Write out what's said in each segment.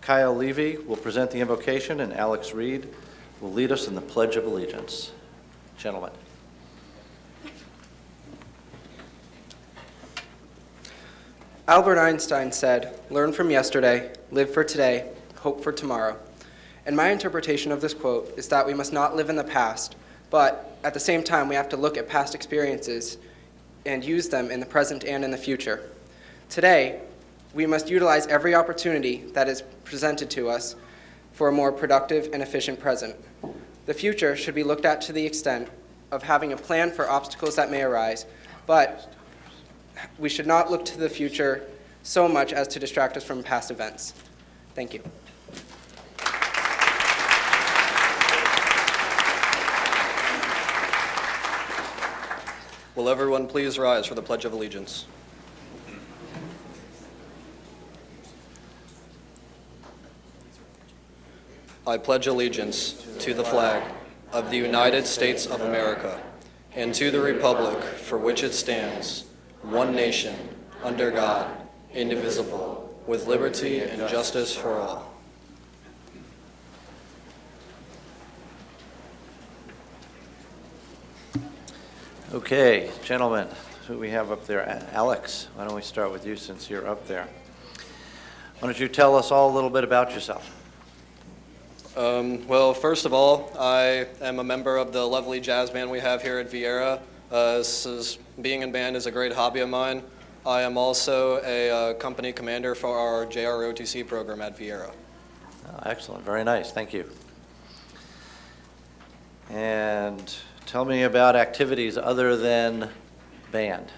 Kyle Levy will present the invocation, and Alex Reed will lead us in the Pledge of Allegiance. Gentlemen. Albert Einstein said, "Learn from yesterday, live for today, hope for tomorrow." And my interpretation of this quote is that we must not live in the past, but at the same time, we have to look at past experiences and use them in the present and in the future. Today, we must utilize every opportunity that is presented to us for a more productive and efficient present. The future should be looked at to the extent of having a plan for obstacles that may arise, but we should not look to the future so much as to distract us from past events. Thank you. Will everyone please rise for the Pledge of Allegiance? I pledge allegiance to the flag of the United States of America and to the republic for which it stands, one nation, under God, indivisible, with liberty and justice for all. Okay, gentlemen, who we have up there? Alex, why don't we start with you since you're up there? Why don't you tell us all a little bit about yourself? Well, first of all, I am a member of the lovely jazz band we have here at Viera. Being in band is a great hobby of mine. I am also a company commander for our JROTC program at Viera. Oh, excellent, very nice, thank you. And tell me about activities other than band.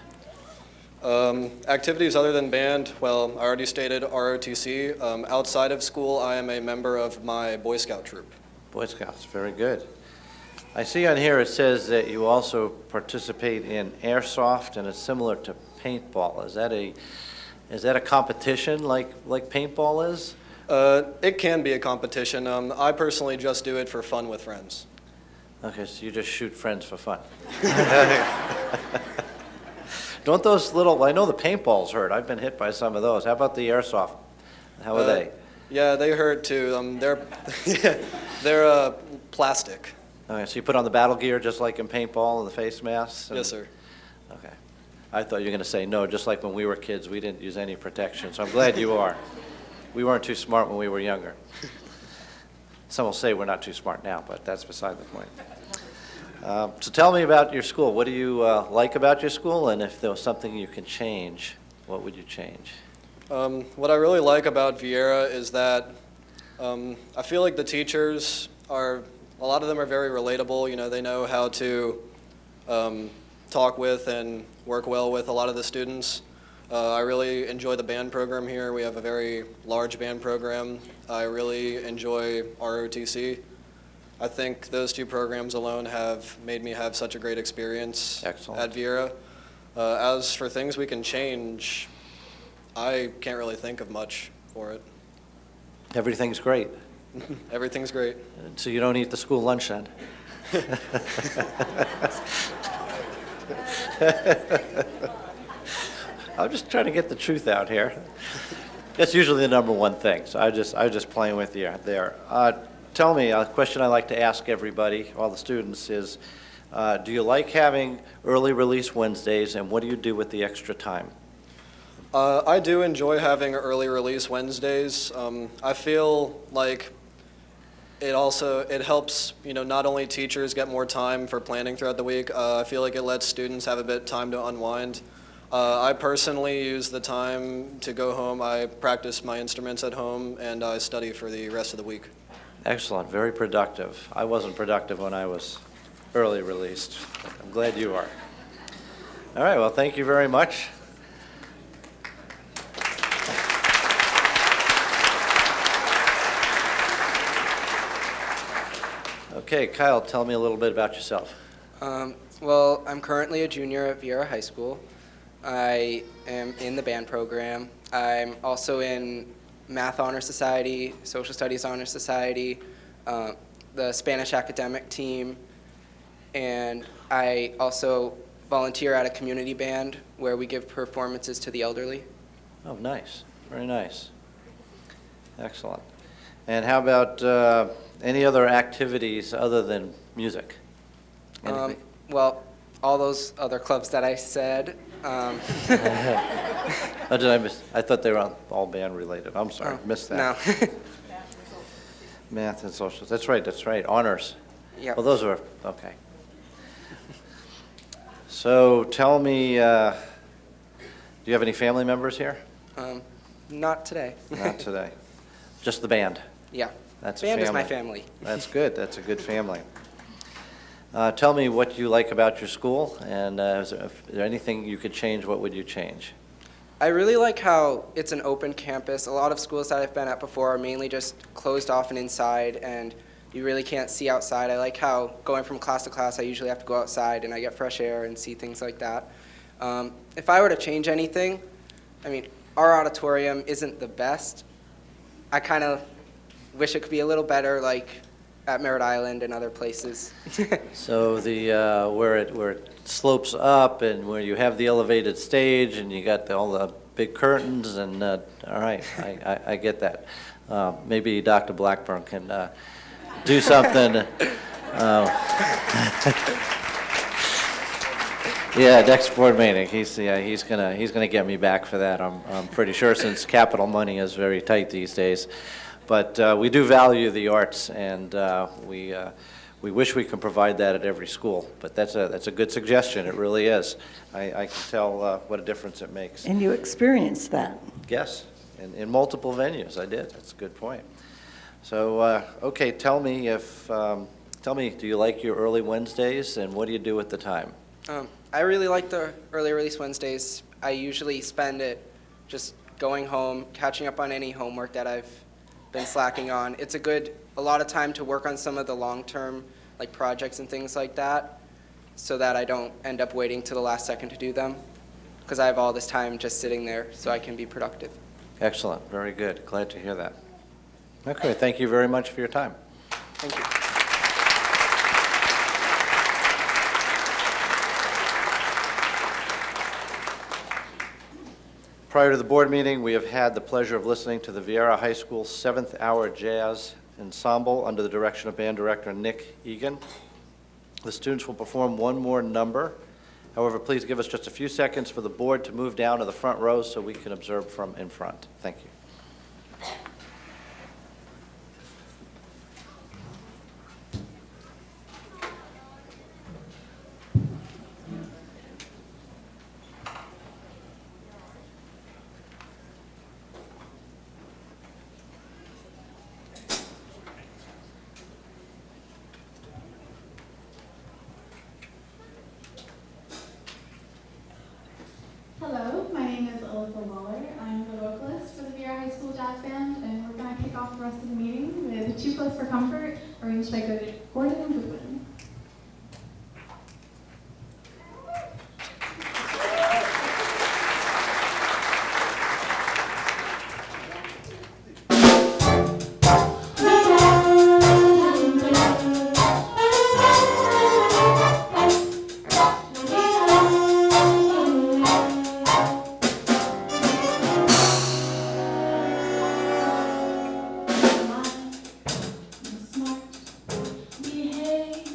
Activities other than band, well, I already stated ROTC. Outside of school, I am a member of my Boy Scout troop. Boy Scouts, very good. I see on here it says that you also participate in airsoft, and it's similar to paintball. Is that a competition like paintball is? It can be a competition. I personally just do it for fun with friends. Okay, so you just shoot friends for fun. Don't those little, I know the paintballs hurt. I've been hit by some of those. How about the airsoft? How are they? Yeah, they hurt too. They're plastic. Okay, so you put on the battle gear just like in paintball and the face masks? Yes, sir. Okay. I thought you were going to say no, just like when we were kids, we didn't use any protection. So I'm glad you are. We weren't too smart when we were younger. Some will say we're not too smart now, but that's beside the point. So tell me about your school. What do you like about your school? And if there was something you can change, what would you change? What I really like about Viera is that I feel like the teachers a lot of them are very relatable. You know, they know how to talk with and work well with a lot of the students. I really enjoy the band program here. We have a very large band program. I really enjoy ROTC. I think those two programs alone have made me have such a great experience Excellent. at Viera. As for things we can change, I can't really think of much for it. Everything's great. Everything's great. So you don't eat the school lunch then? I'm just trying to get the truth out here. That's usually the number one thing, so I was just playing with you there. Tell me, a question I like to ask everybody, all the students, is do you like having early release Wednesdays, and what do you do with the extra time? I do enjoy having early release Wednesdays. I feel like it helps, you know, not only teachers get more time for planning throughout the week. I feel like it lets students have a bit of time to unwind. I personally use the time to go home. I practice my instruments at home, and I study for the rest of the week. Excellent, very productive. I wasn't productive when I was early released. I'm glad you are. All right, well, thank you very much. Okay, Kyle, tell me a little bit about yourself. Well, I'm currently a junior at Viera High School. I am in the band program. I'm also in Math Honor Society, Social Studies Honor Society, the Spanish academic team, and I also volunteer at a community band where we give performances to the elderly. Oh, nice. Very nice. Excellent. And how about any other activities other than music? Anything? Well, all those other clubs that I said. Oh, did I miss? I thought they were all band related. I'm sorry, missed that. No. Math and social. That's right. Honors. Yep. Well, those are, okay. So tell me, do you have any family members here? Not today. Not today. Just the band. Yeah. That's Band a is my family. family. That's good. That's a good family. Tell me what you like about your school, and is there anything you could change? What would you change? I really like how it's an open campus. A lot of schools that I've been at before are mainly just closed off and inside, and you really can't see outside. I like how going from class to class, I usually have to go outside and I get fresh air and see things like that. If I were to change anything, I mean, our auditorium isn't the best. I kind of wish it could be a little better, like at Merritt Island and other places. So the where it slopes up and where you have the elevated stage and you got all the big curtains and all right, I get that. Maybe Dr. Blackburn can do something. Yeah, next board meeting, he's gonna get me back for that. I'm pretty sure, since capital money is very tight these days. But we do value the arts, and we wish we could provide that at every school. But that's a good suggestion. It really is. I can tell what a difference it makes. And you experienced that. Yes, in multiple venues. I did. That's a good point. So okay, tell me, do you like your early Wednesdays, and what do you do at the time? I really like the early release Wednesdays. I usually spend it just going home, catching up on any homework that I've been slacking on. It's a lot of time to work on some of the long-term like projects and things like that, so that I don't end up waiting to the last second to do them, because I have all this time just sitting there so I can be productive. Excellent. Very good. Glad to hear that. Okay, thank you very much for your time. Thank you. Prior to the board meeting, we have had the pleasure of listening to the Vieira High School 7th Hour Jazz Ensemble under the direction of band director Nick Egan. The students will perform one more number. However, please give us just a few seconds for the board to move down to the front row so we can observe from in front. Thank you. Hello, my name is Alyssa Waller. I'm the vocalist for the Vieira High School Jazz Band, and we're going to kick off the rest of the meeting with Too Close for Comfort, arranged by Gordon and Goodwin. Smart, behave.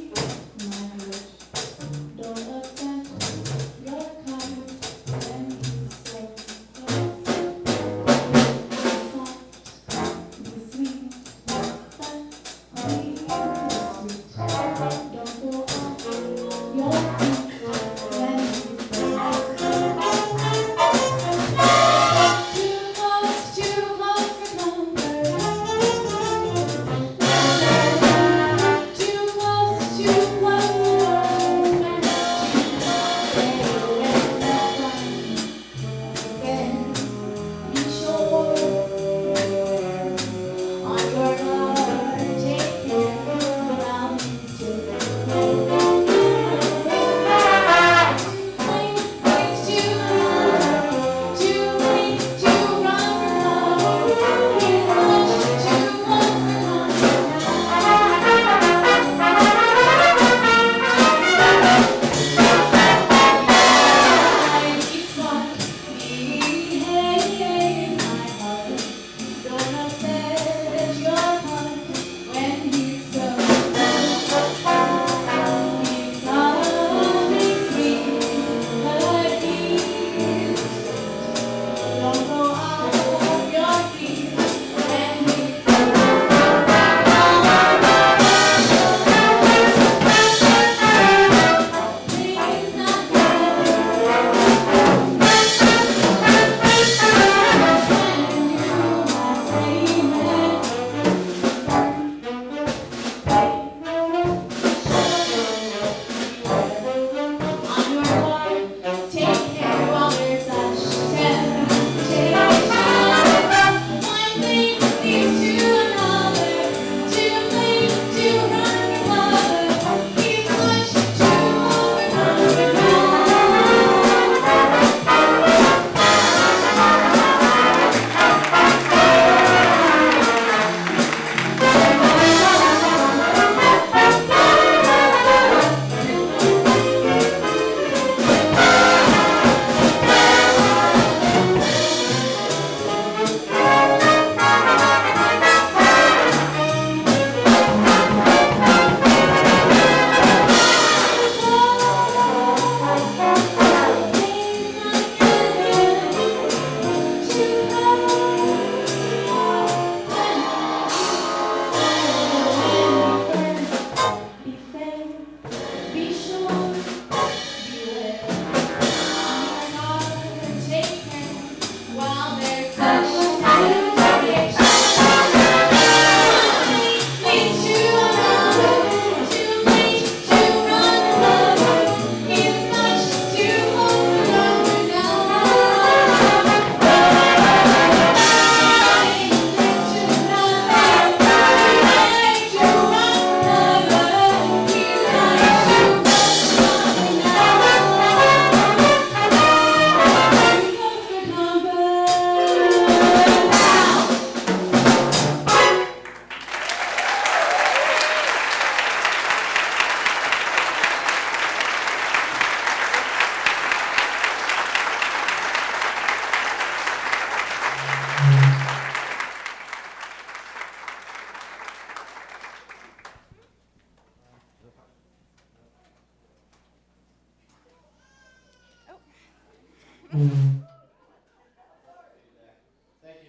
Thank you,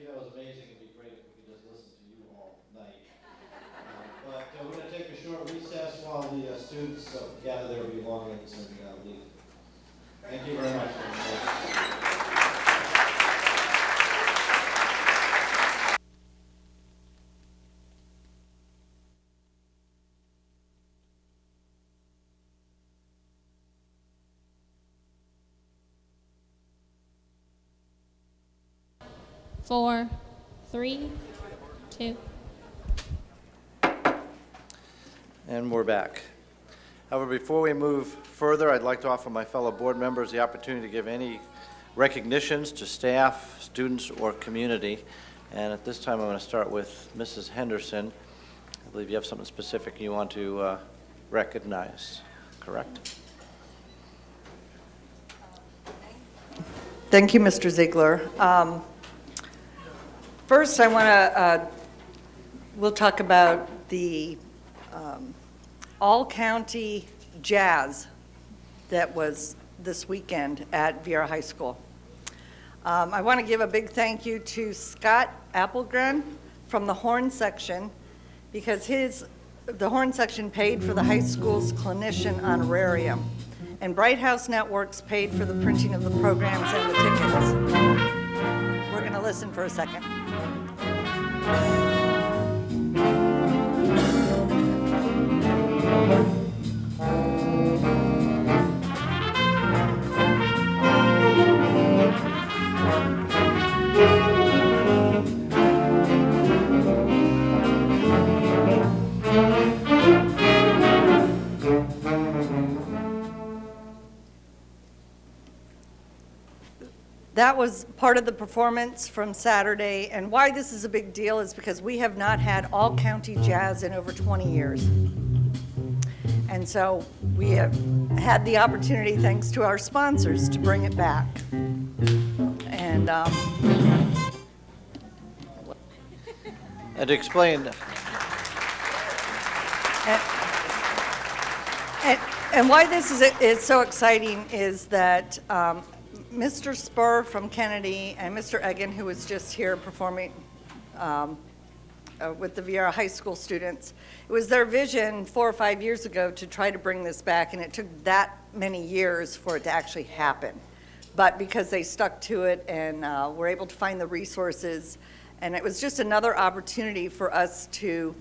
that was amazing. It'd be great if we could just listen to you all night. But we're going to take a short recess while the students gather their belongings and leave. Thank you very much. Four, three, two. And we're back. However, before we move further, I'd like to offer my fellow board members the opportunity to give any recognitions to staff, students, or community. And at this time, I'm going to start with Mrs. Henderson. I believe you have something specific you want to recognize, correct? Thank you, Mr. Ziegler. First, I want to, we'll talk about the all-county jazz that was this weekend at Viera High School. I want to give a big thank you to Scott Appelgren from the horn section, because the horn section paid for the high school's clinician honorarium, and Bright House Networks paid for the printing of the programs and the tickets. We're going to listen for a second. That was part of the performance from Saturday, and why this is a big deal is because we have not had all-county jazz in over 20 years. And so we have had the opportunity, thanks to our sponsors, to bring it back. And And to explain, and why this is so exciting is that Mr. Spur from Kennedy and Mr. Egan, who was just here performing with the Viera High School students, it was their vision 4 or 5 years ago to try to bring this back, and it took that many years for it to actually happen. But because they stuck to it and were able to find the resources, and it was just another opportunity for us to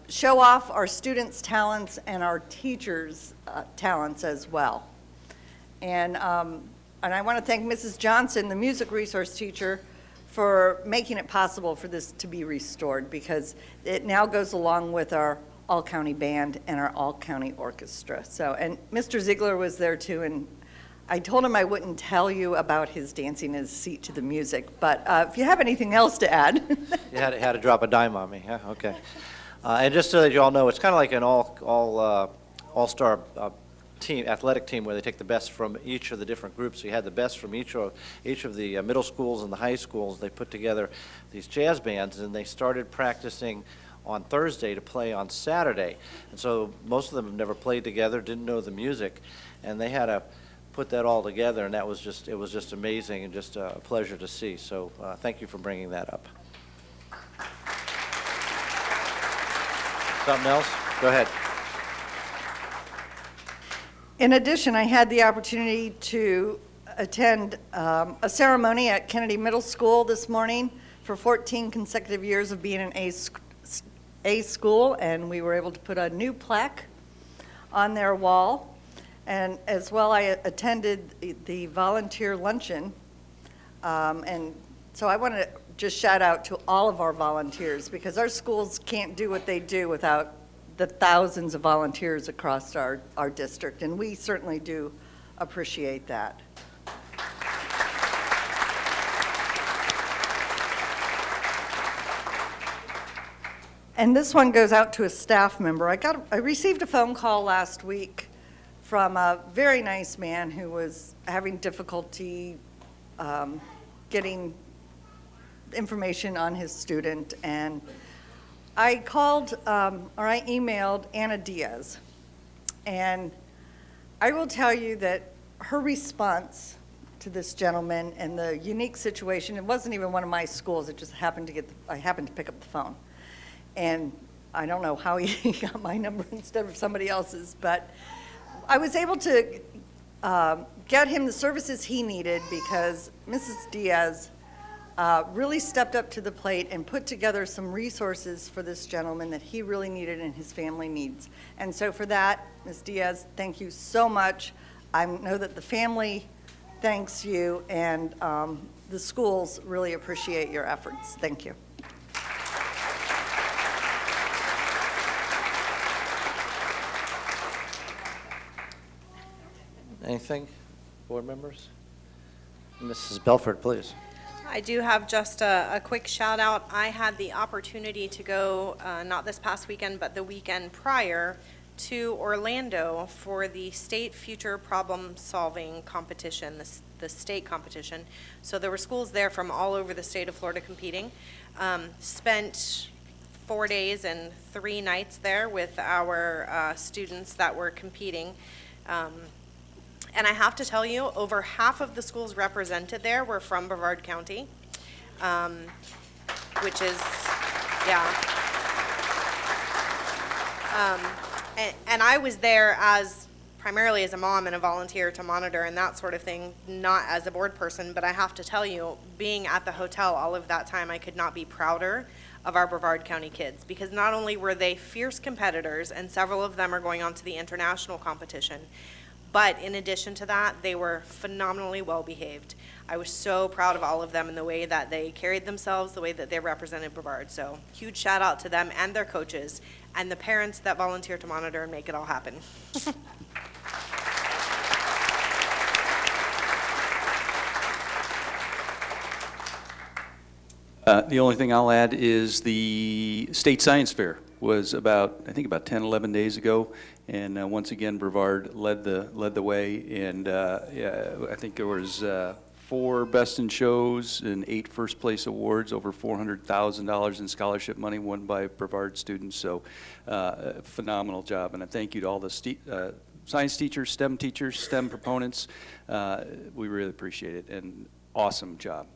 show off our students' talents and our teachers' talents as well. And I want to thank Mrs. Johnson, the music resource teacher, for making it possible for this to be restored, because it now goes along with our all-county band and our all-county orchestra. So, and Mr. Ziegler was there too, and I told him I wouldn't tell you about his dancing his seat to the music, but if you have anything else to add. you had to drop a dime on me, yeah, okay. And just so that you all know, it's kind of like an all-star team, athletic team, where they take the best from each of the different groups. So you had the best from each of the middle schools and the high schools. They put together these jazz bands, and they started practicing on Thursday to play on Saturday. And so most of them have never played together, didn't know the music, and they had to put that all together, and it was just amazing and just a pleasure to see. So thank you for bringing that up. Something else? Go ahead. In addition, I had the opportunity to attend a ceremony at Kennedy Middle School this morning for 14 consecutive years of being an A school, and we were able to put a new plaque on their wall. And as well, I attended the volunteer luncheon. And so I want to just shout out to all of our volunteers, because our schools can't do what they do without the thousands of volunteers across our district, and we certainly do appreciate that. And this one goes out to a staff member. I received a phone call last week from a very nice man who was having difficulty getting information on his student, and I called, or I emailed Anna Diaz, and I will tell you that her response to this gentleman and the unique situation. It wasn't even one of my schools. It just happened to I happened to pick up the phone. And I don't know how he got my number instead of somebody else's, but I was able to get him the services he needed because Mrs. Diaz really stepped up to the plate and put together some resources for this gentleman that he really needed and his family needs. And so for that, Ms. Diaz, thank you so much. I know that the family thanks you, and the schools really appreciate your efforts. Thank you. Anything, board members? Mrs. Belford, please. I do have just a quick shout out. I had the opportunity to go, not this past weekend, but the weekend prior, to Orlando for the state future problem solving competition, the state competition. So there were schools there from all over the state of Florida competing. Spent 4 days and 3 nights there with our students that were competing. And I have to tell you, over half of the schools represented there were from Brevard County, which is, yeah. And I was there primarily as a mom and a volunteer to monitor and that sort of thing, not as a board person, but I have to tell you, being at the hotel all of that time, I could not be prouder of our Brevard County kids, because not only were they fierce competitors, and several of them are going on to the international competition, but in addition to that, they were phenomenally well behaved. I was so proud of all of them in the way that they carried themselves, the way that they represented Brevard. So huge shout out to them and their coaches and the parents that volunteer to monitor and make it all happen. The only thing I'll add is the State Science Fair was I think about 10, 11 days ago. And once again, Brevard led the way, and yeah, I think there was 4 Best in Shows and 8 first place awards, over $400,000 in scholarship money won by Brevard students. So phenomenal job, and a thank you to all the science teachers, STEM proponents. We really appreciate it, and awesome job.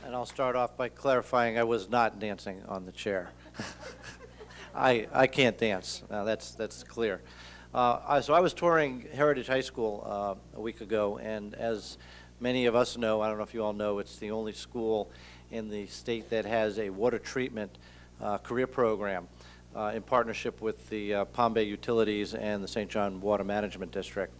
And I'll start off by clarifying I was not dancing on the chair. I can't dance. That's clear. So I was touring Heritage High School a week ago, and as many of us know, I don't know if you all know, it's the only school in the state that has a water treatment career program in partnership with the Palm Bay Utilities and the St. John Water Management District.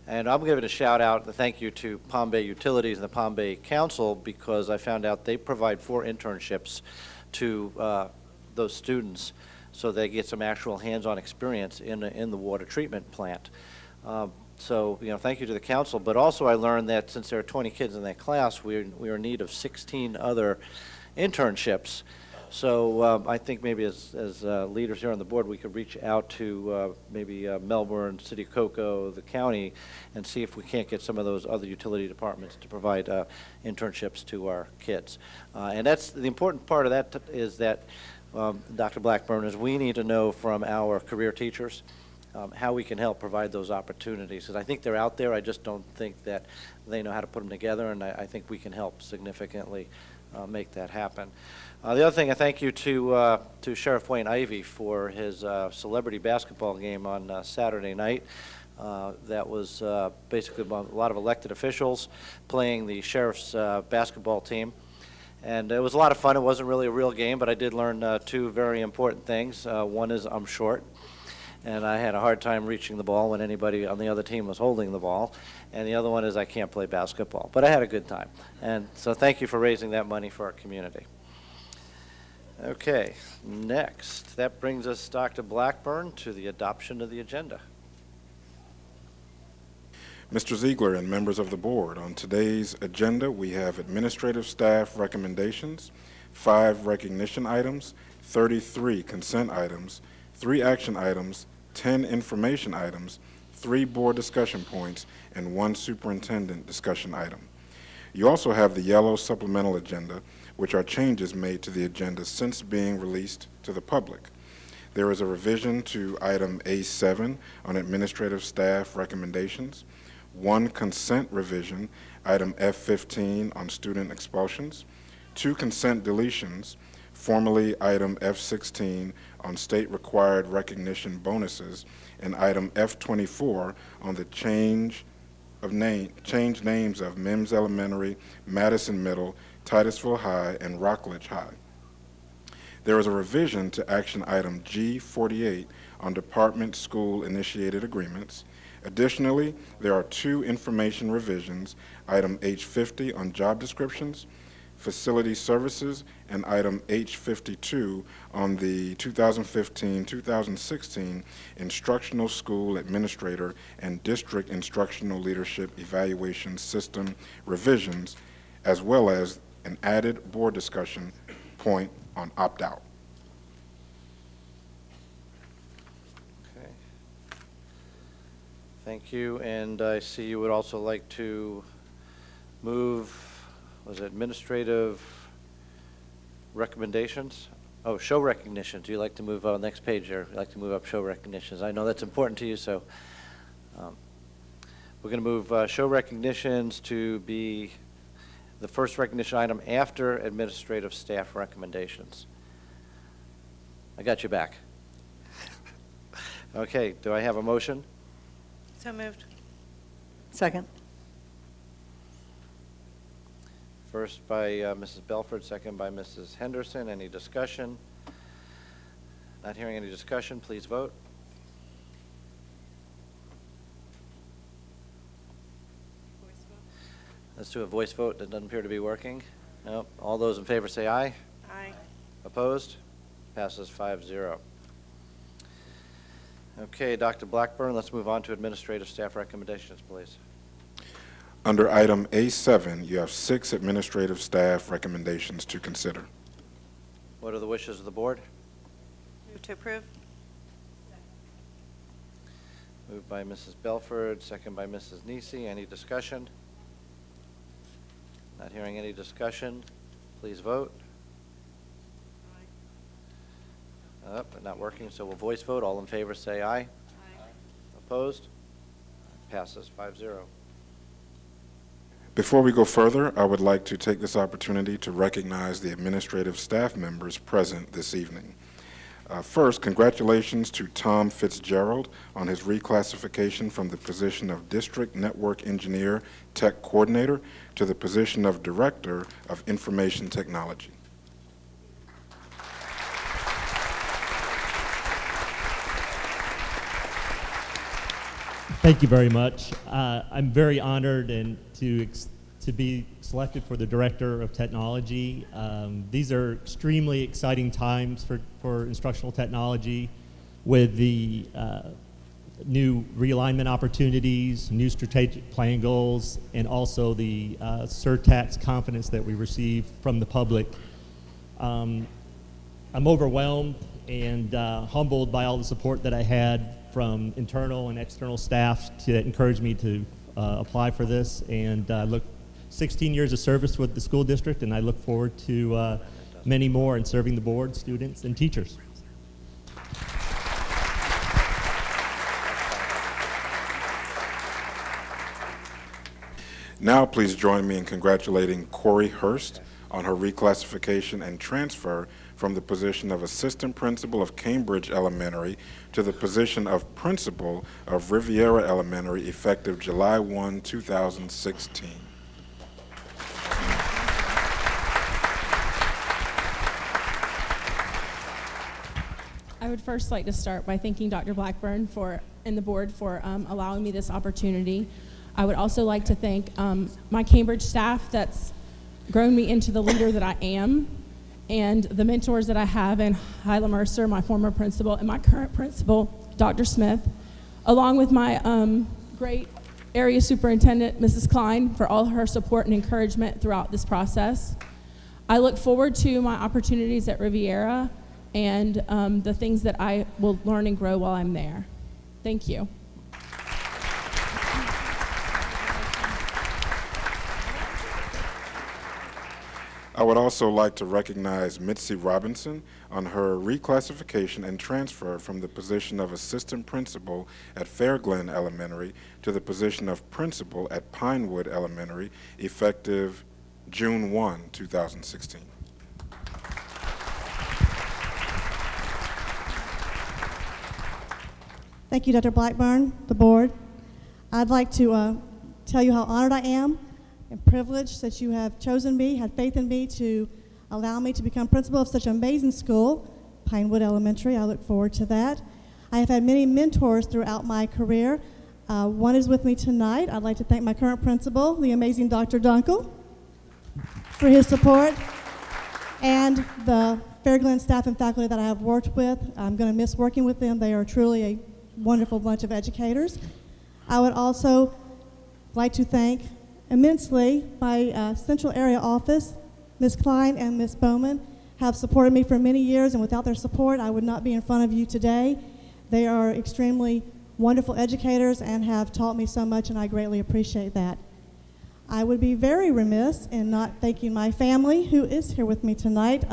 And I'm giving a shout out, a thank you to Palm Bay Utilities and the Palm Bay Council, because I found out they provide 4 internships to those students so they get some actual hands-on experience in the water treatment plant. So, thank you to the council. But also I learned that since there are 20 kids in that class, we are in need of 16 other internships. So I think maybe as leaders here on the board, we could reach out to maybe Melbourne, City of Cocoa, the county, and see if we can't get some of those other utility departments to provide internships to our kids. And that's the important part of that is that, Dr. Blackburn, is we need to know from our career teachers how we can help provide those opportunities. Because I think they're out there, I just don't think that they know how to put them together, and I think we can help significantly make that happen. The other thing, I thank you to Sheriff Wayne Ivey for his celebrity basketball game on Saturday night. That was basically a lot of elected officials playing the sheriff's basketball team. And it was a lot of fun. It wasn't really a real game, but I did learn 2 very important things. One is I'm short, and I had a hard time reaching the ball when anybody on the other team was holding the ball. And the other one is I can't play basketball. But I had a good time. And so thank you for raising that money for our community. Okay, next. That brings us, Dr. Blackburn, to the adoption of the agenda. Mr. Ziegler and members of the board, on today's agenda we have administrative staff recommendations, 5 recognition items, 33 consent items, 3 action items, 10 information items, 3 board discussion points, and 1 superintendent discussion item. You also have the yellow supplemental agenda, which are changes made to the agenda since being released to the public. There is a revision to item A7 on administrative staff recommendations, one consent revision, item F15 on student expulsions, two consent deletions, formerly item F16 on state-required recognition bonuses, and item F24 on the change names of Mims Elementary, Madison Middle, Titusville High, and Rockledge High. There is a revision to action item G48 on department school-initiated agreements. Additionally, there are two information revisions, item H50 on job descriptions, facility services, and item H52 on the 2015-2016 Instructional School Administrator and District Instructional Leadership Evaluation System revisions, as well as an added board discussion point on opt-out. Okay. Thank you, and I see you would also like to move, was it administrative recommendations? Oh, show recognitions. Do you like to move on next page there? You like to move up show recognitions? I know that's important to you, so we're going to move show recognitions to be the first recognition item after administrative staff recommendations. I got you back. Okay, do I have a motion? So moved. Second. First by Mrs. Belford, second by Mrs. Henderson. Any discussion? Not hearing any discussion, please vote. Let's do a voice vote. That doesn't appear to be working. No. All those in favor say aye. Aye. Opposed? Passes 5-0. Okay, Dr. Blackburn, let's move on to administrative staff recommendations, please. Under item A7, you have 6 administrative staff recommendations to consider. What are the wishes of the board? Move to approve. Moved by Mrs. Belford, second by Mrs. Nisi. Any discussion? Not hearing any discussion. Please vote. Not working, so we'll voice vote. All in favor say aye. Aye. Opposed? Passes 5-0. Before we go further, I would like to take this opportunity to recognize the administrative staff members present this evening. First, congratulations to Tom Fitzgerald on his reclassification from the position of District Network Engineer Tech Coordinator to the position of Director of Information Technology. Thank you very much. I'm very honored and to be selected for the Director of Technology. These are extremely exciting times for instructional technology with the new realignment opportunities, new strategic plan goals, and also the surtax confidence that we receive from the public. I'm overwhelmed and humbled by all the support that I had from internal and external staff to encourage me to apply for this, and 16 years of service with the school district, and I look forward to many more in serving the board, students, and teachers. Now please join me in congratulating Corey Hurst on her reclassification and transfer from the position of Assistant Principal of Cambridge Elementary to the position of Principal of Riviera Elementary effective July 1, 2016. I would first like to start by thanking Dr. Blackburn and the board for allowing me this opportunity. I would also like to thank my Cambridge staff that's grown me into the leader that I am, and the mentors that I have in Hyla Mercer, my former principal, and my current principal, Dr. Smith, along with my great area superintendent, Mrs. Klein, for all her support and encouragement throughout this process. I look forward to my opportunities at Riviera and the things that I will learn and grow while I'm there. Thank you. I would also like to recognize Mitzi Robinson on her reclassification and transfer from the position of assistant principal at Fairglen Elementary to the position of principal at Pinewood Elementary, effective June 1, 2016. Thank you, Dr. Blackburn, the board. I'd like to tell you how honored I am and privileged that you have chosen me, had faith in me to allow me to become principal of such an amazing school, Pinewood Elementary. I look forward to that. I have had many mentors throughout my career. One is with me tonight. I'd like to thank my current principal, the amazing Dr. Dunkel, for his support, and the Fairglen staff and faculty that I have worked with. I'm going to miss working with them. They are truly a wonderful bunch of educators. I would also like to thank immensely my Central Area Office. Ms. Klein and Ms. Bowman have supported me for many years, and without their support, I would not be in front of you today. They are extremely wonderful educators and have taught me so much, and I greatly appreciate that. I would be very remiss in not thanking my family, who is here with me tonight.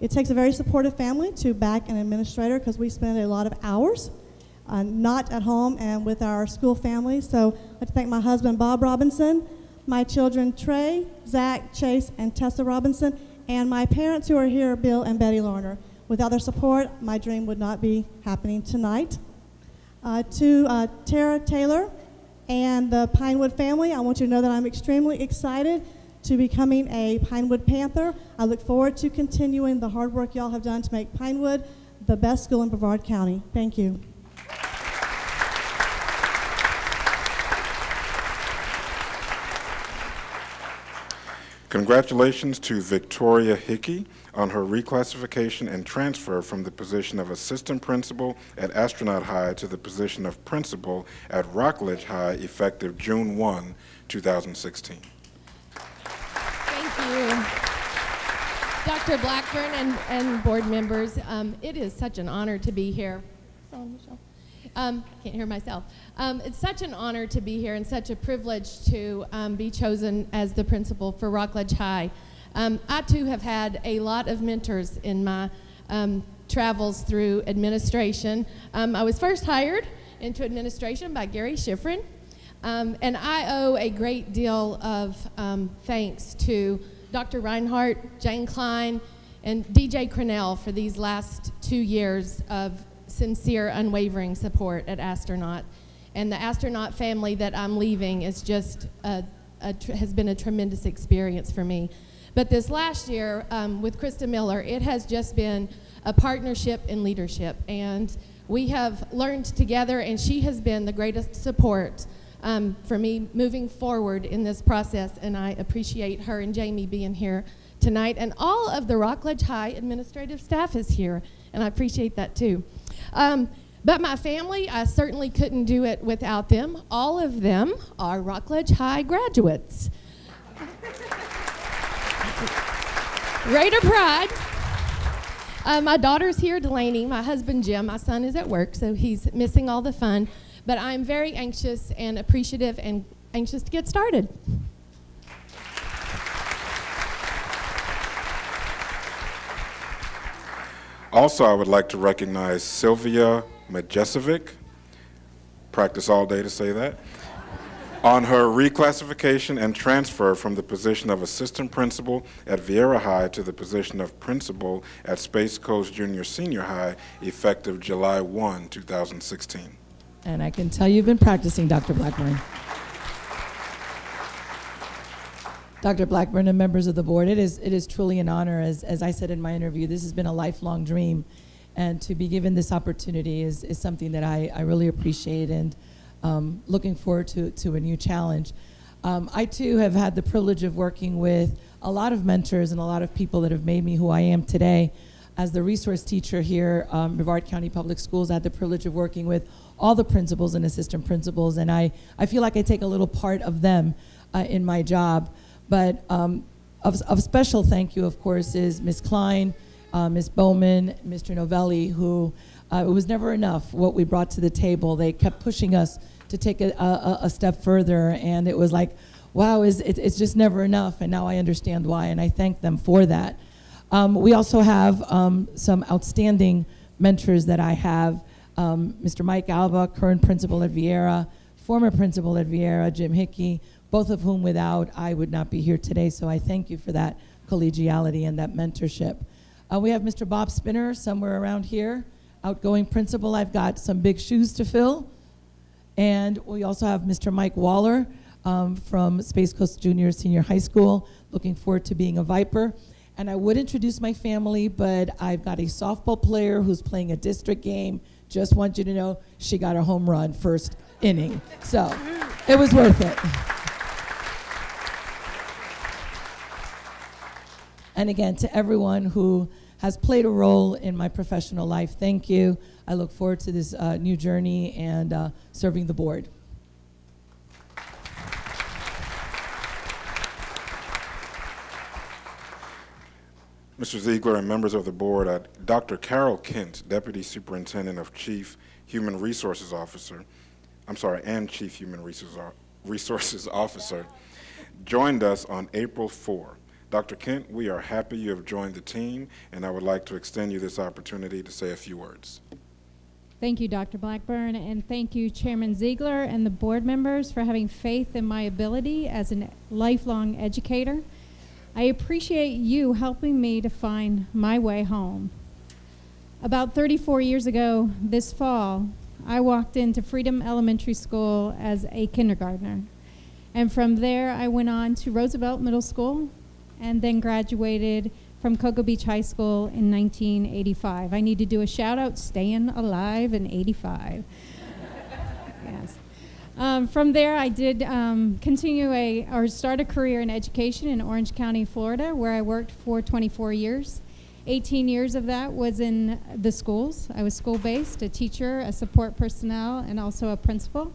It takes a very supportive family to back an administrator because we spend a lot of hours not at home and with our school families. So I'd like to thank my husband, Bob Robinson, my children, Trey, Zach, Chase, and Tessa Robinson, and my parents who are here, Bill and Betty Lerner. Without their support, my dream would not be happening tonight. To Tara Taylor and the Pinewood family, I want you to know that I'm extremely excited to becoming a Pinewood Panther. I look forward to continuing the hard work y'all have done to make Pinewood the best school in Brevard County. Thank you. Congratulations to Victoria Hickey on her reclassification and transfer from the position of assistant principal at Astronaut High to the position of principal at Rockledge High, effective June 1, 2016. Thank you. Dr. Blackburn and board members, it is such an honor to be here. Can't hear myself. It's such an honor to be here and such a privilege to be chosen as the principal for Rockledge High. I too have had a lot of mentors in my travels through administration. I was first hired into administration by Gary Schifrin, and I owe a great deal of thanks to Dr. Reinhardt, Jane Klein, and DJ Cronell for these last 2 years of sincere, unwavering support at Astronaut. And the Astronaut family that I'm leaving is just has been a tremendous experience for me. But this last year with Krista Miller, it has just been a partnership in leadership. And we have learned together, and she has been the greatest support for me moving forward in this process. And I appreciate her and Jamie being here tonight. And all of the Rockledge High administrative staff is here, and I appreciate that too. But my family, I certainly couldn't do it without them. All of them are Rockledge High graduates. Greater pride. My daughter's here, Delaney. My husband, Jim. My son is at work, so he's missing all the fun. But I'm very anxious and appreciative and anxious to get started. Also, I would like to recognize Sylvia Majesovic, practice all day to say that, on her reclassification and transfer from the position of assistant principal at Vieira High to the position of principal at Space Coast Junior Senior High, effective July 1, 2016. And I can tell you've been practicing, Dr. Blackburn. Dr. Blackburn and members of the board, it is truly an honor. As I said in my interview, this has been a lifelong dream, and to be given this opportunity is something that I really appreciate, and looking forward to a new challenge. I too have had the privilege of working with a lot of mentors and a lot of people that have made me who I am today. As the resource teacher here, Brevard County Public Schools, I had the privilege of working with all the principals and assistant principals, and I feel like I take a little part of them in my job. But of special thank you, of course, is Ms. Klein, Ms. Bowman, Mr. Novelli, who it was never enough what we brought to the table. They kept pushing us to take a step further, and it was like, wow, it's just never enough, and now I understand why, and I thank them for that. We also have some outstanding mentors that I have. Mr. Mike Alba, current principal at Viera, former principal at Viera, Jim Hickey, both of whom without I would not be here today, so I thank you for that collegiality and that mentorship. We have Mr. Bob Spinner somewhere around here, outgoing principal. I've got some big shoes to fill. And we also have Mr. Mike Waller from Space Coast Junior Senior High School, looking forward to being a Viper. And I would introduce my family, but I've got a softball player who's playing a district game. Just want you to know she got a home run first inning. So it was worth it. And again, to everyone who has played a role in my professional life, thank you. I look forward to this new journey and serving the board. Mr. Ziegler and members of the board, Dr. Carol Kent, Deputy Superintendent of Chief Human Resources Officer, and Chief Human Resources Officer, joined us on April 4. Dr. Kent, we are happy you have joined the team, and I would like to extend you this opportunity to say a few words. Thank you, Dr. Blackburn, and thank you, Chairman Ziegler and the board members for having faith in my ability as a lifelong educator. I appreciate you helping me to find my way home. About 34 years ago this fall, I walked into Freedom Elementary School as a kindergartner. And from there, I went on to Roosevelt Middle School and then graduated from Cocoa Beach High School in 1985. I need to do a shout out, staying alive in 85. Yes. From there, I did start a career in education in Orange County, Florida, where I worked for 24 years. 18 years of that was in the schools. I was school-based, a teacher, a support personnel, and also a principal.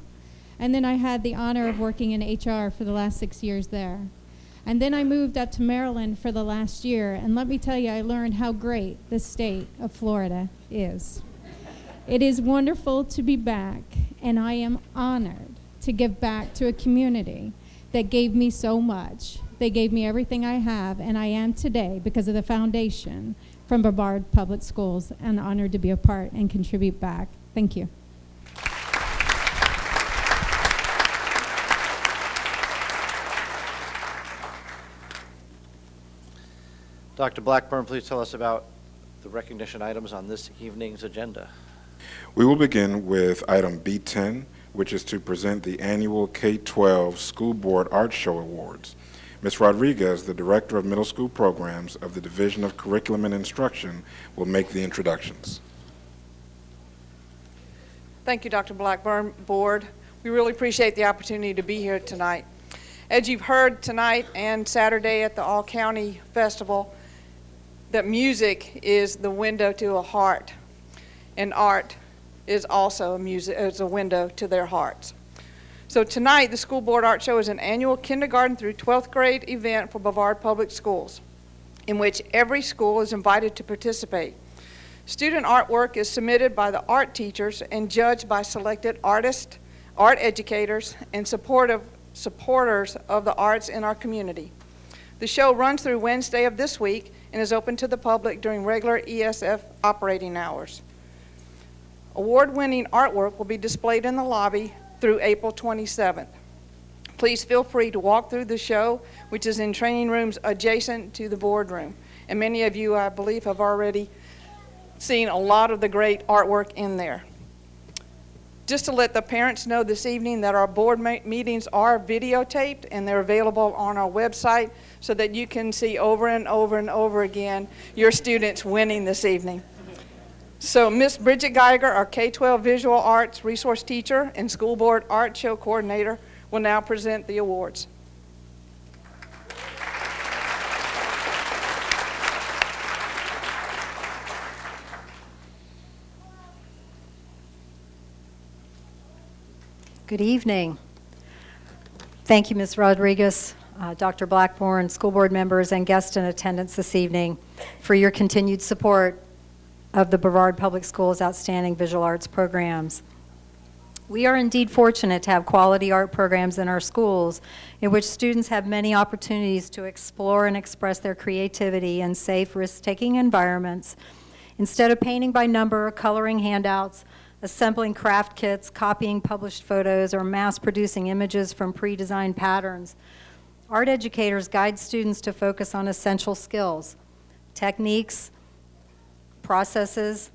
And then I had the honor of working in HR for the last 6 years there. And then I moved up to Maryland for the last year, and let me tell you, I learned how great the state of Florida is. It is wonderful to be back, and I am honored to give back to a community that gave me so much. They gave me everything I have, and I am today because of the foundation from Brevard Public Schools, and honored to be a part and contribute back. Thank you. Dr. Blackburn, please tell us about the recognition items on this evening's agenda. We will begin with item B10, which is to present the annual K-12 School Board Art Show Awards. Ms. Rodriguez, the Director of Middle School Programs of the Division of Curriculum and Instruction, will make the introductions. Thank you, Dr. Blackburn, Board. We really appreciate the opportunity to be here tonight. As you've heard tonight and Saturday at the All-County Festival, that music is the window to a heart, and art is also a window to their hearts. So tonight, the School Board Art Show is an annual kindergarten through 12th grade event for Brevard Public Schools, in which every school is invited to participate. Student artwork is submitted by the art teachers and judged by selected artists, art educators, and supporters of the arts in our community. The show runs through Wednesday of this week and is open to the public during regular ESF operating hours. Award-winning artwork will be displayed in the lobby through April 27th. Please feel free to walk through the show, which is in training rooms adjacent to the boardroom. And many of you, I believe, have already seen a lot of the great artwork in there. Just to let the parents know this evening that our board meetings are videotaped and they're available on our website so that you can see over and over and over again your students winning this evening. So Miss Bridget Geiger, our K-12 Visual Arts Resource Teacher and School Board Art Show Coordinator, will now present the awards. Good evening. Thank you, Ms. Rodriguez, Dr. Blackburn, school board members, and guests in attendance this evening for your continued support of the Brevard Public Schools' outstanding visual arts programs. We are indeed fortunate to have quality art programs in our schools in which students have many opportunities to explore and express their creativity in safe, risk-taking environments. Instead of painting by number, coloring handouts, assembling craft kits, copying published photos, or mass-producing images from pre-designed patterns, art educators guide students to focus on essential skills, techniques, processes,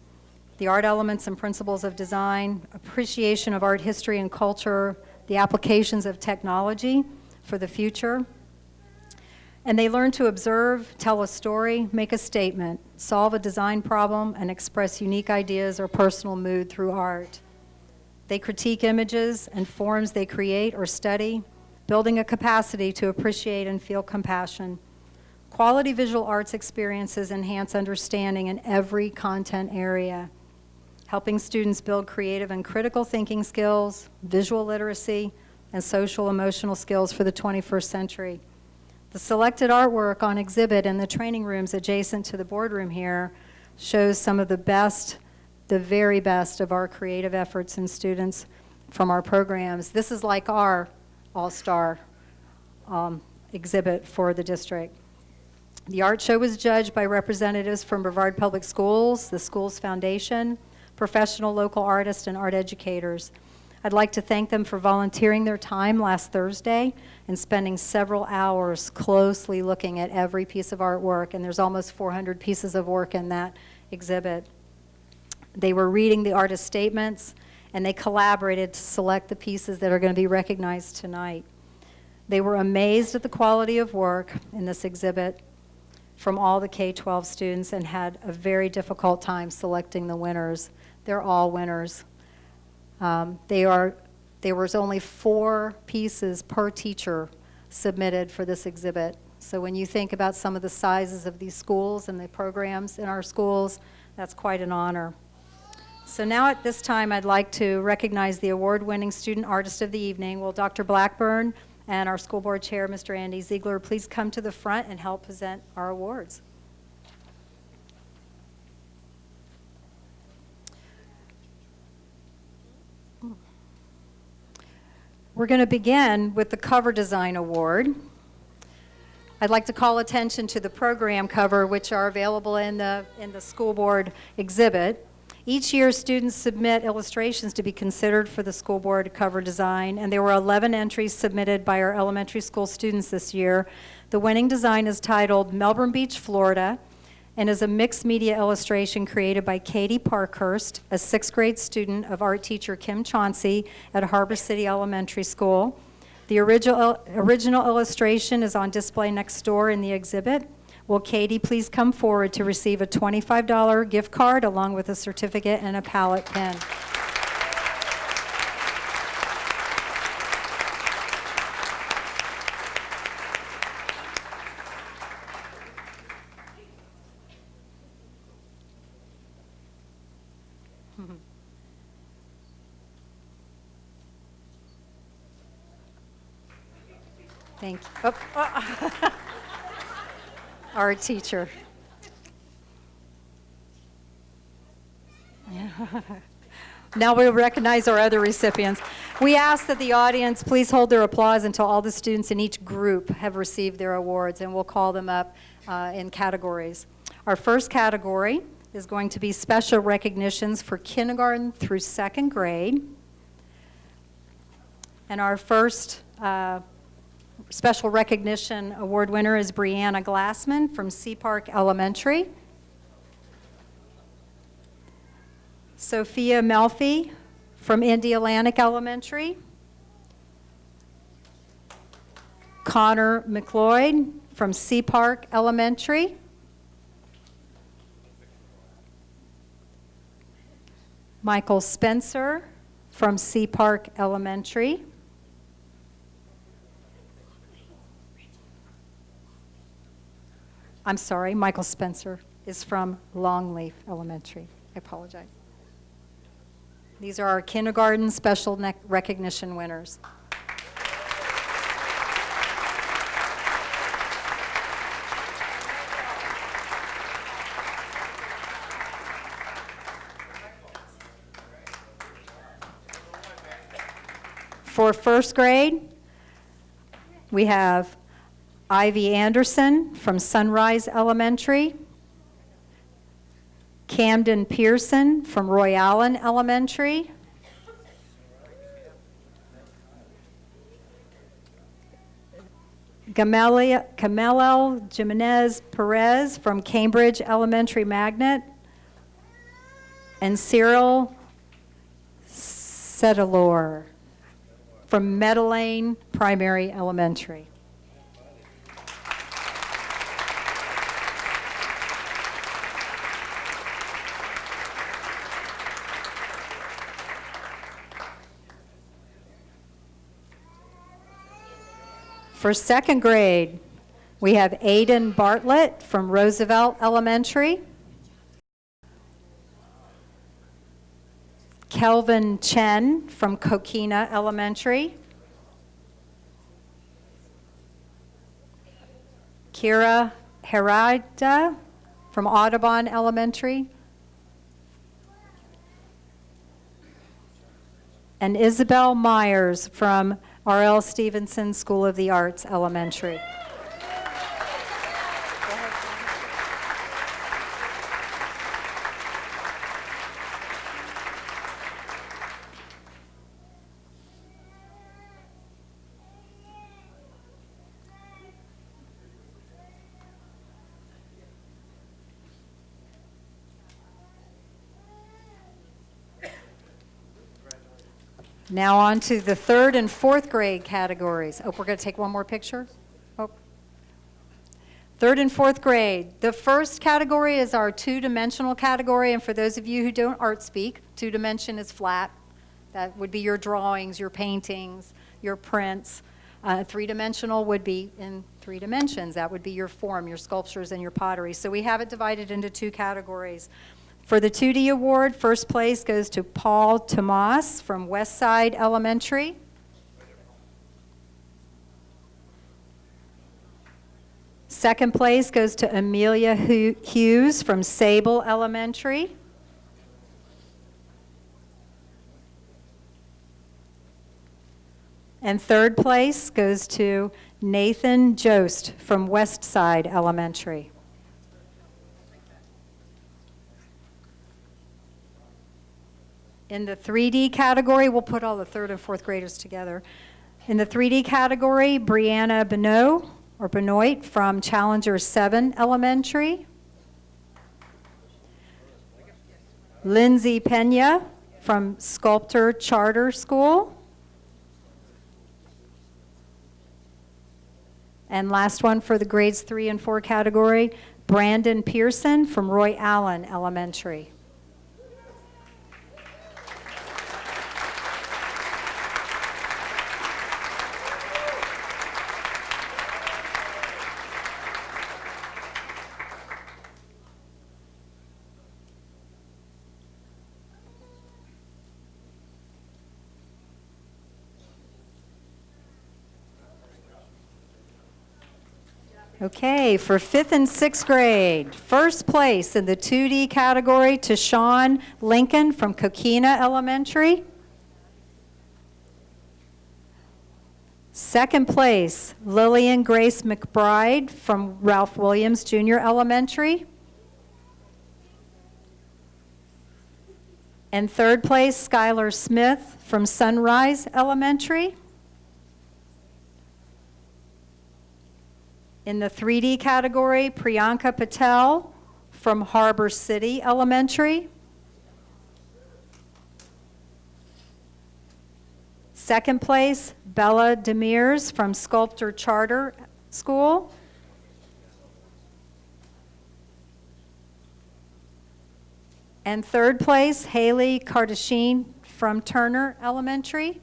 the art elements and principles of design, appreciation of art history and culture, the applications of technology for the future. And they learn to observe, tell a story, make a statement, solve a design problem, and express unique ideas or personal mood through art. They critique images and forms they create or study, building a capacity to appreciate and feel compassion. Quality visual arts experiences enhance understanding in every content area, helping students build creative and critical thinking skills, visual literacy, and social emotional skills for the 21st century. The selected artwork on exhibit in the training rooms adjacent to the boardroom here shows some of the best, the very best of our creative efforts and students from our programs. This is like our all-star exhibit for the district. The art show was judged by representatives from Brevard Public Schools, the school's foundation, professional local artists, and art educators. I'd like to thank them for volunteering their time last Thursday and spending several hours closely looking at every piece of artwork, and there's almost 400 pieces of work in that exhibit. They were reading the artist statements, and they collaborated to select the pieces that are going to be recognized tonight. They were amazed at the quality of work in this exhibit from all the K-12 students and had a very difficult time selecting the winners. They're all winners. There was only 4 pieces per teacher submitted for this exhibit. So when you think about some of the sizes of these schools and the programs in our schools, that's quite an honor. So now at this time, I'd like to recognize the award-winning student artist of the evening. Will Dr. Blackburn and our school board chair, Mr. Andy Ziegler, please come to the front and help present our awards. We're going to begin with the Cover Design Award. I'd like to call attention to the program cover, which are available in the school board exhibit. Each year, students submit illustrations to be considered for the school board cover design, and there were 11 entries submitted by our elementary school students this year. The winning design is titled Melbourne Beach, Florida, and is a mixed media illustration created by Katie Parkhurst, a 6th grade student of art teacher Kim Chauncey at Harbor City Elementary School. The original illustration is on display next door in the exhibit. Will Katie please come forward to receive a $25 gift card along with a certificate and a palette pen. Thank you. Oh. Our teacher. Now we'll recognize our other recipients. We ask that the audience please hold their applause until all the students in each group have received their awards, and we'll call them up in categories. Our first category is going to be special recognitions for kindergarten through 2nd grade. And our first special recognition award winner is Brianna Glassman from Sea Park Elementary. Sophia Melfi from Indy Atlantic Elementary. Connor McLeod from Sea Park Elementary. Michael Spencer from Sea Park Elementary. I'm sorry, Michael Spencer is from Longleaf Elementary. I apologize. These are our kindergarten special recognition winners. For first grade, we have Ivy Anderson from Sunrise Elementary, Camden Pearson from Roy Allen Elementary, Camelo Jimenez Perez from Cambridge Elementary Magnet, and Cyril Setalor from Meadow Lane Primary Elementary. For second grade, we have Aiden Bartlett from Roosevelt Elementary, Kelvin Chen from Coquina Elementary, Kira Herida from Audubon Elementary, and Isabel Myers from R.L. Stevenson School of the Arts Elementary. Now on to the third and fourth grade categories. Oh, we're going to take one more picture? Oh. Third and fourth grade. The first category is our two-dimensional category, and for those of you who don't art speak, two-dimension is flat. That would be your drawings, your paintings, your prints. Three-dimensional would be in 3 dimensions. That would be your form, your sculptures, and your pottery. So we have it divided into 2 categories. For the 2D award, first place goes to Paul Tomas from Westside Elementary. Second place goes to Amelia Hughes from Sable Elementary. And third place goes to Nathan Jost from Westside Elementary. In the 3D category, we'll put all the third and fourth graders together. In the 3D category, Brianna Benoit from Challenger 7 Elementary. Lindsay Pena from Sculptor Charter School. And last one for the grades 3 and 4 category, Brandon Pearson from Roy Allen Elementary. Okay, for 5th and 6th grade, first place in the 2D category to Sean Lincoln from Coquina Elementary. Second place, Lillian Grace McBride from Ralph Williams Jr. Elementary. And third place, Skylar Smith from Sunrise Elementary. In the 3D category, Priyanka Patel from Harbor City Elementary. Second place, Bella Demers from Sculptor Charter School. And third place, Haley Kardashian from Turner Elementary.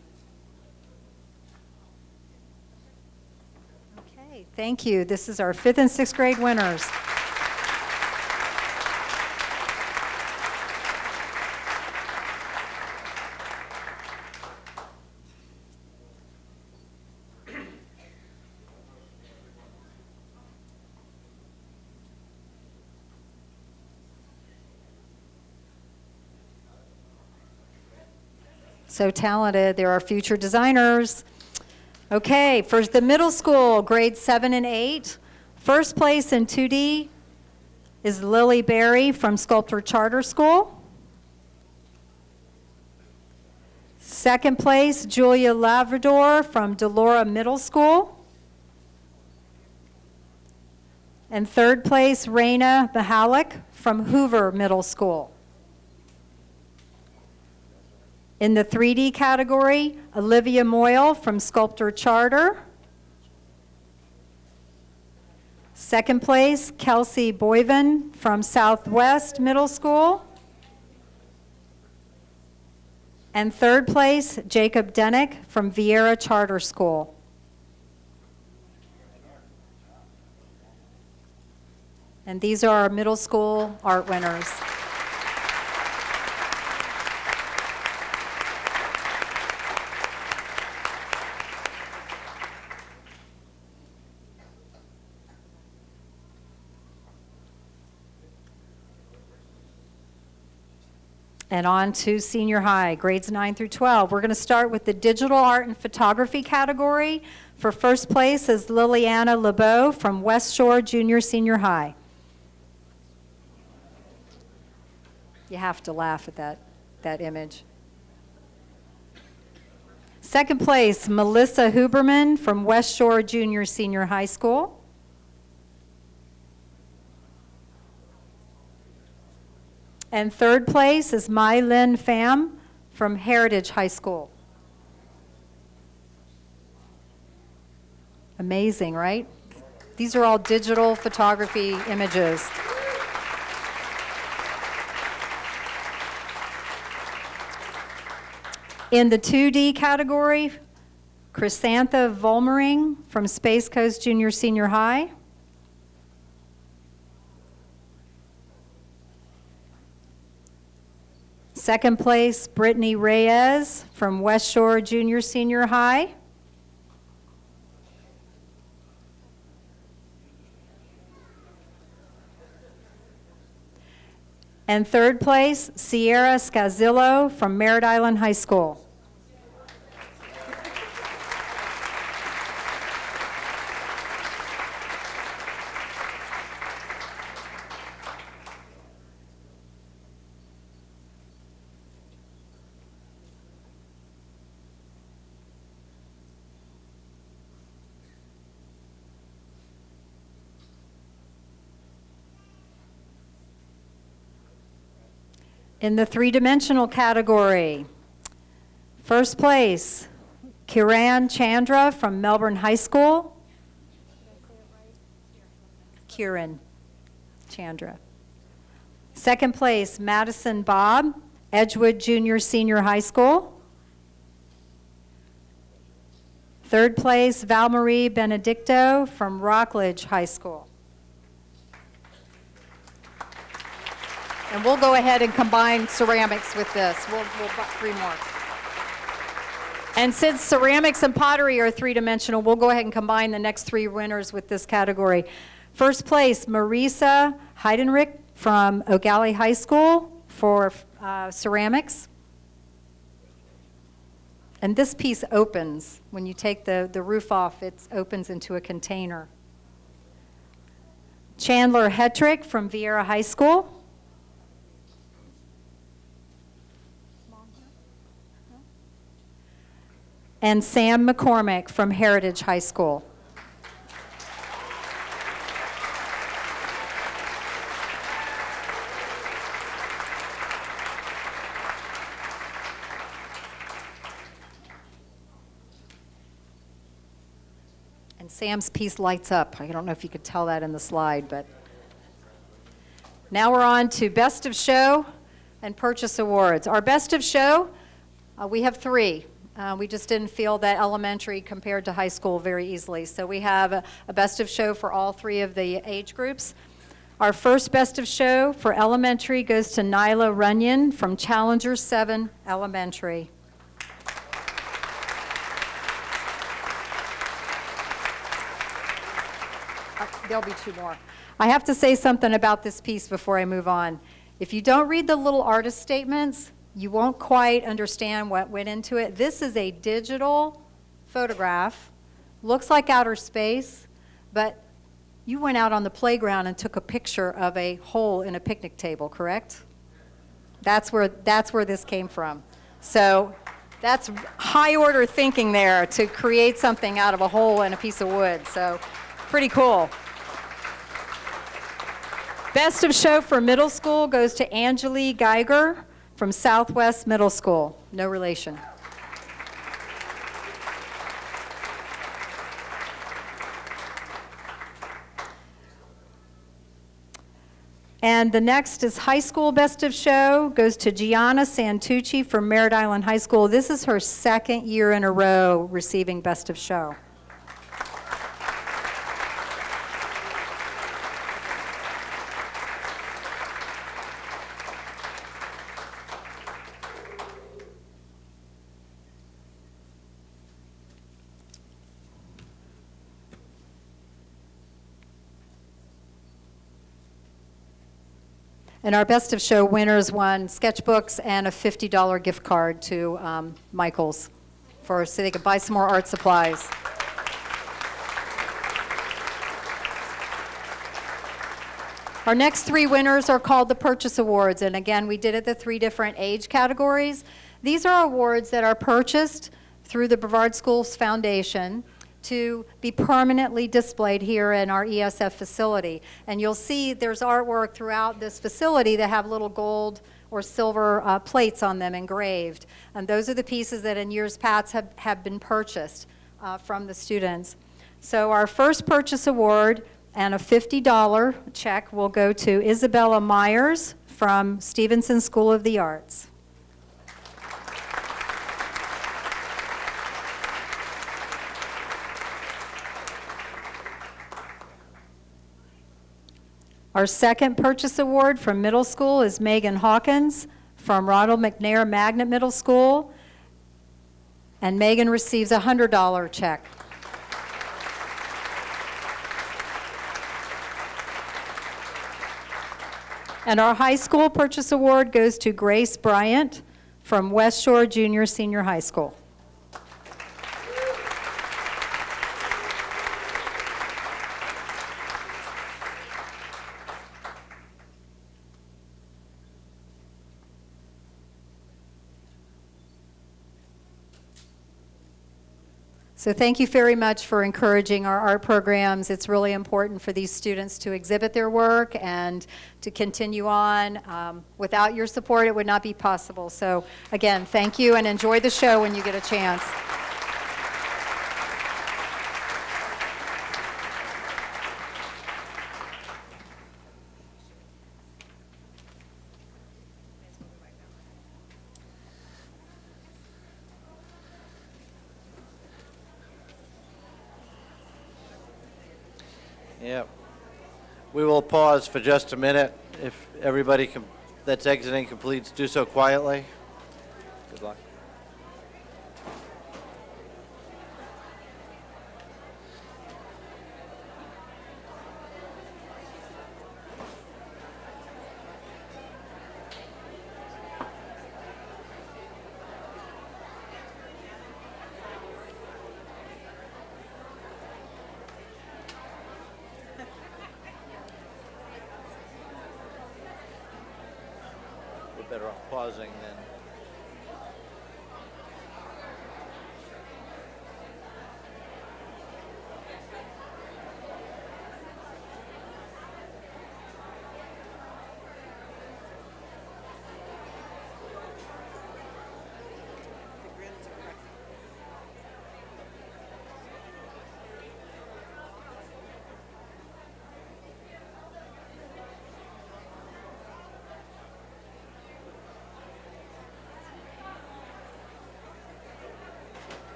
Okay, thank you. This is our 5th and 6th grade winners. So talented. They're our future designers. Okay, for the middle school, grades 7 and 8, first place in 2D is Lily Berry from Sculptor Charter School. Second place, Julia Lavrador from Delora Middle School. And third place, Raina Mahalik from Hoover Middle School. In the 3D category, Olivia Moyle from Sculptor Charter. Second place, Kelsey Boyven from Southwest Middle School. And third place, Jacob Denick from Vieira Charter School. And these are our middle school art winners. And on to senior high, grades 9 through 12. We're going to start with the digital art and photography category. For first place is Liliana LeBeau from West Shore Junior Senior High. You have to laugh at that image. Second place, Melissa Huberman from West Shore Junior Senior High School. And third place is Mai Lin Pham from Heritage High School. Amazing, right? These are all digital photography images. In the 2D category, Chrysantha Volmering from Space Coast Junior Senior High. Second place, Brittany Reyes from West Shore Junior Senior High. And third place, Sierra Scazillo from Merritt Island High School. In the three-dimensional category, first place, Kiran Chandra from Melbourne High School. Kiran Chandra. Second place, Madison Bob, Edgewood Junior Senior High School. Third place, Valmarie Benedicto from Rockledge High School. And we'll go ahead and combine ceramics with this. We'll put 3 more. And since ceramics and pottery are three-dimensional, we'll go ahead and combine the next 3 winners with this category. First place, Marisa Heidenreich from O'Galley High School for ceramics. And this piece opens. When you take the roof off, it opens into a container. Chandler Hetrick from Vieira High School. And Sam McCormick from Heritage High School. And Sam's piece lights up. I don't know if you could tell that in the slide, but now we're on to Best of Show and Purchase Awards. Our Best of Show, we have 3. We just didn't feel that elementary compared to high school very easily. So we have a Best of Show for all 3 of the age groups. Our first Best of Show for elementary goes to Nyla Runyon from Challenger 7 Elementary. There'll be 2 more. I have to say something about this piece before I move on. If you don't read the little artist statements, You won't quite understand what went into it. This is a digital photograph. Looks like outer space, but you went out on the playground and took a picture of a hole in a picnic table, correct? That's where this came from. So that's high order thinking there to create something out of a hole in a piece of wood. So pretty cool. Best of show for middle school goes to Angeli Geiger from Southwest Middle School. No relation. And the next is high school best of show, goes to Gianna Santucci from Merritt Island High School. This is her second year in a row receiving best of show. And our Best of Show winners won sketchbooks and a $50 gift card to Michael's so they could buy some more art supplies. Our next three winners are called the Purchase Awards, and again, we did it the three different age categories. These are awards that are purchased through the Brevard Schools Foundation to be permanently displayed here in our ESF facility. And you'll see there's artwork throughout this facility that have little gold or silver plates on them engraved. And those are the pieces that in years past have been purchased from the students. So our first purchase award and a $50 check will go to Isabella Myers from Stevenson School of the Arts. Our second purchase award from middle school is Megan Hawkins from Ronald McNair Magnet Middle School. And Megan receives a $100 check. And our high school purchase award goes to Grace Bryant from West Shore Junior Senior High School. So thank you very much for encouraging our art programs. It's really important for these students to exhibit their work and to continue on. Without your support, it would not be possible. So again, thank you and enjoy the show when you get a chance. Yep. We will pause for just a minute. If everybody that's exiting can please do so quietly. Good luck. Better off pausing than.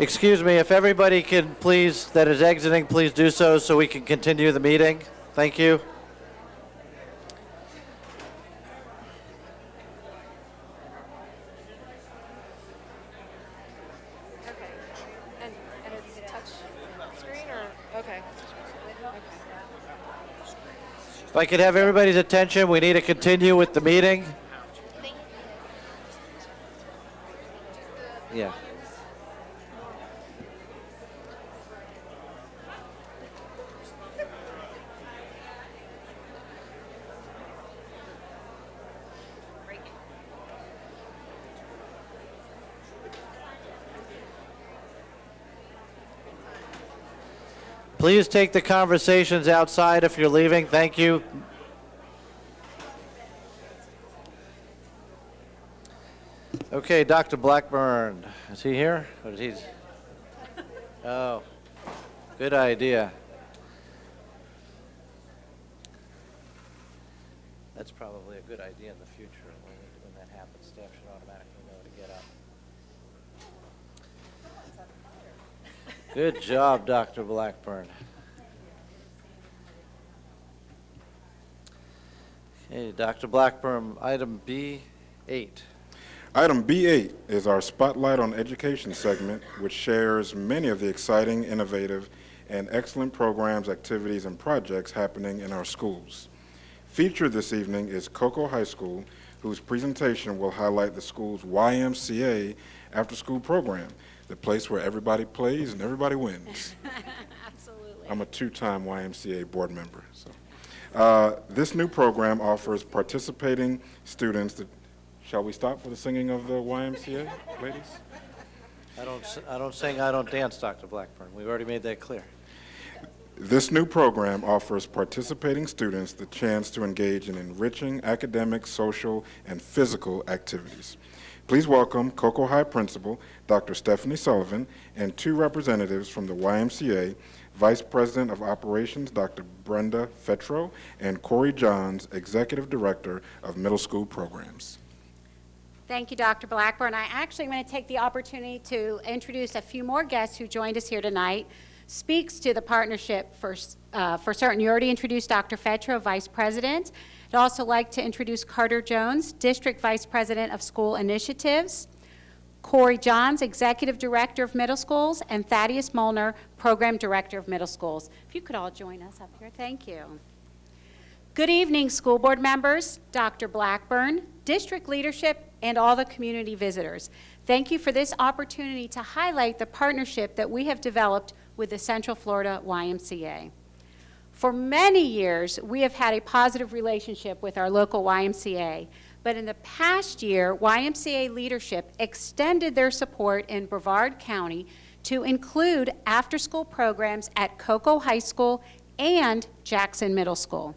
Excuse me, if everybody can please, that is exiting, please do so we can continue the meeting. Thank you. And it's touch screen or, okay. If I could have everybody's attention, we need to continue with the meeting. Yeah. Please take the conversations outside if you're leaving. Thank you. Okay, Dr. Blackburn, is he here? Or is he? Oh, good idea. That's probably a good idea in the future. When that happens, staff should automatically know to get up. Good job, Dr. Blackburn. Okay, Dr. Blackburn, item B8. Item B8 is our Spotlight on Education segment, which shares many of the exciting, innovative, and excellent programs, activities, and projects happening in our schools. Featured this evening is Cocoa High School, whose presentation will highlight the school's YMCA after-school program, the place where everybody plays and everybody wins. Absolutely. I'm a two-time YMCA board member. So, this new program offers participating students that, shall we stop for the singing of the YMCA, ladies? I don't sing, I don't dance, Dr. Blackburn. We've already made that clear. This new program offers participating students the chance to engage in enriching academic, social, and physical activities. Please welcome Cocoa High Principal, Dr. Stephanie Sullivan, and two representatives from the YMCA, Vice President of Operations, Dr. Brenda Fetro, and Corey Johns, Executive Director of Middle School Programs. Thank you, Dr. Blackburn. I actually am going to take the opportunity to introduce a few more guests who joined us here tonight. Speaks to the partnership for certain. You already introduced Dr. Fetro, Vice President. I'd also like to introduce Carter Jones, District Vice President of School Initiatives, Corey Johns, Executive Director of Middle Schools, and Thaddeus Molnar, Program Director of Middle Schools. If you could all join us up here, thank you. Good evening, school board members, Dr. Blackburn, district leadership, and all the community visitors. Thank you for this opportunity to highlight the partnership that we have developed with the Central Florida YMCA. For many years, we have had a positive relationship with our local YMCA, but in the past year, YMCA leadership extended their support in Brevard County to include after-school programs at Cocoa High School and Jackson Middle School.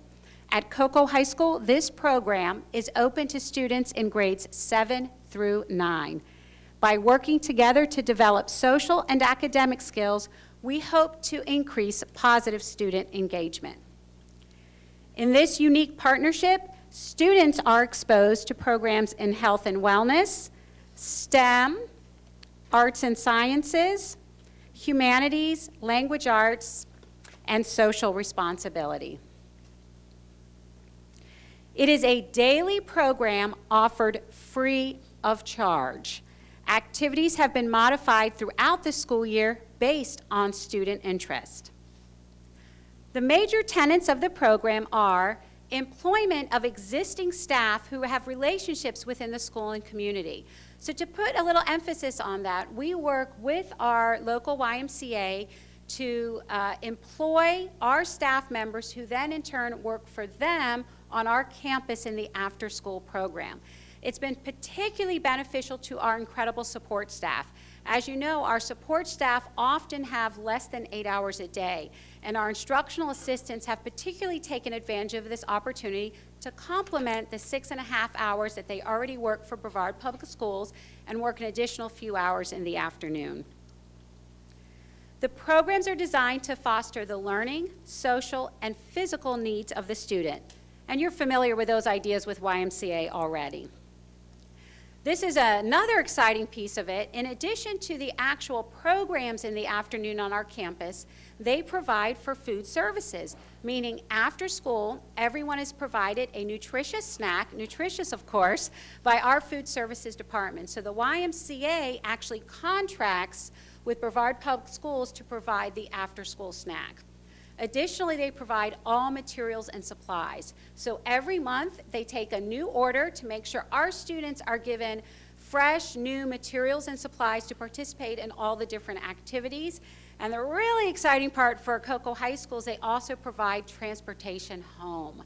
At Cocoa High School, this program is open to students in grades 7 through 9. By working together to develop social and academic skills, we hope to increase positive student engagement. In this unique partnership, students are exposed to programs in health and wellness, STEM, arts and sciences, humanities, language arts, and social responsibility. It is a daily program offered free of charge. Activities have been modified throughout the school year based on student interest. The major tenets of the program are employment of existing staff who have relationships within the school and community. So to put a little emphasis on that, we work with our local YMCA to employ our staff members who then in turn work for them on our campus in the after-school program. It's been particularly beneficial to our incredible support staff. As you know, our support staff often have less than 8 hours a day, and our instructional assistants have particularly taken advantage of this opportunity to complement the 6.5 hours that they already work for Brevard Public Schools and work an additional few hours in the afternoon. The programs are designed to foster the learning, social, and physical needs of the student. And you're familiar with those ideas with YMCA already. This is another exciting piece of it. In addition to the actual programs in the afternoon on our campus, they provide for food services, meaning after school, everyone is provided a nutritious snack, nutritious of course, by our food services department. So the YMCA actually contracts with Brevard Public Schools to provide the after-school snack. Additionally, they provide all materials and supplies. So every month, they take a new order to make sure our students are given fresh, new materials and supplies to participate in all the different activities. And the really exciting part for Cocoa High School is they also provide transportation home.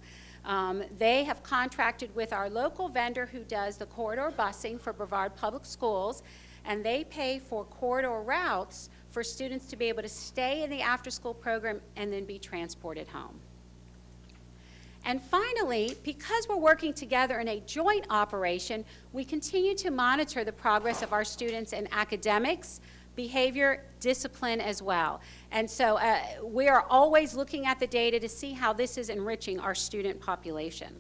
They have contracted with our local vendor who does the corridor busing for Brevard Public Schools, and they pay for corridor routes for students to be able to stay in the after-school program and then be transported home. And finally, because we're working together in a joint operation, we continue to monitor the progress of our students in academics, behavior, discipline as well. And so we are always looking at the data to see how this is enriching our student population.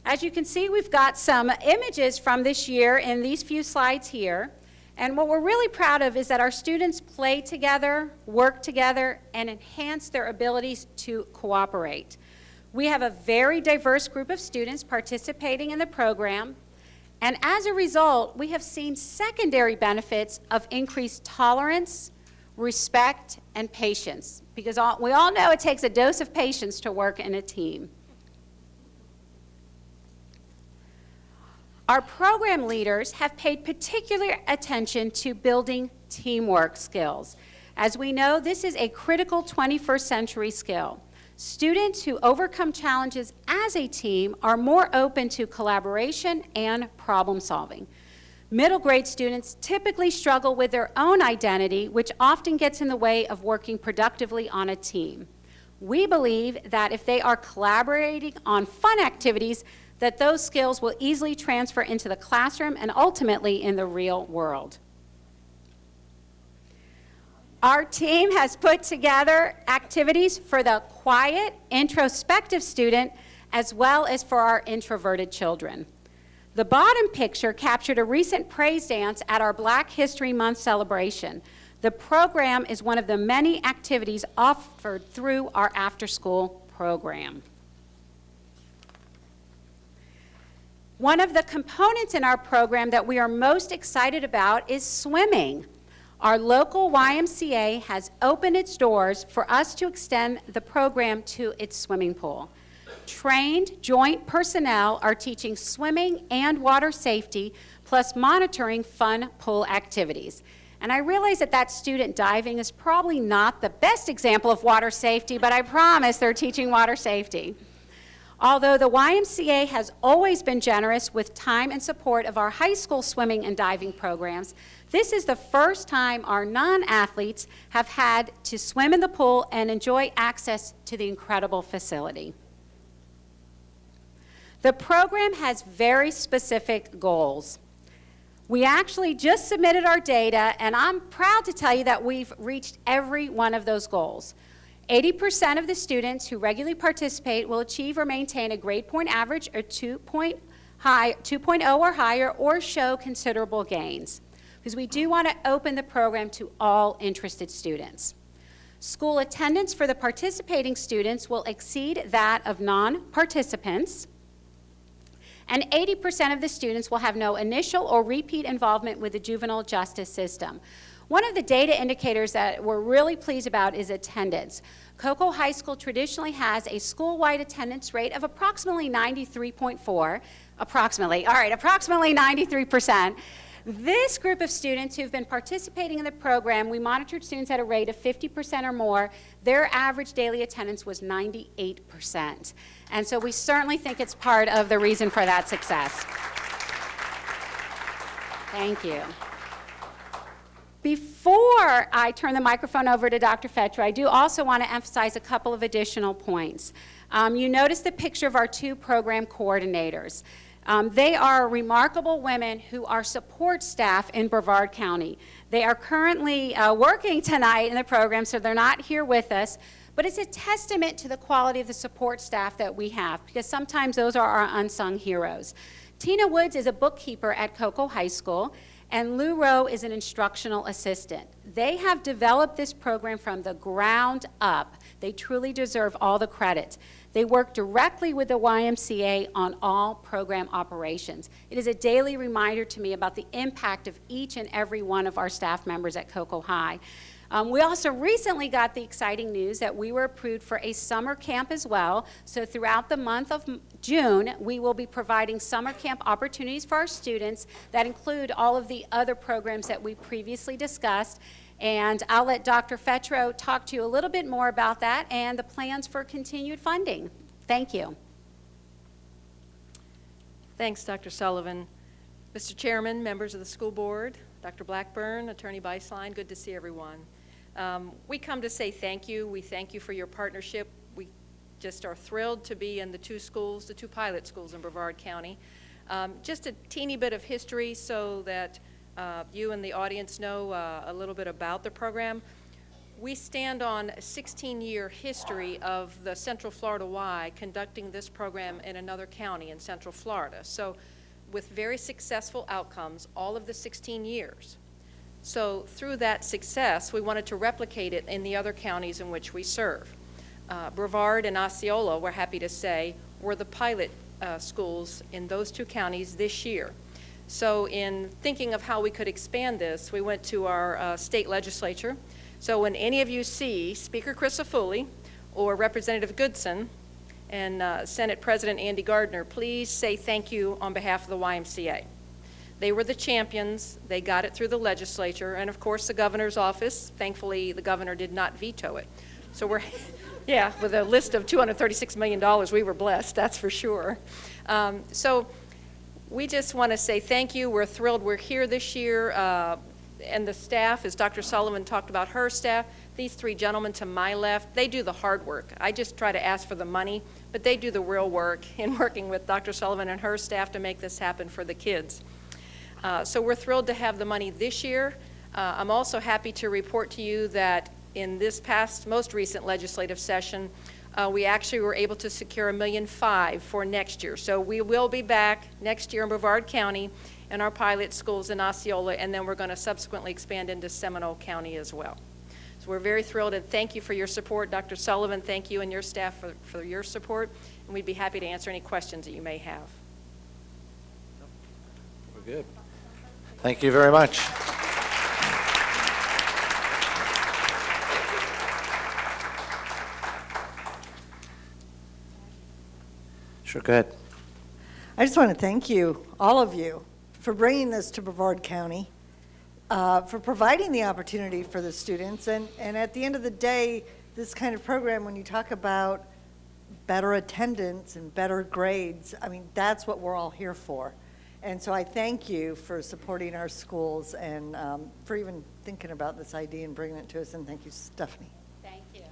As you can see, we've got some images from this year in these few slides here. And what we're really proud of is that our students play together, work together, and enhance their abilities to cooperate. We have a very diverse group of students participating in the program, and as a result, we have seen secondary benefits of increased tolerance, respect, and patience, because we all know it takes a dose of patience to work in a team. Our program leaders have paid particular attention to building teamwork skills. As we know, this is a critical 21st century skill. Students who overcome challenges as a team are more open to collaboration and problem solving. Middle grade students typically struggle with their own identity, which often gets in the way of working productively on a team. We believe that if they are collaborating on fun activities, that those skills will easily transfer into the classroom and ultimately in the real world. Our team has put together activities for the quiet, introspective student as well as for our introverted children. The bottom picture captured a recent praise dance at our Black History Month celebration. The program is one of the many activities offered through our after-school program. One of the components in our program that we are most excited about is swimming. Our local YMCA has opened its doors for us to extend the program to its swimming pool. Trained joint personnel are teaching swimming and water safety, plus monitoring fun pool activities. And I realize that student diving is probably not the best example of water safety, but I promise they're teaching water safety. Although the YMCA has always been generous with time and support of our high school swimming and diving programs, this is the first time our non-athletes have had to swim in the pool and enjoy access to the incredible facility. The program has very specific goals. We actually just submitted our data, and I'm proud to tell you that we've reached every one of those goals. 80% of the students who regularly participate will achieve or maintain a grade point average or 2.0 or higher, or show considerable gains, because we do want to open the program to all interested students. School attendance for the participating students will exceed that of non-participants, and 80% of the students will have no initial or repeat involvement with the juvenile justice system. One of the data indicators that we're really pleased about is attendance. Cocoa High School traditionally has a school-wide attendance rate of approximately 93.4, approximately 93%. This group of students who've been participating in the program, we monitored students at a rate of 50% or more. Their average daily attendance was 98%. And so we certainly think it's part of the reason for that success. Thank you. Before I turn the microphone over to Dr. Fetra, I do also want to emphasize a couple of additional points. You notice the picture of our two program coordinators. They are remarkable women who are support staff in Brevard County. They are currently working tonight in the program, so they're not here with us, but it's a testament to the quality of the support staff that we have, because sometimes those are our unsung heroes. Tina Woods is a bookkeeper at Cocoa High School, and Lou Rowe is an instructional assistant. They have developed this program from the ground up. They truly deserve all the credit. They work directly with the YMCA on all program operations. It is a daily reminder to me about the impact of each and every one of our staff members at Cocoa High. We also recently got the exciting news that we were approved for a summer camp as well. So throughout the month of June, we will be providing summer camp opportunities for our students that include all of the other programs that we previously discussed. And I'll let Dr. Fetro talk to you a little bit more about that and the plans for continued funding. Thank you. Thanks, Dr. Sullivan. Mr. Chairman, members of the school board, Dr. Blackburn, Attorney Beislein, good to see everyone. We come to say thank you. We thank you for your partnership. We just are thrilled to be in the two schools, the two pilot schools in Brevard County. Just a teeny bit of history so that you and the audience know a little bit about the program. We stand on a 16-year history of the Central Florida Y conducting this program in another county in Central Florida. So with very successful outcomes all of the 16 years. So through that success, we wanted to replicate it in the other counties in which we serve. Brevard and Osceola, we're happy to say, were the pilot schools in those two counties this year. So in thinking of how we could expand this, we went to our state legislature. So when any of you see Speaker Crisafulli or Representative Goodson and Senate President Andy Gardner, please say thank you on behalf of the YMCA. They were the champions. They got it through the legislature. And of course, the governor's office, thankfully, the governor did not veto it. So we're, yeah, with a list of $236 million, we were blessed, that's for sure. So we just want to say thank you. We're thrilled we're here this year. And the staff, as Dr. Sullivan talked about her staff, these three gentlemen to my left, they do the hard work. I just try to ask for the money, but they do the real work in working with Dr. Sullivan and her staff to make this happen for the kids. So we're thrilled to have the money this year. I'm also happy to report to you that in this past, most recent legislative session, we actually were able to secure $1.5 million for next year. So we will be back next year in Brevard County in our pilot schools in Osceola, and then we're going to subsequently expand into Seminole County as well. So we're very thrilled, and thank you for your support. Dr. Sullivan, thank you and your staff for your support, and we'd be happy to answer any questions that you may have. We're good. Thank you very much. Sure, go ahead. I just want to thank you, all of you, for bringing this to Brevard County, for providing the opportunity for the students. And at the end of the day, this kind of program, when you talk about better attendance and better grades, I mean, that's what we're all here for. And so I thank you for supporting our schools and for even thinking about this idea and bringing it to us. And thank you, Stephanie. Thank you.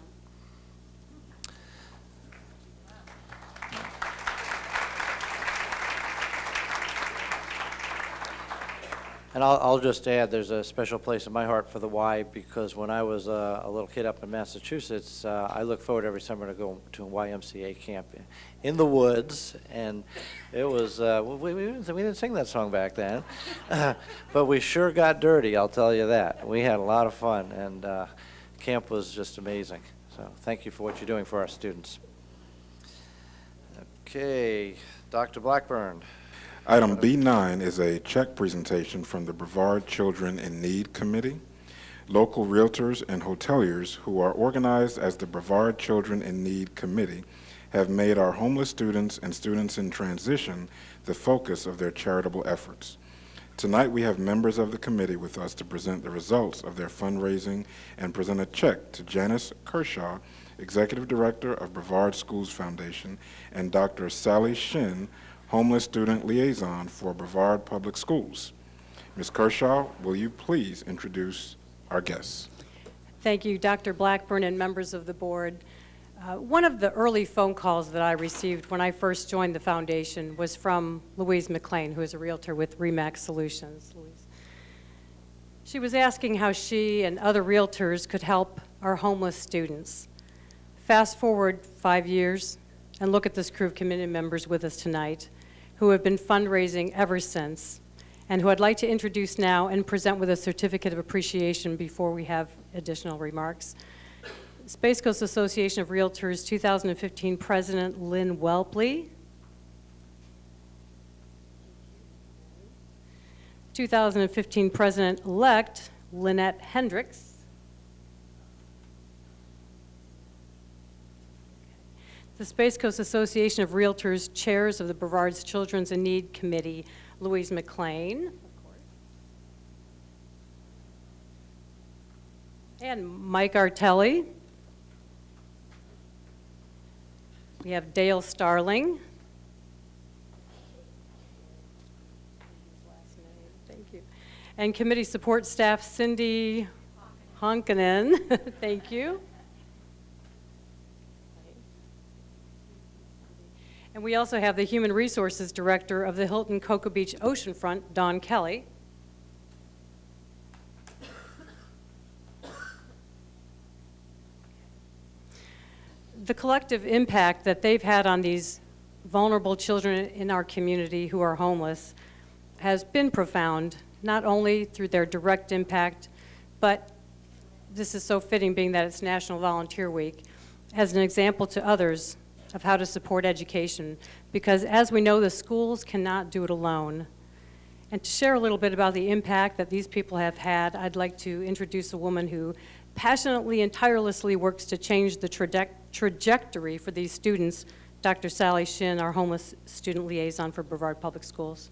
And I'll just add, there's a special place in my heart for the Y, because when I was a little kid up in Massachusetts, I look forward every summer to go to a YMCA camp in the woods, and it was, we didn't sing that song back then, but we sure got dirty, I'll tell you that. We had a lot of fun, and camp was just amazing. So thank you for what you're doing for our students. Okay, Dr. Blackburn. Item B9 is a check presentation from the Brevard Children in Need Committee. Local realtors and hoteliers who are organized as the Brevard Children in Need Committee have made our homeless students and students in transition the focus of their charitable efforts. Tonight we have members of the committee with us to present the results of their fundraising and present a check to Janice Kershaw, Executive Director of Brevard Schools Foundation, and Dr. Sally Shin, Homeless Student Liaison for Brevard Public Schools. Ms. Kershaw, will you please introduce our guests? Thank you, Dr. Blackburn and members of the board. One of the early phone calls that I received when I first joined the foundation was from Louise McLean, who is a realtor with RE/MAX Solutions. Louise. She was asking how she and other realtors could help our homeless students. Fast forward 5 years and look at this crew of community members with us tonight. who have been fundraising ever since, and who I'd like to introduce now and present with a certificate of appreciation before we have additional remarks. Space Coast Association of Realtors 2015 President Lynn Welpley, 2015 President-elect Lynette Hendricks, the Space Coast Association of Realtors Chairs of the Brevard's Children's in Need Committee, Louise McLean, and Mike Artelli. We have Dale Starling. Thank you. And committee support staff Cindy Honkanen. Thank you. And we also have the Human Resources Director of the Hilton Cocoa Beach Oceanfront, Don Kelly. The collective impact that they've had on these vulnerable children in our community who are homeless has been profound, not only through their direct impact, but this is so fitting being that it's National Volunteer Week, as an example to others of how to support education, because as we know, the schools cannot do it alone. And to share a little bit about the impact that these people have had, I'd like to introduce a woman who passionately and tirelessly works to change the trajectory for these students, Dr. Sally Shin, our homeless student liaison for Brevard Public Schools.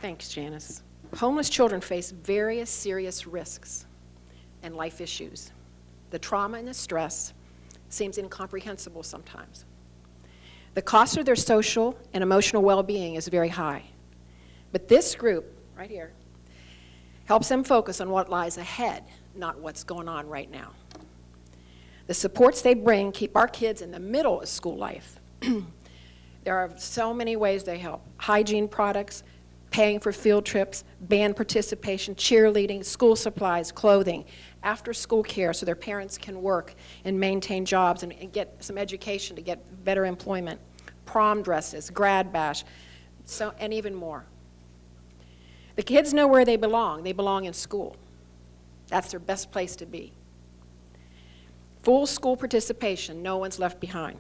Thanks, Janice. Homeless children face various serious risks and life issues. The trauma and the stress seems incomprehensible sometimes. The cost of their social and emotional well-being is very high. But this group, right here, helps them focus on what lies ahead, not what's going on right now. The supports they bring keep our kids in the middle of school life. There are so many ways they help. Hygiene products, paying for field trips, band participation, cheerleading, school supplies, clothing, after-school care so their parents can work and maintain jobs and get some education to get better employment, prom dresses, grad bash, and even more. The kids know where they belong. They belong in school. That's their best place to be. Full school participation, no one's left behind.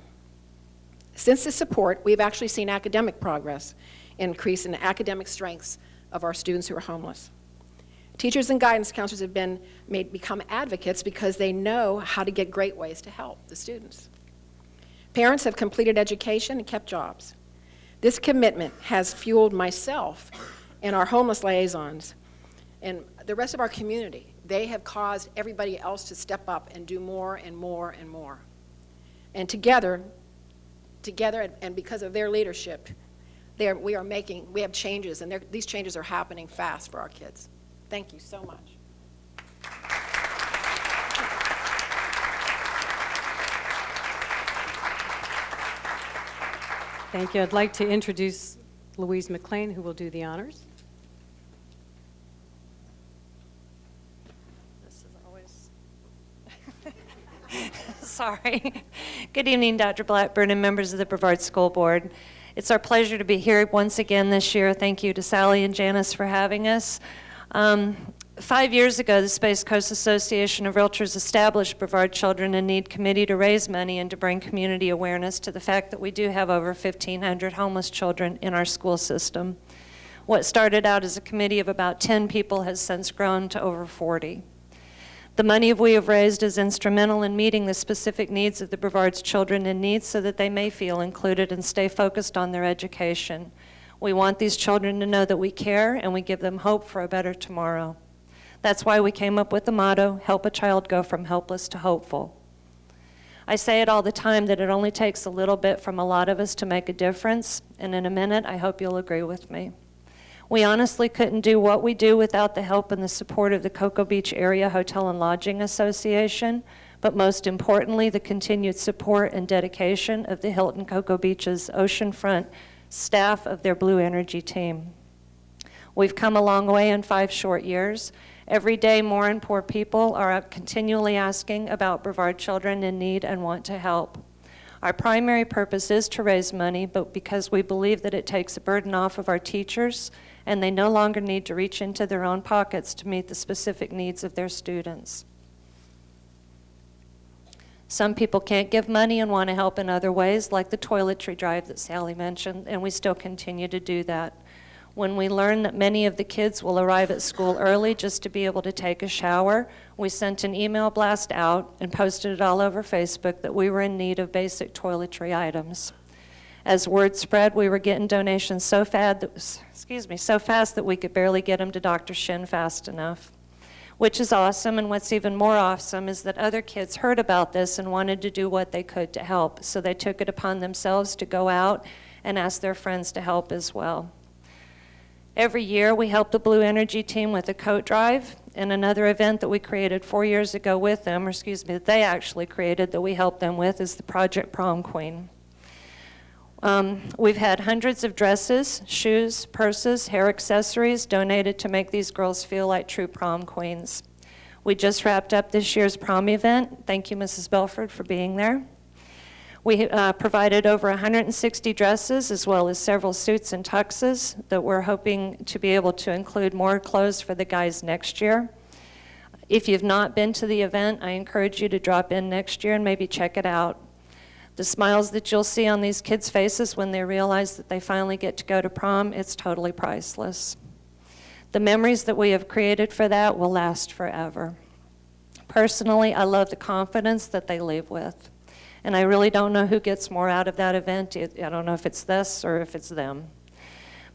Since this support, we've actually seen academic progress increase in the academic strengths of our students who are homeless. Teachers and guidance counselors have become advocates because they know how to get great ways to help the students. Parents have completed education and kept jobs. This commitment has fueled myself and our homeless liaisons and the rest of our community. They have caused everybody else to step up and do more and more and more. And together and because of their leadership, we have changes, and these changes are happening fast for our kids. Thank you so much. Thank you. I'd like to introduce Louise McLean, who will do the honors. This is always... Sorry. Good evening, Dr. Blackburn and members of the Brevard School Board. It's our pleasure to be here once again this year. Thank you to Sally and Janice for having us. 5 years ago, the Space Coast Association of Realtors established Brevard Children in Need Committee to raise money and to bring community awareness to the fact that we do have over 1,500 homeless children in our school system. What started out as a committee of about 10 people has since grown to over 40. The money we have raised is instrumental in meeting the specific needs of the Brevard's children in need so that they may feel included and stay focused on their education. We want these children to know that we care and we give them hope for a better tomorrow. That's why we came up with the motto, help a child go from helpless to hopeful. I say it all the time that it only takes a little bit from a lot of us to make a difference, and in a minute, I hope you'll agree with me. We honestly couldn't do what we do without the help and the support of the Cocoa Beach Area Hotel and Lodging Association, but most importantly, the continued support and dedication of the Hilton Cocoa Beach's oceanfront staff of their Blue Energy team. We've come a long way in 5 short years, Every day, more and more people are continually asking about Brevard children in need and want to help. Our primary purpose is to raise money, but because we believe that it takes a burden off of our teachers, and they no longer need to reach into their own pockets to meet the specific needs of their students. Some people can't give money and want to help in other ways, like the toiletry drive that Sally mentioned, and we still continue to do that. When we learned that many of the kids will arrive at school early just to be able to take a shower, we sent an email blast out and posted it all over Facebook that we were in need of basic toiletry items. As word spread, we were getting donations so fast that we could barely get them to Dr. Shin fast enough, which is awesome. And what's even more awesome is that other kids heard about this and wanted to do what they could to help. So they took it upon themselves to go out and ask their friends to help as well. Every year, we help the Blue Energy team with a coat drive, and another event that we created 4 years ago with them, or excuse me, that they actually created that we helped them with, is the Project Prom Queen. We've had hundreds of dresses, shoes, purses, hair accessories donated to make these girls feel like true prom queens. We just wrapped up this year's prom event. Thank you, Mrs. Belford, for being there. We provided over 160 dresses as well as several suits and tuxes that we're hoping to be able to include more clothes for the guys next year. If you've not been to the event, I encourage you to drop in next year and maybe check it out. The smiles that you'll see on these kids' faces when they realize that they finally get to go to prom, it's totally priceless. The memories that we have created for that will last forever. Personally, I love the confidence that they leave with. And I really don't know who gets more out of that event. I don't know if it's this or if it's them.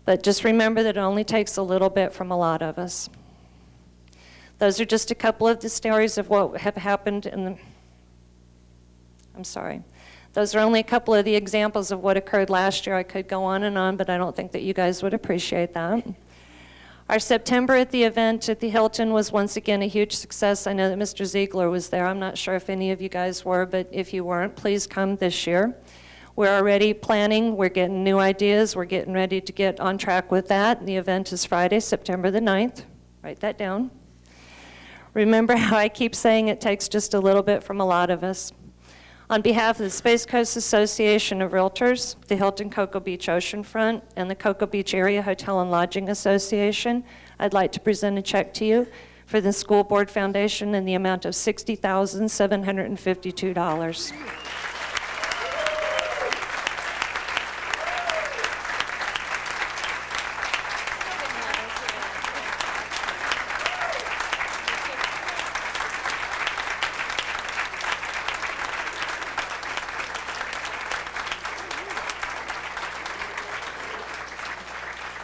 But just remember that it only takes a little bit from a lot of us. Those are just a couple of the stories of what have happened in the, Those are only a couple of the examples of what occurred last year. I could go on, but I don't think that you guys would appreciate that. Our September at the event at the Hilton was once again a huge success. I know that Mr. Ziegler was there. I'm not sure if any of you guys were, but if you weren't, please come this year. We're already planning. We're getting new ideas. We're getting ready to get on track with that. The event is Friday, September the 9th. Write that down. Remember how I keep saying it takes just a little bit from a lot of us. On behalf of the Space Coast Association of Realtors, the Hilton Cocoa Beach Oceanfront, and the Cocoa Beach Area Hotel and Lodging Association, I'd like to present a check to you for the School Board Foundation in the amount of $60,752.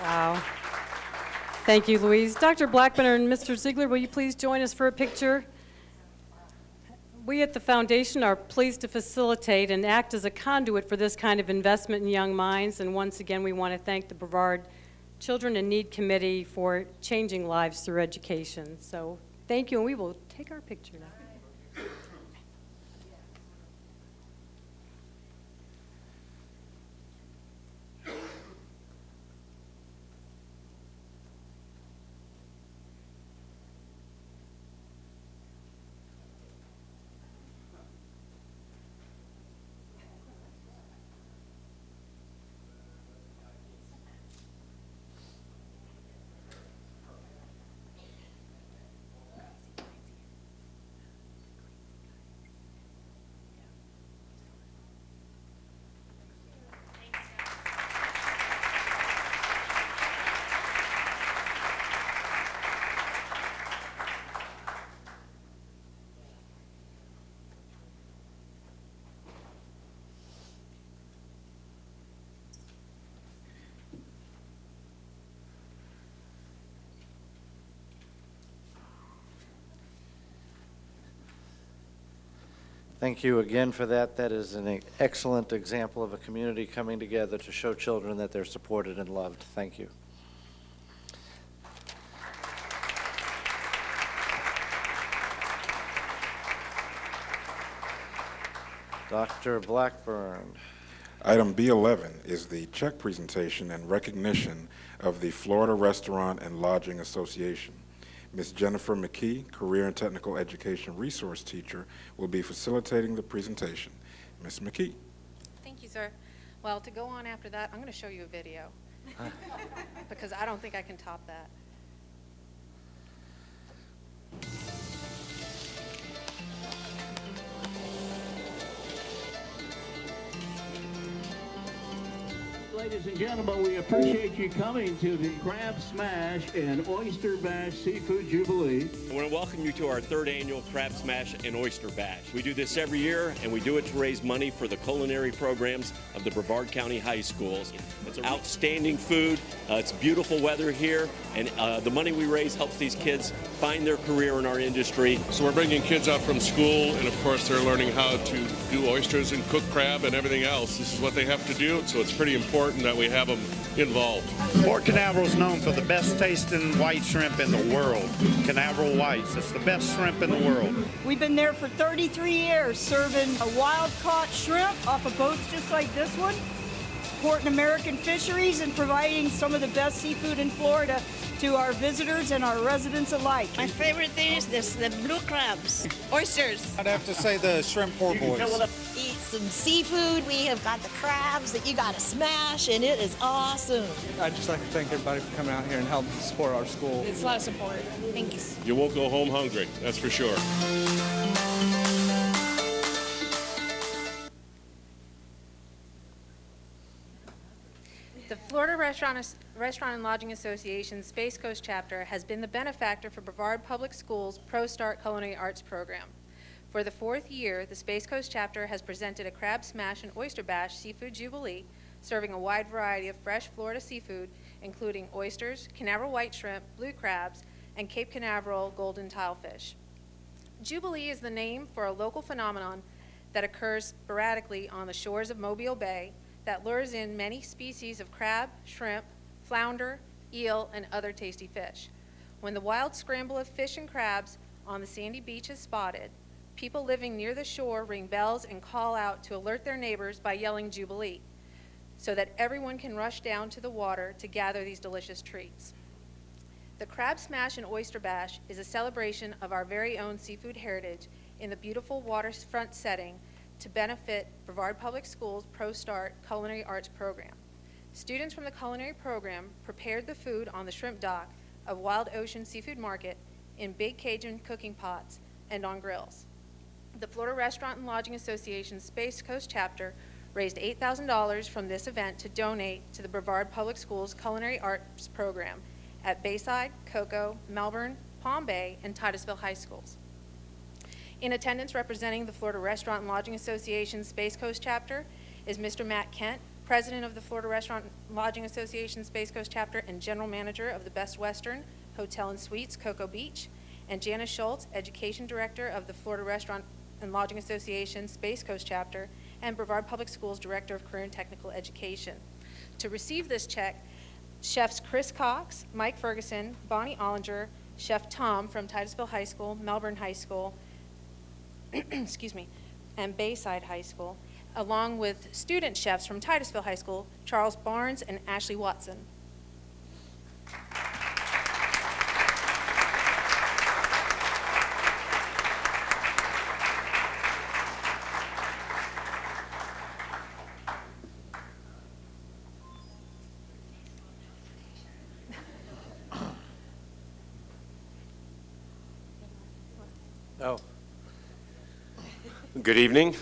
Wow. Thank you, Louise. Dr. Blackburn and Mr. Ziegler, will you please join us for a picture? We at the Foundation are pleased to facilitate and act as a conduit for this kind of investment in young minds, and once again we want to thank the Brevard Children in Need Committee for changing lives through education. So thank you, and we will take our picture now. Thank you again for that. That is an excellent example of a community coming together to show children that they're supported and loved. Thank you. Dr. Blackburn. Item B11 is the check presentation and recognition of the Florida Restaurant and Lodging Association. Ms. Jennifer McKee, Career and Technical Education Resource Teacher, will be facilitating the presentation. Ms. McKee. Thank you, sir. Well, to go on after that, I'm going to show you a video because I don't think I can top that. Ladies and gentlemen, we appreciate you coming to the Crab Smash and Oyster Bash Seafood Jubilee. I want to welcome you to our third annual Crab Smash and Oyster Bash. We do this every year, and we do it to raise money for the culinary programs of the Brevard County High Schools. It's outstanding food. It's beautiful weather here, and the money we raise helps these kids find their career in our industry. So we're bringing kids out from school, and of course they're learning how to do oysters and cook crab and everything else. This is what they have to do, so it's pretty important that we have them involved. Port Canaveral is known for the best tasting white shrimp in the world. Canaveral Whites, it's the best shrimp in the world. We've been there for 33 years serving a wild-caught shrimp off of boats just like this one, supporting American fisheries and providing some of the best seafood in Florida to our visitors and our residents alike. My favorite thing is the blue crabs, oysters. I'd have to say the shrimp poor boys. Eat some seafood. We have got the crabs that you got to smash, and it is awesome. I'd just like to thank everybody for coming out here and helping support our school. It's a lot of support. Thanks. You won't go home hungry, that's for sure. The Florida Restaurant and Lodging Association Space Coast Chapter has been the benefactor for Brevard Public Schools Pro Start Culinary Arts Program. For the 4th year, the Space Coast Chapter has presented a Crab Smash and Oyster Bash Seafood Jubilee, serving a wide variety of fresh Florida seafood, including oysters, Canaveral white shrimp, blue crabs, and Cape Canaveral golden tilefish. Jubilee is the name for a local phenomenon that occurs sporadically on the shores of Mobile Bay that lures in many species of crab, shrimp, flounder, eel, and other tasty fish. When the wild scramble of fish and crabs on the sandy beach is spotted, people living near the shore ring bells and call out to alert their neighbors by yelling Jubilee, so that everyone can rush down to the water to gather these delicious treats. The Crab Smash and Oyster Bash is a celebration of our very own seafood heritage in the beautiful waterfront setting to benefit Brevard Public Schools Pro Start Culinary Arts Program. Students from the culinary program prepared the food on the shrimp dock of Wild Ocean Seafood Market in big Cajun cooking pots and on grills. The Florida Restaurant and Lodging Association Space Coast Chapter raised $8,000 from this event to donate to the Brevard Public Schools Culinary Arts Program at Bayside, Cocoa, Melbourne, Palm Bay, and Titusville High Schools. In attendance representing the Florida Restaurant and Lodging Association Space Coast Chapter is Mr. Matt Kent, President of the Florida Restaurant and Lodging Association Space Coast Chapter and General Manager of the Best Western Hotel and Suites, Cocoa Beach, and Janice Schultz, Education Director of the Florida Restaurant and Lodging Association Space Coast Chapter and Brevard Public Schools Director of Career and Technical Education. To receive this check, Chefs Chris Cox, Mike Ferguson, Bonnie Ollinger, Chef Tom from Titusville High School, Melbourne High School, excuse me, and Bayside High School, along with student chefs from Titusville High School, Charles Barnes and Ashley Watson. Oh. Good evening.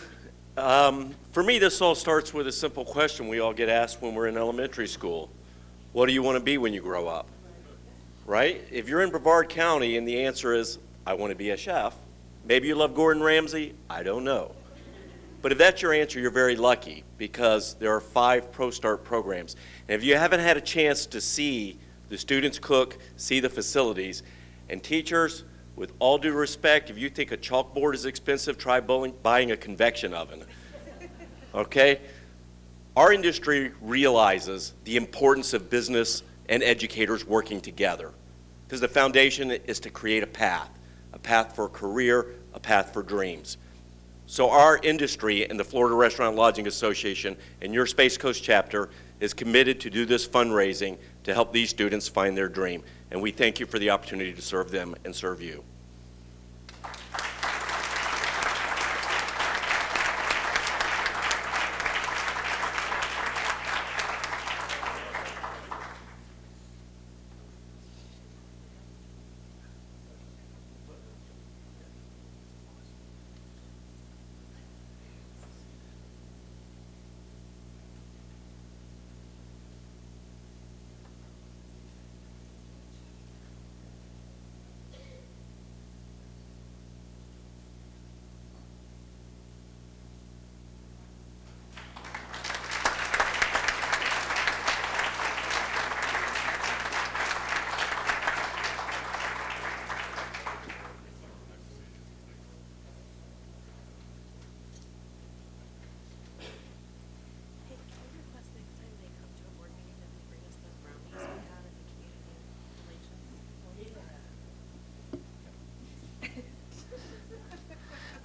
For me, this all starts with a simple question we all get asked when we're in elementary school. What do you want to be when you grow up? Right? If you're in Brevard County and the answer is, I want to be a chef, maybe you love Gordon Ramsay, I don't know. But if that's your answer, you're very lucky because there are 5 Pro Start programs. And if you haven't had a chance to see the students cook, see the facilities, and teachers, with all due respect, if you think a chalkboard is expensive, try buying a convection oven. Okay? Our industry realizes the importance of business and educators working together because the foundation is to create a path for a career, a path for dreams. So our industry and the Florida Restaurant and Lodging Association and your Space Coast chapter is committed to do this fundraising to help these students find their dream. And we thank you for the opportunity to serve them and serve you.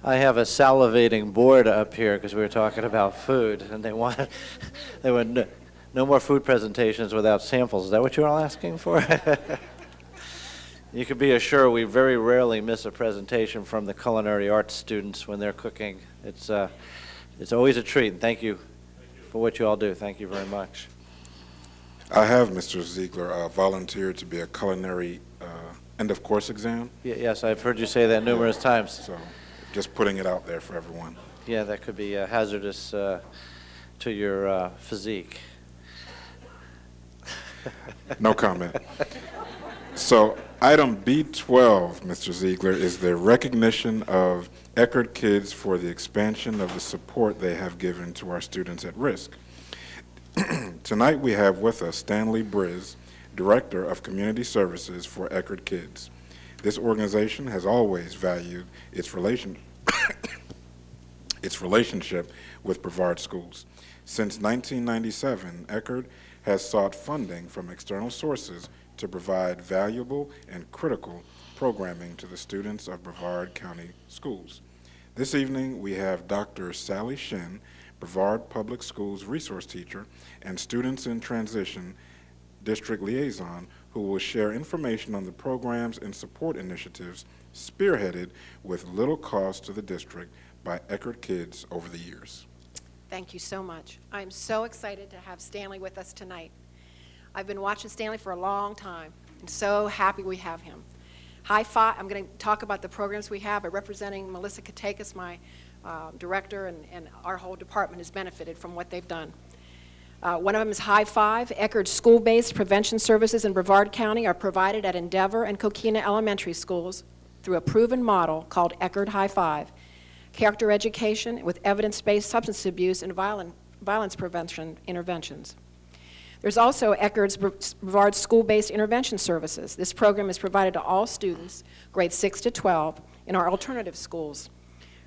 I have a salivating board up here because we were talking about food, and they want no more food presentations without samples. Is that what you're all asking for? You can be assured we very rarely miss a presentation from the culinary arts students when they're cooking. It's always a treat, and thank you for what you all do. Thank you very much. I have, Mr. Ziegler, volunteered to be a culinary end-of-course exam. Yes, I've heard you say that numerous times. So just putting it out there for everyone. Yeah, that could be hazardous to your physique. No comment. So item B12, Mr. Ziegler, is the recognition of Eckerd Kids for the expansion of the support they have given to our students at risk. Tonight we have with us Stanley Briz, Director of Community Services for Eckerd Kids. This organization has always valued its relationship with Brevard schools. Since 1997, Eckerd has sought funding from external sources to provide valuable and critical programming to the students of Brevard County schools. This evening, we have Dr. Sally Shin, Brevard Public Schools resource teacher and Students in Transition District Liaison, who will share information on the programs and support initiatives spearheaded with little cost to the district by Eckerd Kids over the years. Thank you so much. I'm so excited to have Stanley with us tonight. I've been watching Stanley for a long time, and so happy we have him. High five. I'm going to talk about the programs we have. Representing Melissa Katakis, my director, and our whole department has benefited from what they've done. One of them is High Five. Eckerd school-based prevention services in Brevard County are provided at Endeavor and Coquina Elementary Schools through a proven model called Eckerd High Five. Character education with evidence-based substance abuse and violence prevention interventions. There's also Eckerd's Brevard School-Based Intervention Services. This program is provided to all students, grades 6 to 12, in our alternative schools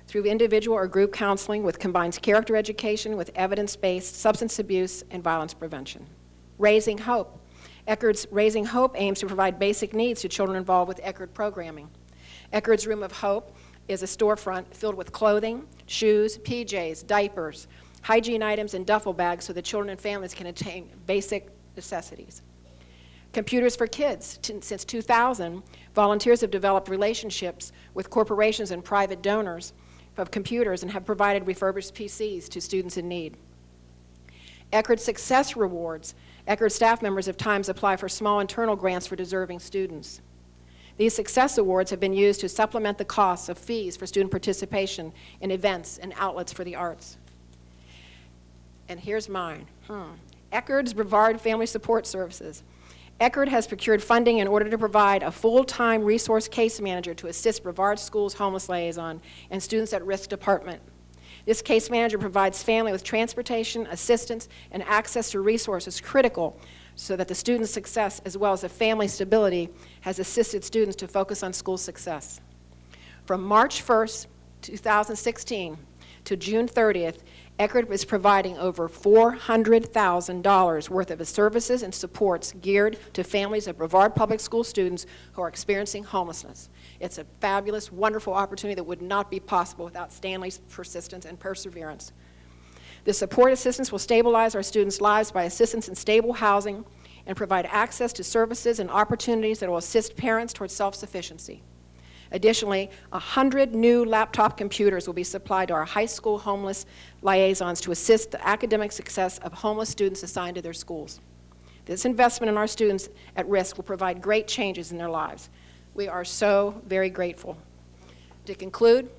through individual or group counseling with combines character education with evidence-based substance abuse and violence prevention. Raising Hope. Eckerd's Raising Hope aims to provide basic needs to children involved with Eckerd programming. Eckerd's Room of Hope is a storefront filled with clothing, shoes, PJs, diapers, hygiene items, and duffel bags so the children and families can attain basic necessities. Computers for Kids. Since 2000, volunteers have developed relationships with corporations and private donors of computers and have provided refurbished PCs to students in need. Eckerd Success Rewards. Eckerd staff members at times apply for small internal grants for deserving students. These success awards have been used to supplement the costs of fees for student participation in events and outlets for the arts. And here's mine. Eckerd's Brevard Family Support Services. Eckerd has procured funding in order to provide a full-time resource case manager to assist Brevard Schools Homeless Liaison and Students at Risk Department. This case manager provides family with transportation, assistance, and access to resources critical so that the student's success as well as the family stability has assisted students to focus on school success. From March 1st, 2016 to June 30th, Eckerd is providing over $400,000 worth of services and supports geared to families of Brevard Public School students who are experiencing homelessness. It's a fabulous, wonderful opportunity that would not be possible without Stanley's persistence and perseverance. The support assistance will stabilize our students' lives by assistance in stable housing and provide access to services and opportunities that will assist parents towards self-sufficiency. Additionally, 100 new laptop computers will be supplied to our high school homeless liaisons to assist the academic success of homeless students assigned to their schools. This investment in our students at risk will provide great changes in their lives. We are so very grateful. To conclude,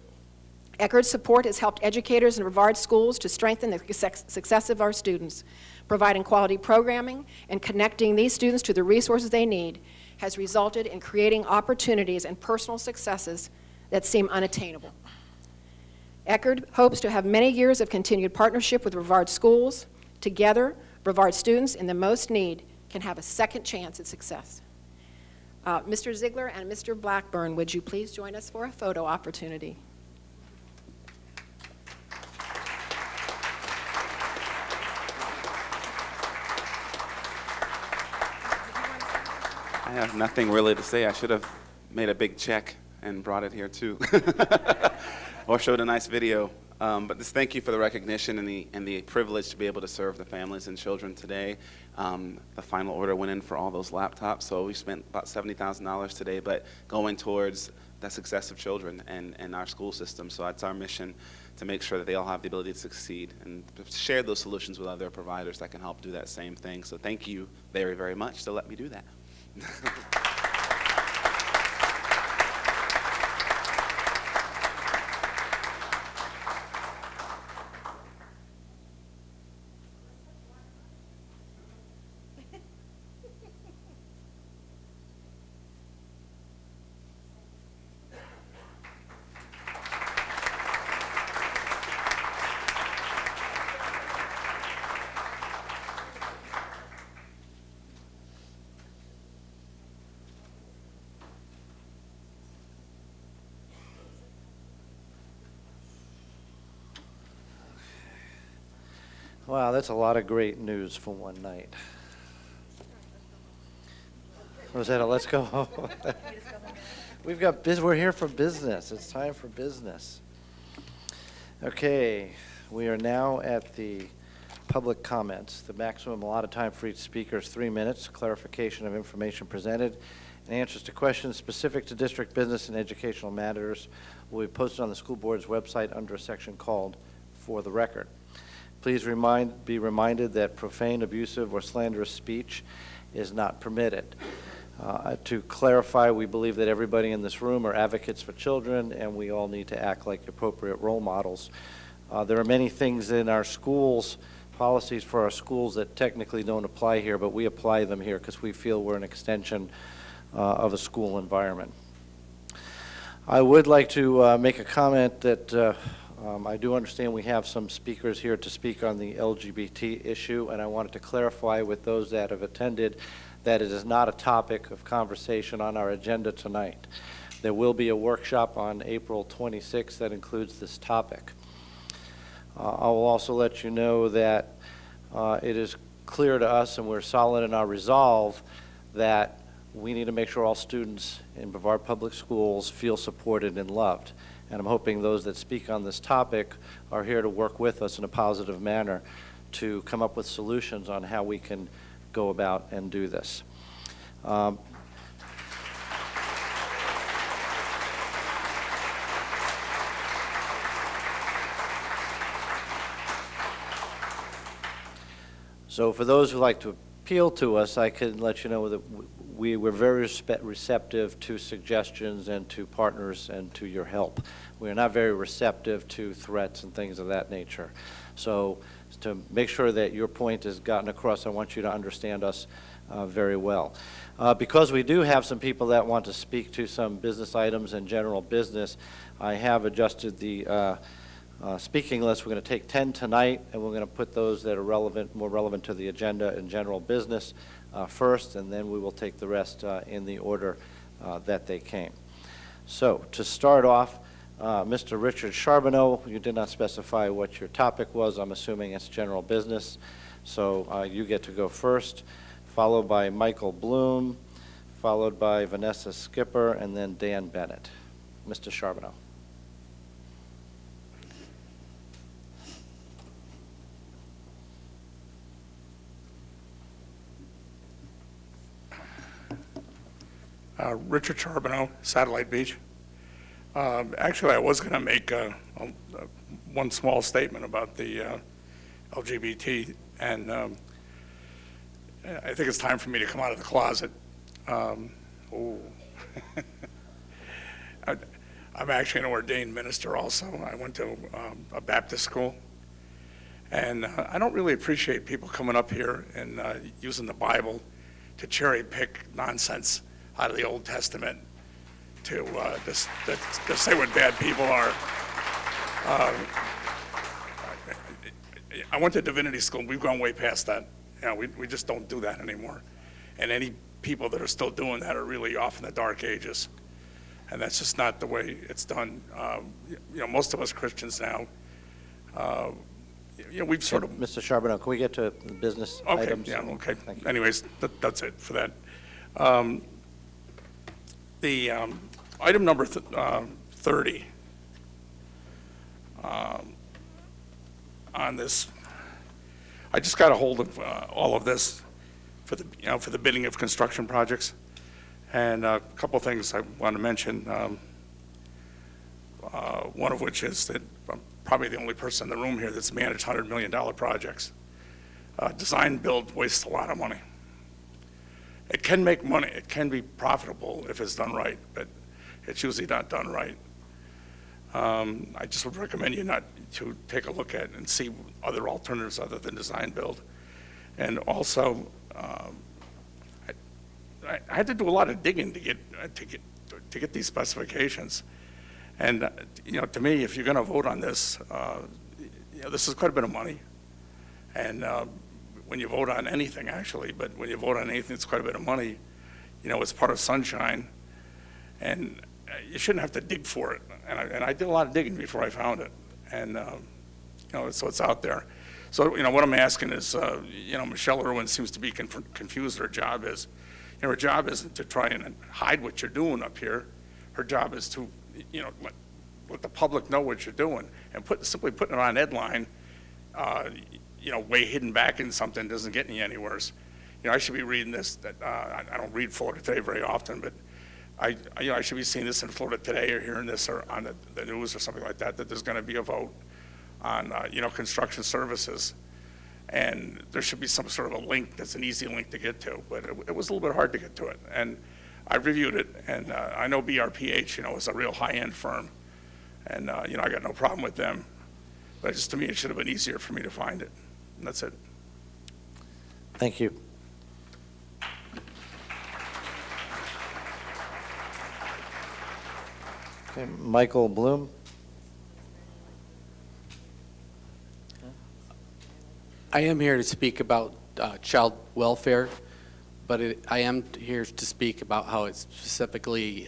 Eckerd's support has helped educators in Brevard schools to strengthen the success of our students. Providing quality programming and connecting these students to the resources they need has resulted in creating opportunities and personal successes that seem unattainable. Eckerd hopes to have many years of continued partnership with Brevard schools. Together, Brevard students in the most need can have a second chance at success. Mr. Ziegler and Mr. Blackburn, would you please join us for a photo opportunity? I have nothing really to say. I should have made a big check and brought it here too, or showed a nice video. But just thank you for the recognition and the privilege to be able to serve the families and children today. The final order went in for all those laptops, so we spent about $70,000 today, but going towards the success of children and our school system. So that's our mission, to make sure that they all have the ability to succeed and to share those solutions with other providers that can help do that same thing. So thank you very, very much to let me do that. Wow, that's a lot of great news for one night. Rosetta, let's go. We're here for business. It's time for business. Okay, we are now at the public comments. The maximum allotted time for each speaker is 3 minutes. Clarification of information presented and answers to questions specific to district business and educational matters will be posted on the school board's website under a section called For the Record. Please be reminded that profane, abusive, or slanderous speech is not permitted. To clarify, we believe that everybody in this room are advocates for children, and we all need to act like appropriate role models. There are many things in our schools, policies for our schools, that technically don't apply here, but we apply them here because we feel we're an extension of a school environment. I would like to make a comment that I do understand we have some speakers here to speak on the LGBT issue, and I wanted to clarify with those that have attended that it is not a topic of conversation on our agenda tonight. There will be a workshop on April 26th that includes this topic. I will also let you know that it is clear to us, and we're solid in our resolve, that we need to make sure all students in Brevard Public Schools feel supported and loved. And I'm hoping those that speak on this topic are here to work with us in a positive manner to come up with solutions on how we can go about and do this. So for those who like to appeal to us, I can let you know that we were very receptive to suggestions and to partners and to your help. We are not very receptive to threats and things of that nature. So to make sure that your point is gotten across, I want you to understand us very well. Because we do have some people that want to speak to some business items and general business, I have adjusted the speaking list. We're going to take 10 tonight, and we're going to put those that are relevant, more relevant to the agenda and general business first, and then we will take the rest in the order that they came. So to start off, Mr. Richard Charbonneau, you did not specify what your topic was. I'm assuming it's general business. So you get to go first, followed by Michael Bloom, followed by Vanessa Skipper, and then Dan Bennett. Mr. Charbonneau. Richard Charbonneau, Satellite Beach. Actually, I was going to make one small statement about the LGBT, and I think it's time for me to come out of the closet. I'm actually an ordained minister also. I went to a Baptist school. And I don't really appreciate people coming up here and using the Bible to cherry pick nonsense out of the Old Testament to say what bad people are. I went to divinity school. We've gone way past that. You know, we just don't do that anymore. And any people that are still doing that are really off in the dark ages. And that's just not the way it's done. You know, most of us Christians now, you know, we've sort of... Mr. Charbonneau, can we get to the business items? Okay, yeah, okay. Anyways, that's it for that. The item number 30 on this, I just got a hold of all of this for the, you know, for the bidding of construction projects. And a couple of things I want to mention. One of which is that I'm probably the only person in the room here that's managed $100 million projects. Design build wastes a lot of money. It can make money, it can be profitable if it's done right, but it's usually not done right. I just would recommend you not to take a look at and see other alternatives other than design build. And also, I had to do a lot of digging to get these specifications. And you know, to me, if you're going to vote on this, you know, this is quite a bit of money. And when you vote on anything, actually, but when you vote on anything, it's quite a bit of money. You know, it's part of Sunshine, and you shouldn't have to dig for it. And I did a lot of digging before I found it, and you know, so it's out there. So you know, what I'm asking is, you know, Michelle Irwin seems to be confused. Her job is, you know, her job isn't to try and hide what you're doing up here. Her job is to, you know, let the public know what you're doing, and simply putting it on headline, you know, way hidden back in something doesn't get me anywhere. You know, I should be reading this. I don't read Florida Today very often, but you know, I should be seeing this in Florida Today or hearing this or on the news or something like that, that there's going to be a vote on, you know, construction services. And there should be some sort of a link that's an easy link to get to, but it was a little bit hard to get to it. And I reviewed it, and I know BRPH, you know, is a real high-end firm. And, you know, I got no problem with them. But just to me, it should have been easier for me to find it. And that's it. Thank you. Okay, Michael Bloom. I am here to speak about child welfare, but I am here to speak about how it's specifically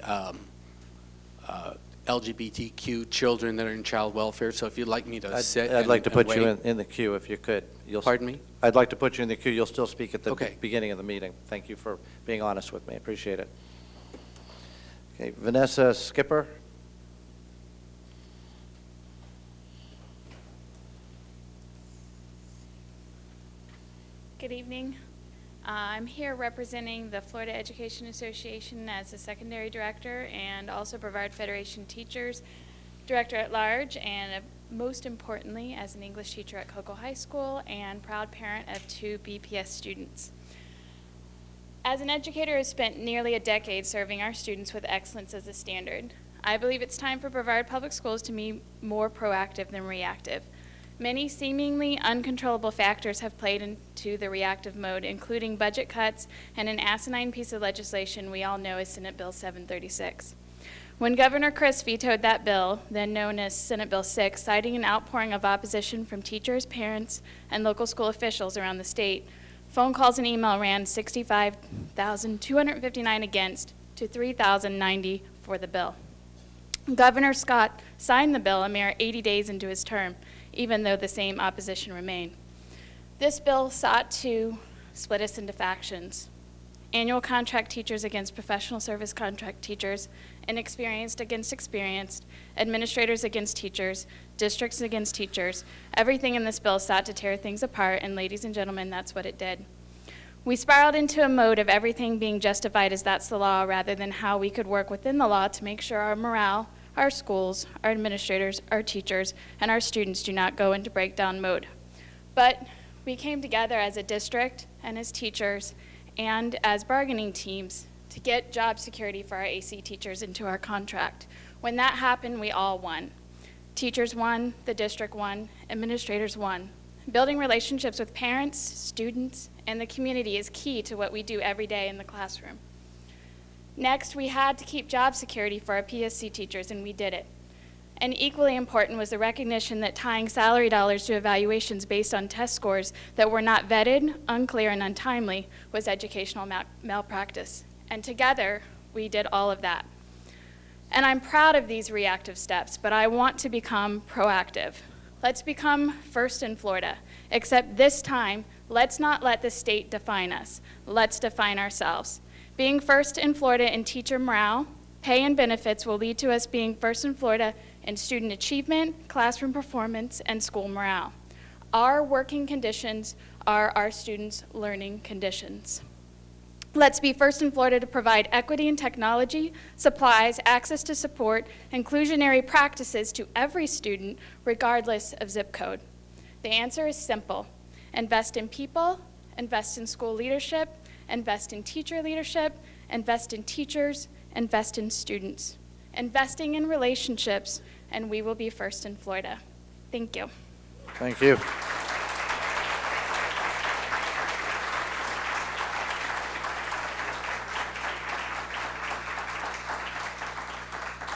LGBTQ children that are in child welfare. So if you'd like me to sit I'd like to and put you wait. in the queue if you could. Pardon me? I'd like to put you in the queue. You'll still speak at the Okay. beginning of the meeting. Thank you for being honest with me. I appreciate it. Okay, Vanessa Skipper. Good evening. I'm here representing the Florida Education Association as a secondary director and also Brevard Federation Teachers Director at Large, and most importantly as an English teacher at Cocoa High School and proud parent of 2 BPS students. As an educator who has spent nearly a decade serving our students with excellence as a standard, I believe it's time for Brevard Public Schools to be more proactive than reactive. Many seemingly uncontrollable factors have played into the reactive mode, including budget cuts and an asinine piece of legislation we all know as Senate Bill 736. When Governor Criss vetoed that bill, then known as Senate Bill 6, citing an outpouring of opposition from teachers, parents, and local school officials around the state, phone calls and email ran 65,259 against to 3,090 for the bill. Governor Scott signed the bill a mere 80 days into his term, even though the same opposition remained. This bill sought to split us into factions: annual contract teachers against professional service contract teachers, inexperienced against experienced, administrators against teachers, districts against teachers. Everything in this bill sought to tear things apart, and ladies and gentlemen, that's what it did. We spiraled into a mode of everything being justified as that's the law rather than how we could work within the law to make sure our morale, our schools, our administrators, our teachers, and our students do not go into breakdown mode. But we came together as a district and as teachers and as bargaining teams to get job security for our AC teachers into our contract. When that happened, we all won. Teachers won, the district won, administrators won. Building relationships with parents, students, and the community is key to what we do every day in the classroom. Next, we had to keep job security for our PSC teachers, and we did it. And equally important was the recognition that tying salary dollars to evaluations based on test scores that were not vetted, unclear, and untimely was educational malpractice. And together, we did all of that. And I'm proud of these reactive steps, but I want to become proactive. Let's become first in Florida, except this time, let's not let the state define us. Let's define ourselves. Being first in Florida in teacher morale, pay, and benefits will lead to us being first in Florida in student achievement, classroom performance, and school morale. Our working conditions are our students' learning conditions. Let's be first in Florida to provide equity in technology, supplies, access to support, inclusionary practices to every student, regardless of zip code. The answer is simple. Invest in people, invest in school leadership, invest in teacher leadership, invest in teachers, invest in students. Investing in relationships, and we will be first in Florida. Thank you. Thank you.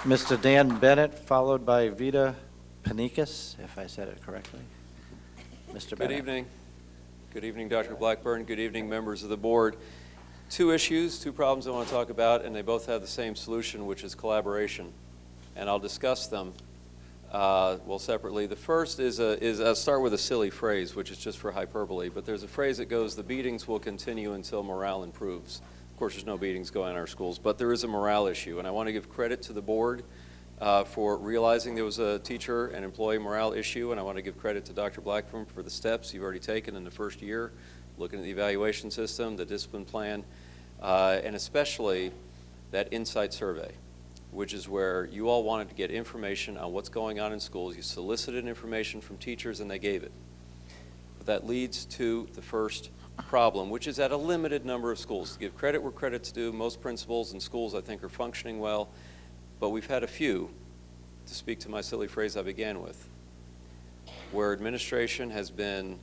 Mr. Dan Bennett, followed by Vita Panikas, if I said it correctly. Mr. Bennett. Good evening. Good evening, Dr. Blackburn. Good evening, members of the board. Two issues, two problems I want to talk about, and they both have the same solution, which is collaboration. And I'll discuss them separately. The first is I'll start with a silly phrase, which is just for hyperbole, but there's a phrase that goes, the beatings will continue until morale improves. Of course, there's no beatings going on in our schools, but there is a morale issue, and I want to give credit to the board for realizing there was a teacher and employee morale issue, and I want to give credit to Dr. Blackburn for the steps you've already taken in the first year, looking at the evaluation system, the discipline plan, and especially that insight survey, which is where you all wanted to get information on what's going on in schools. You solicited information from teachers, and they gave it. But that leads to the first problem, which is at a limited number of schools. To give credit where credit's due, most principals and schools, I think, are functioning well, but we've had a few, to speak to my silly phrase I began with, where administration has been,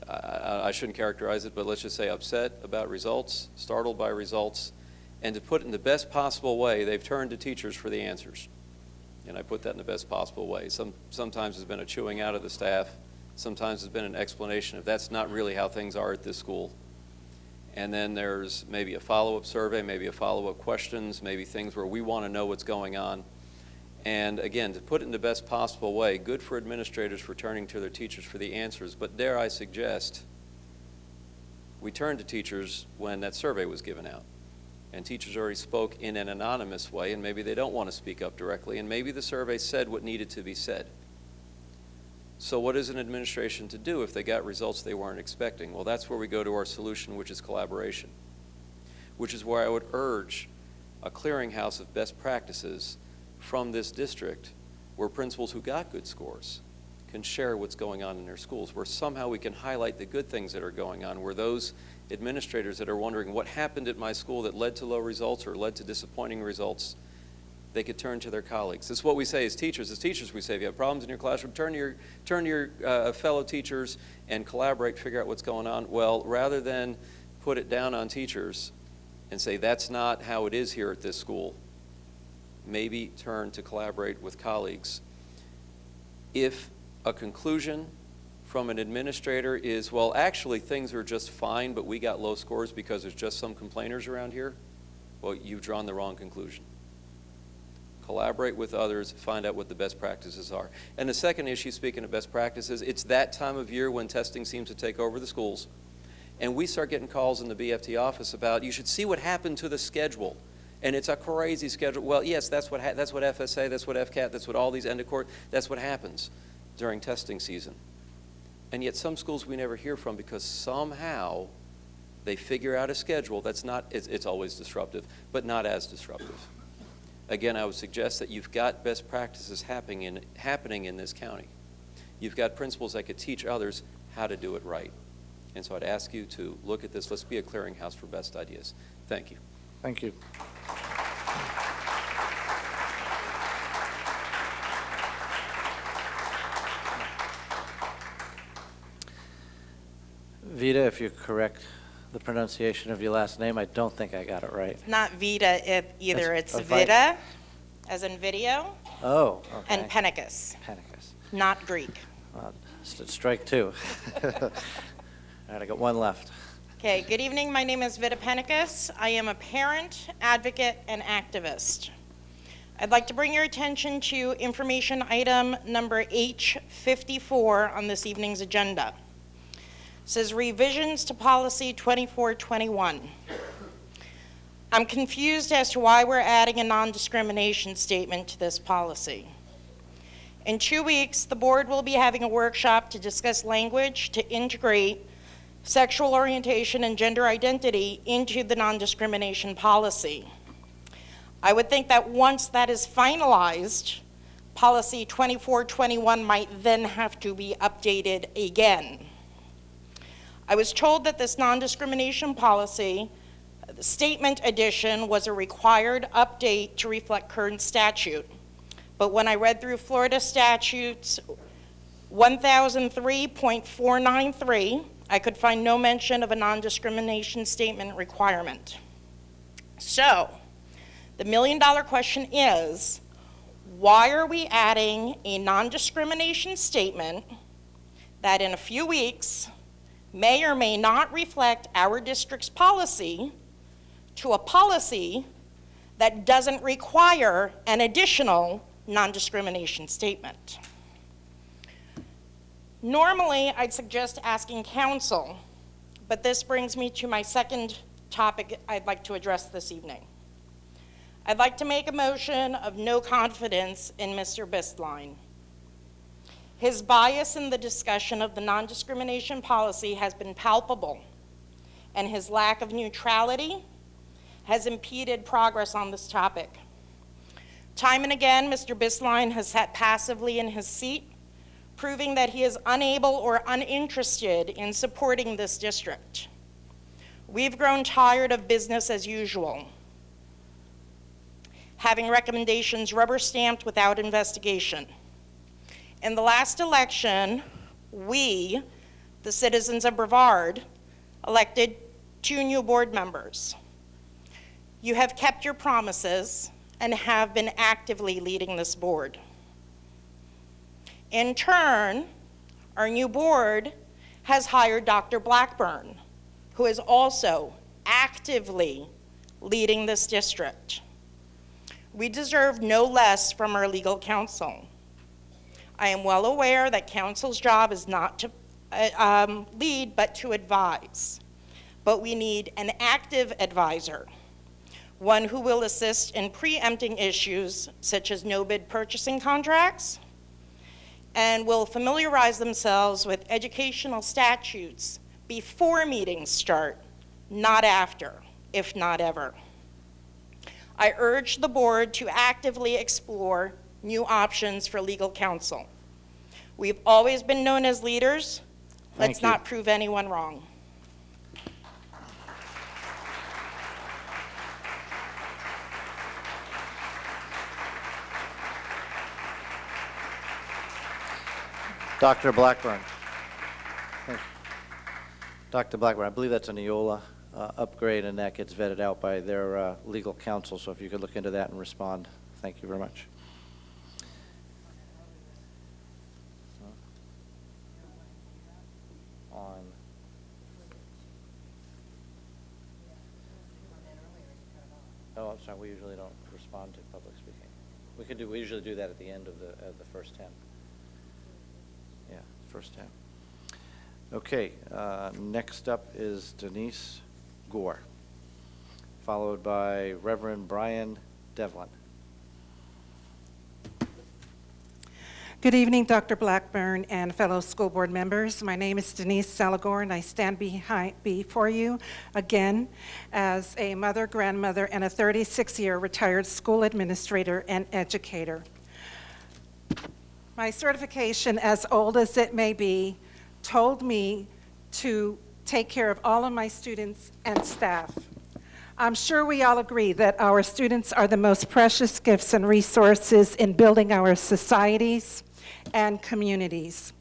I shouldn't characterize it, but let's just say upset about results, startled by results, and to put it in the best possible way, they've turned to teachers for the answers. And I put that in the best possible way. Sometimes there's been a chewing out of the staff. Sometimes there's been an explanation of that's not really how things are at this school. And then there's maybe a follow-up survey, maybe a follow-up questions, maybe things where we want to know what's going on. And again, to put it in the best possible way, good for administrators for turning to their teachers for the answers, but dare I suggest, we turned to teachers when that survey was given out. And teachers already spoke in an anonymous way, and maybe they don't want to speak up directly, and maybe the survey said what needed to be said. So what is an administration to do if they got results they weren't expecting? Well, that's where we go to our solution, which is collaboration, which is where I would urge a clearinghouse of best practices from this district where principals who got good scores can share what's going on in their schools, where somehow we can highlight the good things that are going on, where those administrators that are wondering what happened at my school that led to low results or led to disappointing results, they could turn to their colleagues. This is what we say as teachers. As teachers, we say, if you have problems in your classroom, turn to your fellow teachers and collaborate, figure out what's going on. Well, rather than put it down on teachers and say, that's not how it is here at this school, maybe turn to collaborate with colleagues. If a conclusion from an administrator is, well, actually things are just fine, but we got low scores because there's just some complainers around here, well, you've drawn the wrong conclusion. Collaborate with others, find out what the best practices are. And the second issue, speaking of best practices, it's that time of year when testing seems to take over the schools. And we start getting calls in the BFT office about, you should see what happened to the schedule. And it's a crazy schedule. Well, yes, that's what FSA, that's what FCAT, that's what all these end of court, that's what happens during testing season. And yet some schools we never hear from because somehow They figure out a schedule that's not, it's always disruptive, but not as disruptive. Again, I would suggest that you've got best practices happening in this county. You've got principals that could teach others how to do it right. And so I'd ask you to look at this. Let's be a clearinghouse for best ideas. Thank you. Thank you. Vita, if you correct the pronunciation of your last name, I don't think I got it right. Not Vita either. That's It's a vi- Vita, as in video, Oh, okay. and Penicus, Penicus. not Greek. Strike two. All right, I got one left. Okay, good evening. My name is Vita Penicus. I am a parent, advocate, and activist. I'd like to bring your attention to information item number H54 on this evening's agenda. It says revisions to policy 2421. I'm confused as to why we're adding a non-discrimination statement to this policy. In 2 weeks, the board will be having a workshop to discuss language to integrate sexual orientation and gender identity into the non-discrimination policy. I would think that once that is finalized, policy 2421 might then have to be updated again. I was told that this non-discrimination policy, the statement addition, was a required update to reflect current statute. But when I read through Florida statutes 1003.493, I could find no mention of a non-discrimination statement requirement. So, the million-dollar question is, why are we adding a non-discrimination statement that in a few weeks may or may not reflect our district's policy to a policy that doesn't require an additional non-discrimination statement? Normally, I'd suggest asking council, but this brings me to my second topic I'd like to address this evening. I'd like to make a motion of no confidence in Mr. Bistline. His bias in the discussion of the non-discrimination policy has been palpable, and his lack of neutrality has impeded progress on this topic. Time and again, Mr. Bistline has sat passively in his seat, proving that he is unable or uninterested in supporting this district. We've grown tired of business as usual, having recommendations rubber stamped without investigation. In the last election, we, the citizens of Brevard, elected 2 new board members. You have kept your promises and have been actively leading this board. In turn, our new board has hired Dr. Blackburn, who is also actively leading this district. We deserve no less from our legal counsel. I am well aware that counsel's job is not to lead, but to advise. But we need an active advisor, one who will assist in preempting issues such as no-bid purchasing contracts, and will familiarize themselves with educational statutes before meetings start, not after, if not ever. I urge the board to actively explore new options for legal counsel. We've always been known as leaders. Let's not prove anyone wrong. Dr. Blackburn. Thank you. Dr. Blackburn, I believe that's a Neola upgrade, and that gets vetted out by their legal counsel, so if you could look into that and respond. Thank you very much. Oh, I'm sorry, we usually don't respond to public speaking. We usually do that at the end of the first 10. Yeah, first 10. Okay, next up is Denise Gore, followed by Reverend Brian Devlin. Good evening, Dr. Blackburn and fellow school board members. My name is Denise Salagore, and I stand before you again as a mother, grandmother, and a 36-year retired school administrator and educator. My certification, as old as it may be, told me to take care of all of my students and staff. I'm sure we all agree that our students are the most precious gifts and resources in building our societies and communities.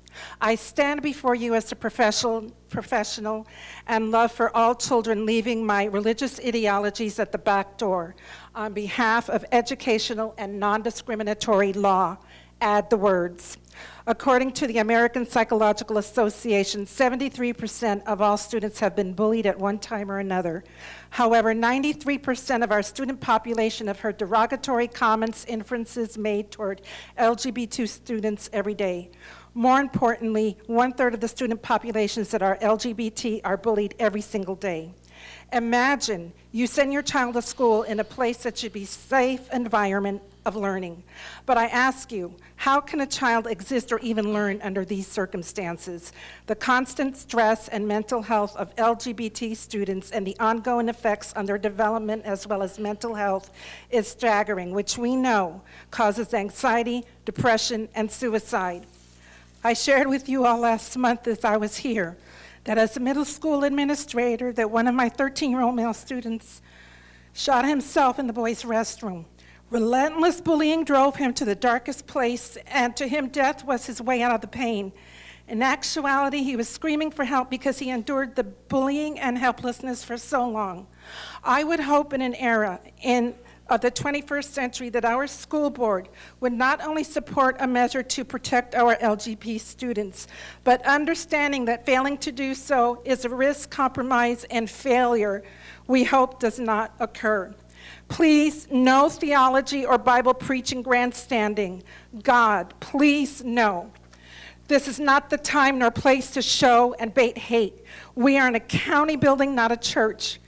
I stand before you as a professional and love for all children, leaving my religious ideologies at the back door. On behalf of educational and non-discriminatory law, add the words. According to the American Psychological Association, 73% of all students have been bullied at one time or another. However, 93% of our student population have heard derogatory comments, inferences made toward LGBT students every day. More importantly, 1/3 of the student populations that are LGBT are bullied every single day. Imagine you send your child to school in a place that should be a safe environment of learning. But I ask you, how can a child exist or even learn under these circumstances? The constant stress and mental health of LGBT students and the ongoing effects on their development as well as mental health is staggering, which we know causes anxiety, depression, and suicide. I shared with you all last month as I was here that as a middle school administrator, that one of my 13-year-old male students shot himself in the boys' restroom. Relentless bullying drove him to the darkest place, and to him, death was his way out of the pain. In actuality, he was screaming for help because he endured the bullying and helplessness for so long. I would hope in an era of the 21st century that our school board would not only support a measure to protect our LGBT students, but understanding that failing to do so is a risk, compromise, and failure we hope does not occur. Please, no theology or Bible preaching grandstanding. God, please, no. This is not the time nor place to show and bait hate. We are in a county building, not a church.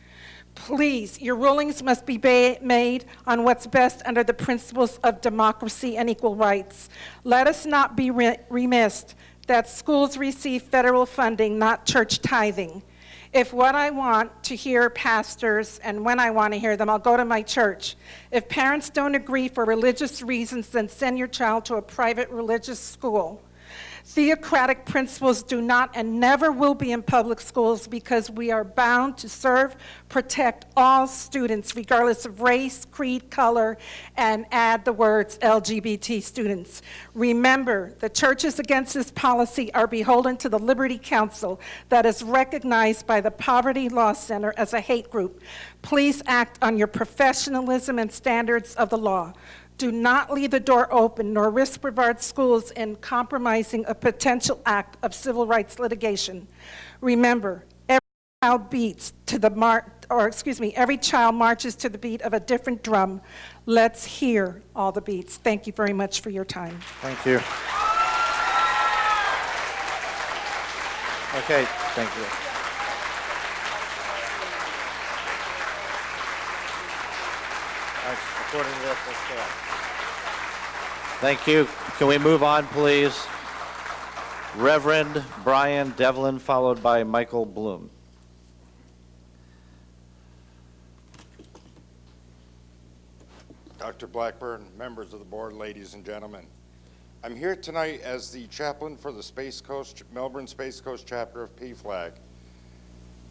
Please, your rulings must be made on what's best under the principles of democracy and equal rights. Let us not be remiss that schools receive federal funding, not church tithing. If what I want to hear pastors, and when I want to hear them, I'll go to my church. If parents don't agree for religious reasons, then send your child to a private religious school. Theocratic principles do not and never will be in public schools because we are bound to serve, protect all students, regardless of race, creed, color, and add the words LGBT students. Remember, the churches against this policy are beholden to the Liberty Council that is recognized by the Poverty Law Center as a hate group. Please act on your professionalism and standards of the law. Do not leave the door open nor risk Brevard schools in compromising a potential act of civil rights litigation. Remember, every child marches to the beat of a different drum. Let's hear all the beats. Thank you very much for your time. Thank you. Okay, thank you. According to this, let's go. Thank you. Can we move on, please? Reverend Brian Devlin, followed by Michael Bloom. Dr. Blackburn, members of the board, ladies and gentlemen. I'm here tonight as the chaplain for the Melbourne Space Coast chapter of PFLAG.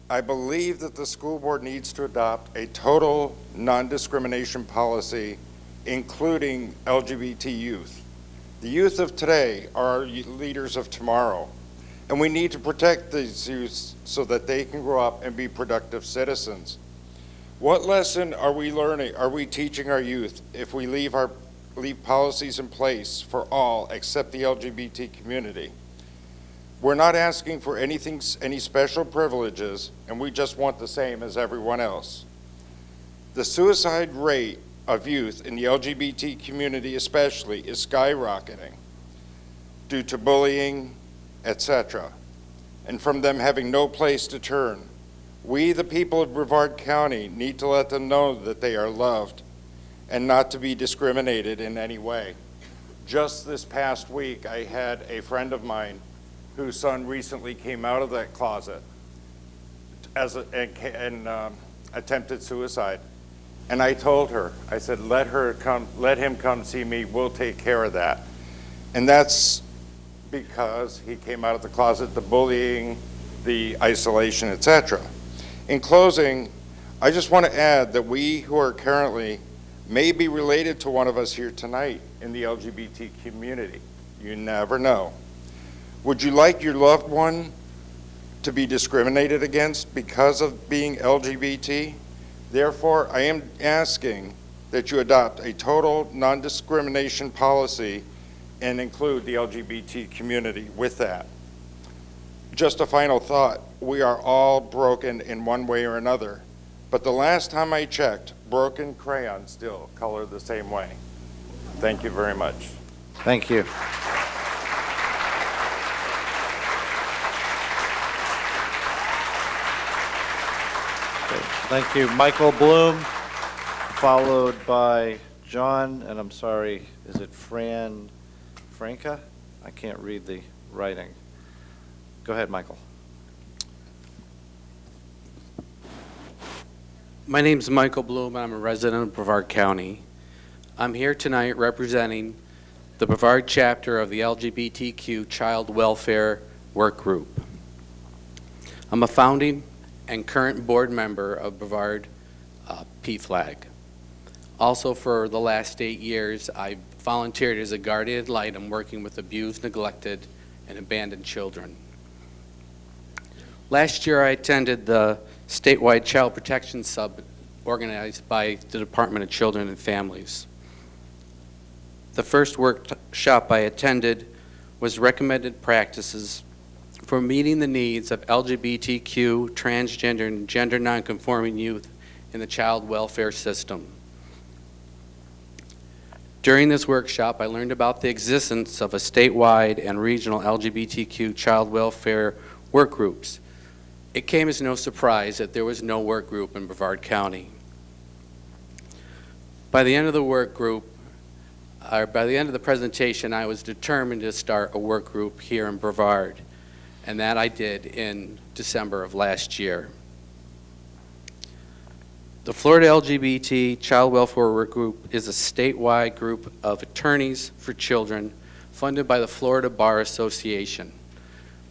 I believe that the school board needs to adopt a total non-discrimination policy, including LGBT youth. The youth of today are our leaders of tomorrow, and we need to protect these youth so that they can grow up and be productive citizens. What lesson are we learning, are we teaching our youth if we leave policies in place for all except the LGBT community? We're not asking for any special privileges, and we just want the same as everyone else. The suicide rate of youth in the LGBT community especially is skyrocketing due to bullying, etc., and from them having no place to turn. We, the people of Brevard County, need to let them know that they are loved and not to be discriminated in any way. Just this past week, I had a friend of mine whose son recently came out of that closet and attempted suicide. And I told her, I said, let him come see me, we'll take care of that. And that's because he came out of the closet, the bullying, the isolation, etc. In closing, I just want to add that we who are currently may be related to one of us here tonight in the LGBT community. You never know. Would you like your loved one to be discriminated against because of being LGBT? Therefore, I am asking that you adopt a total non-discrimination policy and include the LGBT community with that. Just a final thought. We are all broken in one way or another, but the last time I checked, broken crayons still color the same way. Thank you very much. Thank you. Thank you. Michael Bloom, followed by John, and I'm sorry, is it Franca? I can't read the writing. Go ahead, Michael. My name's Michael Bloom, and I'm a resident of Brevard County. I'm here tonight representing the Brevard chapter of the LGBTQ Child Welfare Work Group. I'm a founding and current board member of Brevard PFLAG. Also, for the last 8 years, I volunteered as a guardian ad litem working with abused, neglected, and abandoned children. Last year, I attended the statewide Child Protection Sub organized by the Department of Children and Families. The first workshop I attended was recommended practices for meeting the needs of LGBTQ, transgender, and gender nonconforming youth in the child welfare system. During this workshop, I learned about the existence of a statewide and regional LGBTQ child welfare work groups. It came as no surprise that there was no work group in Brevard County. By the end of the work group, or by the end of the presentation, I was determined to start a work group here in Brevard. And that I did in December of last year. The Florida LGBT Child Welfare Work Group is a statewide group of attorneys for children funded by the Florida Bar Association.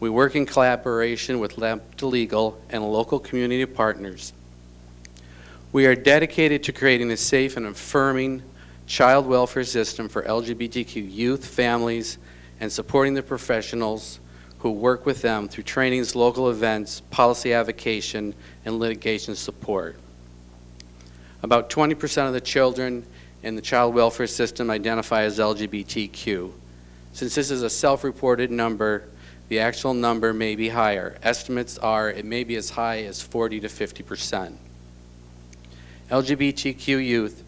We work in collaboration with Lambda Legal and local community partners. We are dedicated to creating a safe and affirming child welfare system for LGBTQ youth, families, and supporting the professionals who work with them through trainings, local events, policy advocacy, and litigation support. About 20% of the children in the child welfare system identify as LGBTQ. Since this is a self-reported number, the actual number may be higher. Estimates are it may be as high as 40 to 50%. LGBTQ youth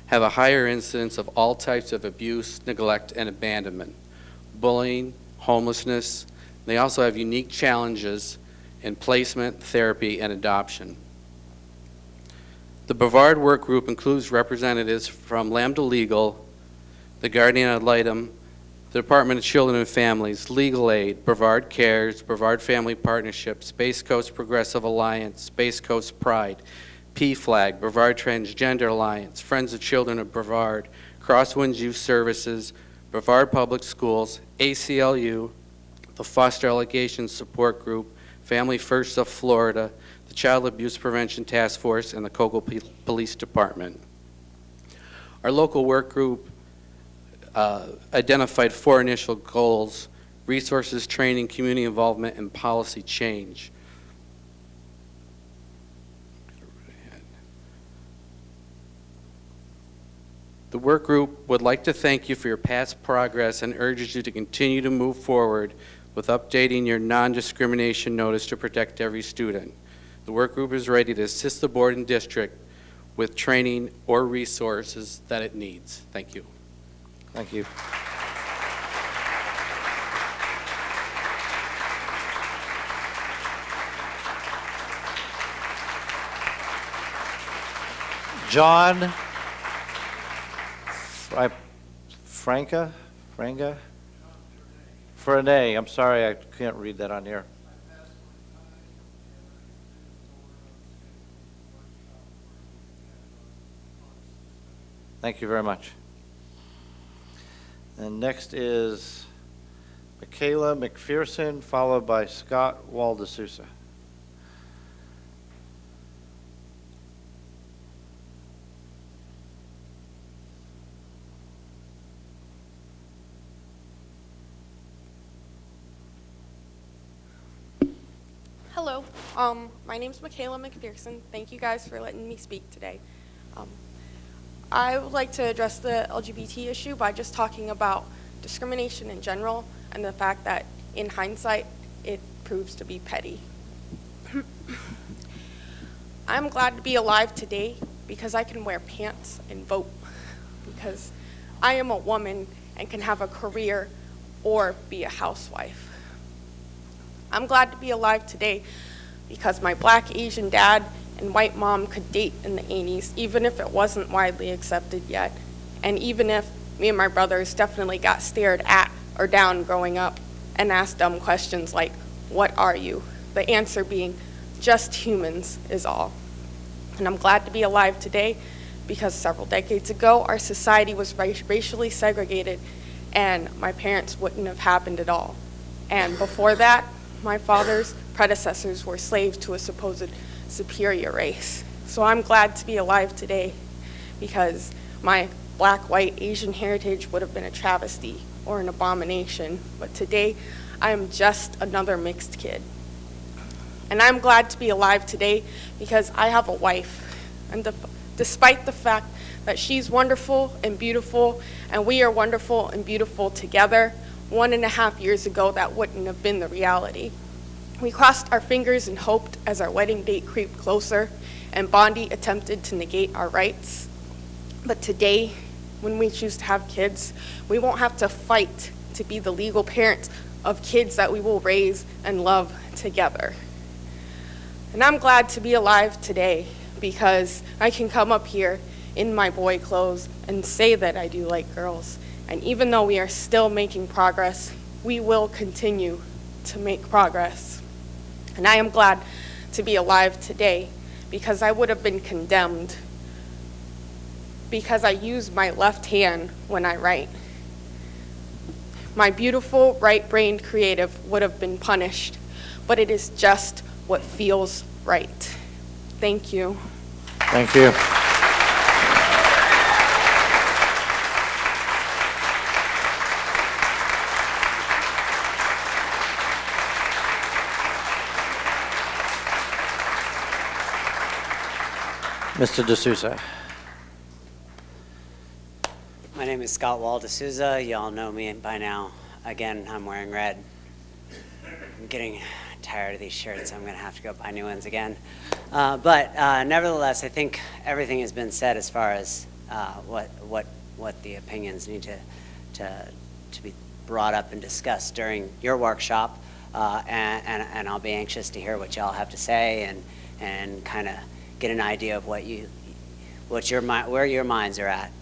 have a higher incidence of all types of abuse, neglect, and abandonment, bullying, homelessness. They also have unique challenges in placement, therapy, and adoption. The Brevard Work Group includes representatives from Lambda Legal, the Guardian Ad Litem, the Department of Children and Families, Legal Aid, Brevard Cares, Brevard Family Partnership, Space Coast Progressive Alliance, Space Coast Pride, PFLAG, Brevard Transgender Alliance, Friends of Children of Brevard, Crosswinds Youth Services, Brevard Public Schools, ACLU, the Foster Allegation Support Group, Family First of Florida, the Child Abuse Prevention Task Force, and the Cocoa Police Department. Our local work group identified 4 initial goals: resources, training, community involvement, and policy change. The work group would like to thank you for your past progress and urges you to continue to move forward with updating your non-discrimination notice to protect every student. The work group is ready to assist the board and district with training or resources that it needs. Thank you. Thank you. John Franca? Franga? Fernay, I'm sorry, I can't read that on here. Thank you very much. And next is Michaela McPherson, followed by Scott Waldesousa. Hello, my name is Michaela McPherson. Thank you guys for letting me speak today. I would like to address the LGBT issue by just talking about discrimination in general and the fact that in hindsight it proves to be petty. I'm glad to be alive today because I can wear pants and vote, because I am a woman and can have a career or be a housewife. I'm glad to be alive today because my black Asian dad and white mom could date in the 80s, even if it wasn't widely accepted yet. And even if me and my brothers definitely got stared at or down growing up and asked dumb questions like, "What are you?" The answer being, "Just humans," is all. And I'm glad to be alive today because several decades ago, our society was racially segregated and my parents wouldn't have happened at all. And before that, my father's predecessors were slaves to a supposed superior race. So I'm glad to be alive today because my black, white, Asian heritage would have been a travesty or an abomination. But today, I am just another mixed kid. And I'm glad to be alive today because I have a wife. And despite the fact that she's wonderful and beautiful, and we are wonderful and beautiful together, 1.5 years ago, that wouldn't have been the reality. We crossed our fingers and hoped as our wedding date creeped closer and Bondi attempted to negate our rights. But today, when we choose to have kids, we won't have to fight to be the legal parents of kids that we will raise and love together. And I'm glad to be alive today because I can come up here in my boy clothes and say that I do like girls. And even though we are still making progress, we will continue to make progress. And I am glad to be alive today because I would have been condemned because I use my left hand when I write. My beautiful right-brained creative would have been punished, but it is just what feels right. Thank you. Thank you. Mr. D'Souza. My name is Scott Waldesousa. You all know me by now. Again, I'm wearing red. I'm getting tired of these shirts. I'm going to have to go buy new ones again. But nevertheless, I think everything has been said as far as what the opinions need to be brought up and discussed during your workshop. And I'll be anxious to hear what y'all have to say and kind of get an idea of where your minds are at.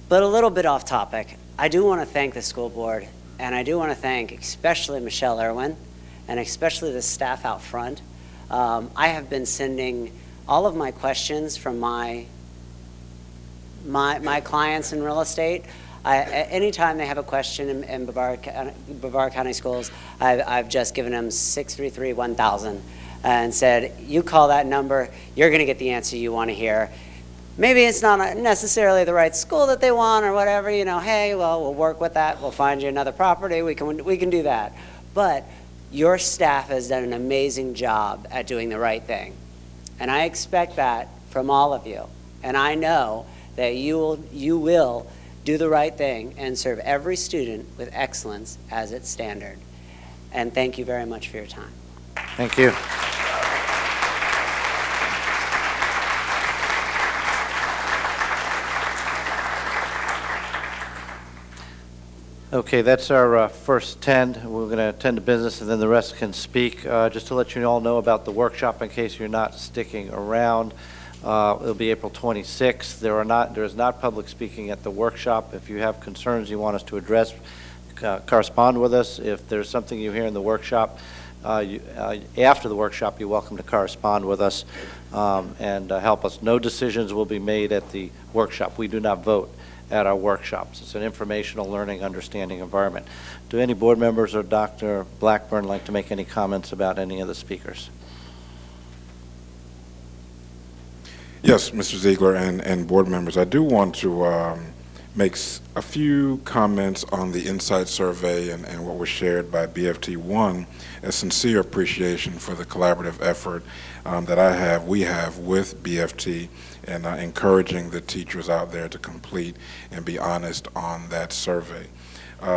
But a little bit off topic, I do want to thank the school board, and I do want to thank especially Michelle Irwin, and especially the staff out front. I have been sending all of my questions from my clients in real estate. Anytime they have a question in Brevard County Schools, I've just given them 633-1000 and said, you call that number, you're going to get the answer you want to hear. Maybe it's not necessarily the right school that they want or whatever, hey, well, we'll work with that. We'll find you another property. We can do that. But your staff has done an amazing job at doing the right thing. And I expect that from all of you. And I know that you will do the right thing and serve every student with excellence as its standard. And thank you very much for your time. Thank you. Okay, that's our first 10. We're going to attend to business and then the rest can speak. Just to let you all know about the workshop in case you're not sticking around. It'll be April 26th. There is not public speaking at the workshop. If you have concerns you want us to address, correspond with us. If there's something you hear in the workshop, after the workshop, you're welcome to correspond with us and help us. No decisions will be made at the workshop. We do not vote at our workshops. It's an informational, learning, understanding environment. Do any board members or Dr. Blackburn like to make any comments about any of the speakers? Yes, Mr. Ziegler and board members, I do want to make a few comments on the Insight Survey and what was shared by BFT. One, a sincere appreciation for the collaborative effort that we have with BFT and encouraging the teachers out there to complete and be honest on that survey.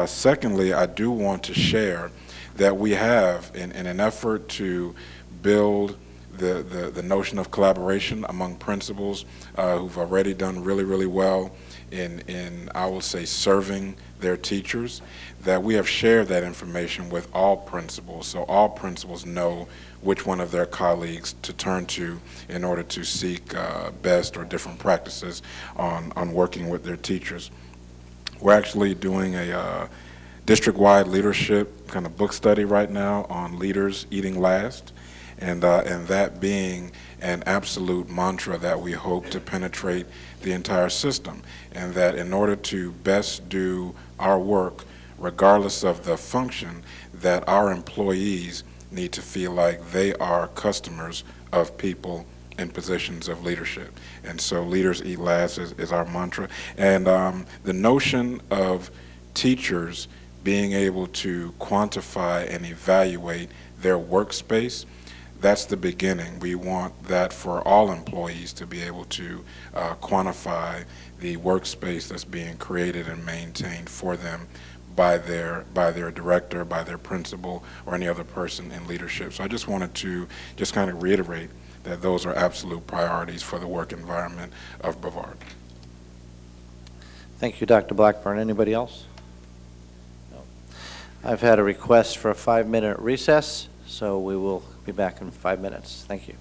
Secondly, I do want to share that we have, in an effort to build the notion of collaboration among principals who've already done really, really well in, I will say, serving their teachers, that we have shared that information with all principals, so all principals know which one of their colleagues to turn to in order to seek best or different practices on working with their teachers. We're actually doing a district-wide leadership kind of book study right now on leaders eating last, and that being an absolute mantra that we hope to penetrate the entire system, and that in order to best do our work, regardless of the function, that our employees need to feel like they are customers of people in positions of leadership. And so leaders eat last is our mantra. And the notion of teachers being able to quantify and evaluate their workspace, that's the beginning. We want that for all employees to be able to quantify the workspace that's being created and maintained for them by their director, by their principal, or any other person in leadership. So I just wanted to just kind of reiterate that those are absolute priorities for the work environment of Brevard. Thank you, Dr. Blackburn. Anybody else? No. I've had a request for a 5-minute recess, so we will be back in 5 minutes. Thank you.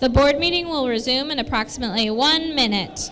The board meeting will resume in approximately 1 minute.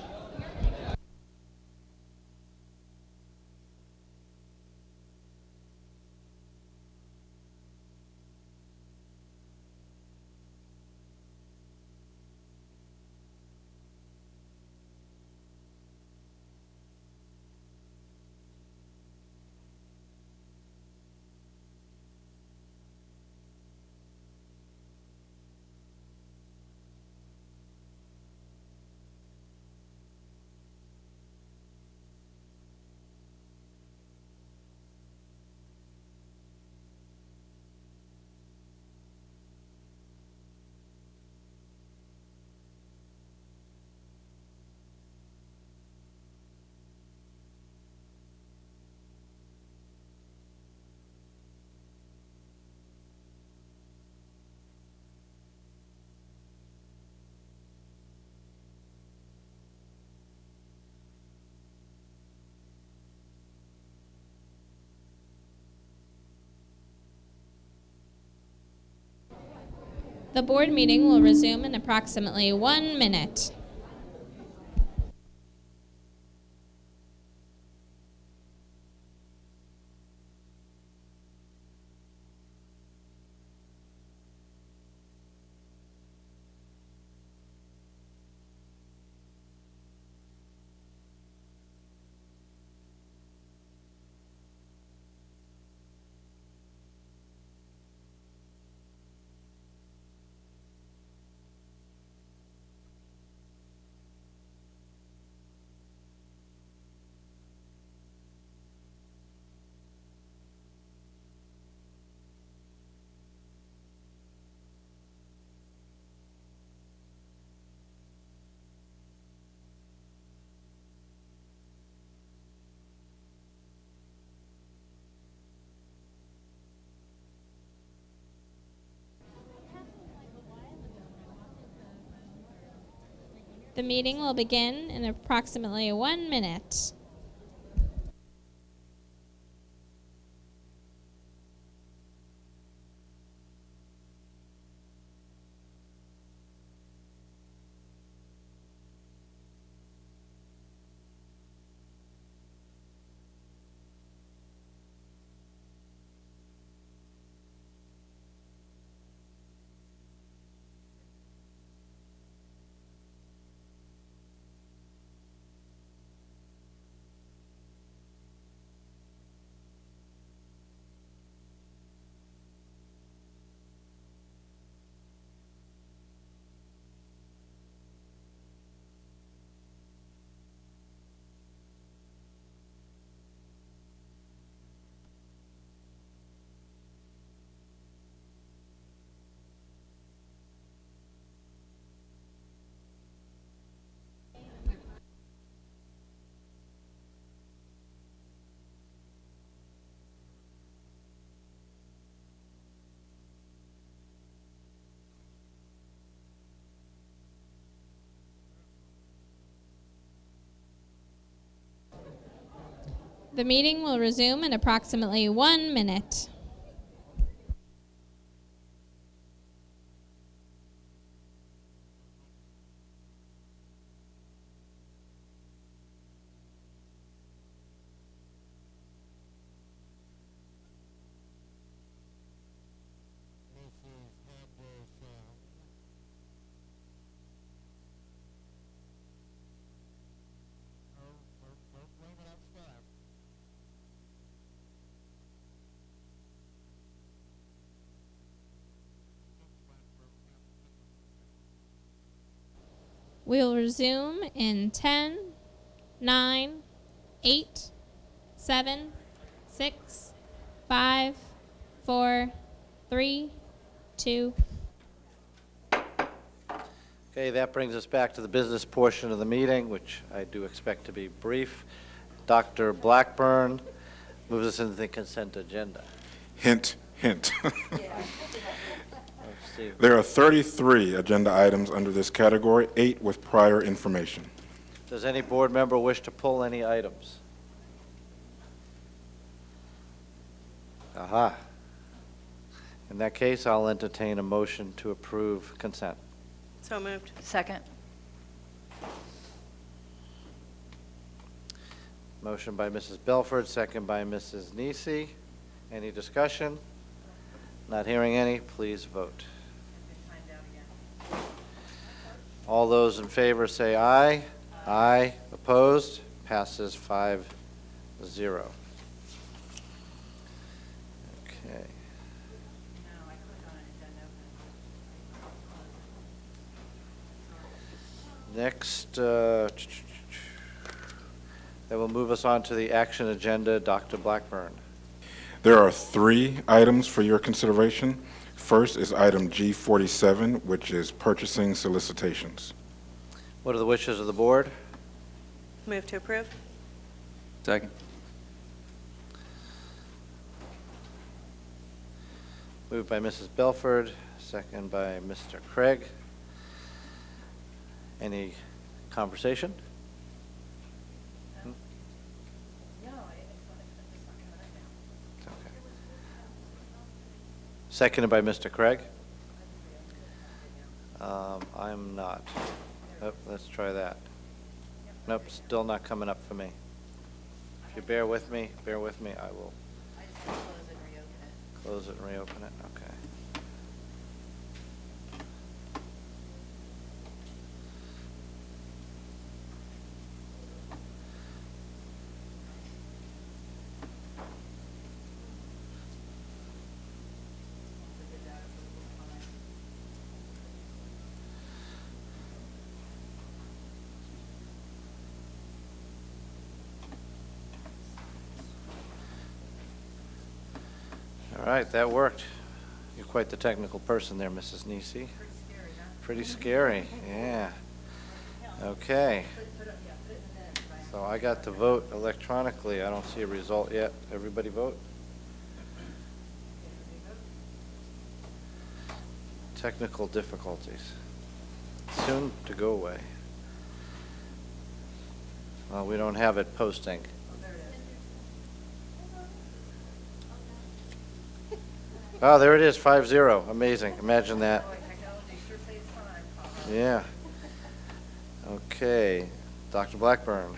The board meeting will resume in approximately 1 minute. The meeting will begin in approximately 1 minute. The meeting will resume in approximately 1 minute. We'll resume in 10, 9, 8, 7, 6, 5, 4, 3, 2. Okay, that brings us back to the business portion of the meeting, which I do expect to be brief. Dr. Blackburn moves us into the consent agenda. Hint, hint. There are 33 agenda items under this category, 8 with prior information. Does any board member wish to pull any items? Aha. In that case, I'll entertain a motion to approve consent. So moved. Second. Motion by Mrs. Belford, second by Mrs. Nisi. Any discussion? Not hearing any, please vote. All those in favor say aye. Aye. Opposed? Passes 5-0. Okay. Next, that will move us on to the action agenda. Dr. Blackburn. There are 3 items for your consideration. First is item G47, which is purchasing solicitations. What are the wishes of the board? Move to approve. Second. Moved by Mrs. Belford, second by Mr. Craig. Any conversation? Seconded by Mr. Craig. I'm not. Nope, let's try that. Nope, still not coming up for me. If you bear with me, I will close it and reopen it. Okay. All right, that worked. You're quite the technical person there, Mrs. Nisi. Pretty scary, yeah. Okay. So I got to vote electronically. I don't see a result yet. Everybody vote? Technical difficulties. Soon to go away. Well, we don't have it posting. Oh, there it is, 5-0. Amazing. Imagine that. Yeah. Okay. Dr. Blackburn.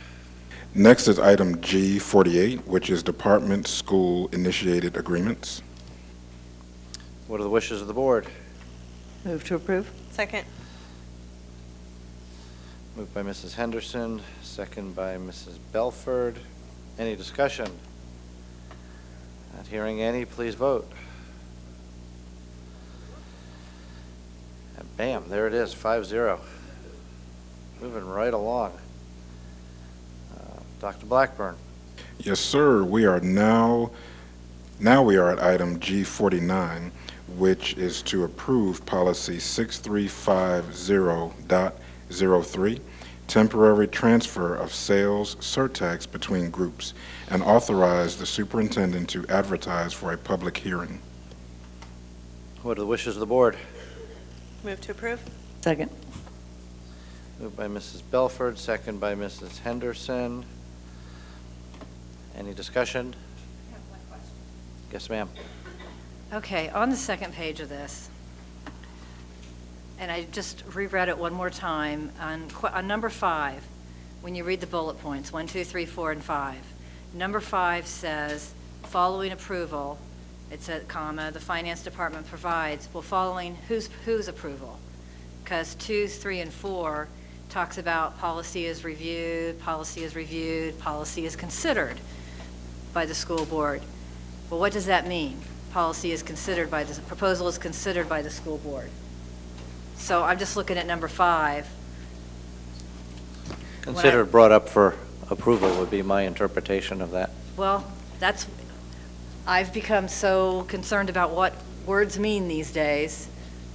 Next is item G48, which is department school initiated agreements. What are the wishes of the board? Move to approve. Second. Moved by Mrs. Henderson, second by Mrs. Belford. Any discussion? Not hearing any, please vote. And bam, there it is, 5-0. Moving right along. Dr. Blackburn. Yes, sir. We are now we are at item G49, which is to approve policy 6350.03, temporary transfer of sales surtax between groups, and authorize the superintendent to advertise for a public hearing. What are the wishes of the board? Move to approve. Second. Moved by Mrs. Belford, second by Mrs. Henderson. Any discussion? I have one question. Yes, ma'am. Okay, on the second page of this, and I just reread it one more time, on number 5, when you read the bullet points, 1, 2, 3, 4, and 5, number 5 says, following approval, it's a comma, the finance department provides, well, following whose approval? Because 2, 3, and 4 talks about policy is reviewed, policy is considered by the school board. Well, what does that mean? Policy is considered by the, proposal is considered by the school board. So I'm just looking at number 5. Considered brought up for approval would be my interpretation of that. Well, I've become so concerned about what words mean these days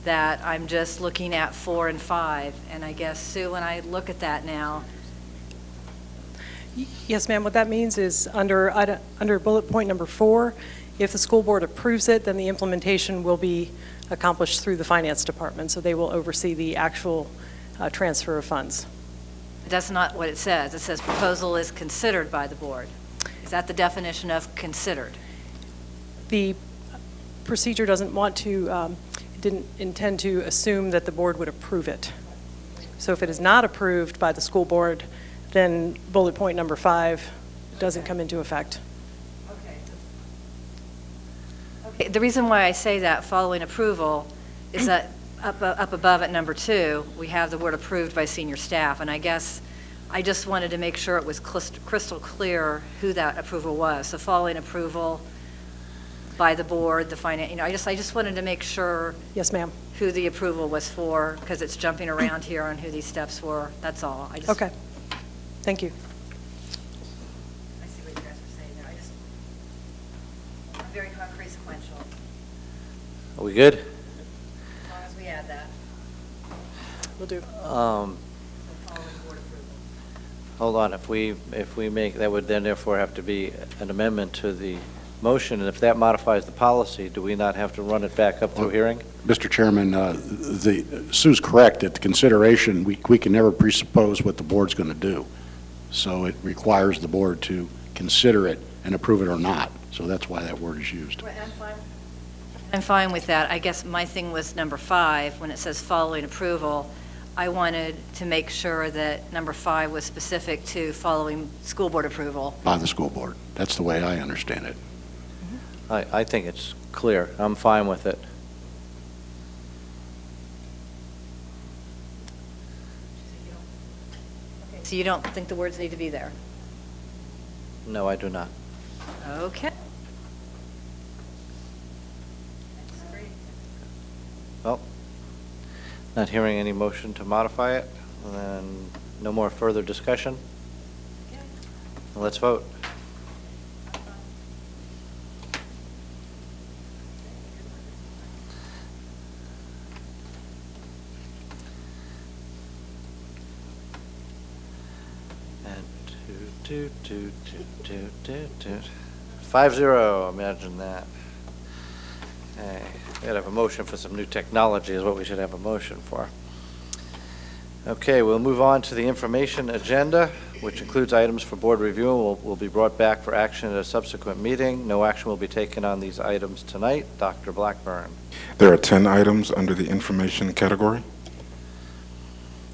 that I'm just looking at 4 and 5. And I guess, Sue, when I look at that now. Yes, ma'am. What that means is under bullet point number 4, if the school board approves it, then the implementation will be accomplished through the finance department. So they will oversee the actual transfer of funds. But that's not what it says. It says proposal is considered by the board. Is that the definition of considered? The procedure doesn't want to didn't intend to assume that the board would approve it. So if it is not approved by the school board, then bullet point number 5 doesn't come into effect. Okay, the reason why I say that, following approval, is that up above at number 2, we have the word approved by senior staff, and I guess I just wanted to make sure it was crystal clear who that approval was. So following approval by the board, the finance, I just wanted to make sure. Yes, ma'am. Who the approval was for, because it's jumping around here on who these steps were. That's all. Okay. Thank you. I see what you guys are saying there. I'm very concrete sequential, Are we good? as long as we add that. Will do. Following board approval. Hold on, if we make, that would then therefore have to be an amendment to the motion, and if that modifies the policy, do we not have to run it back up through hearing? Mr. Chairman, Sue's correct that the consideration, we can never presuppose what the board's going to do. So it requires the board to consider it and approve it or not. So that's why that word is used. I'm fine with that. I guess my thing was number 5, when it says following approval, I wanted to make sure that number 5 was specific to following school board approval. By the school board. That's the way I understand it. I think it's clear. I'm fine with it. So you don't think the words need to be there? No, I do not. Okay. Well, not hearing any motion to modify it, then no more further discussion. Let's vote. And 5-0, imagine that. Okay, we gotta have a motion for some new technology is what we should have a motion for. Okay, we'll move on to the information agenda, which includes items for board review and will be brought back for action at a subsequent meeting. No action will be taken on these items tonight. Dr. Blackburn. There are 10 items under the information category.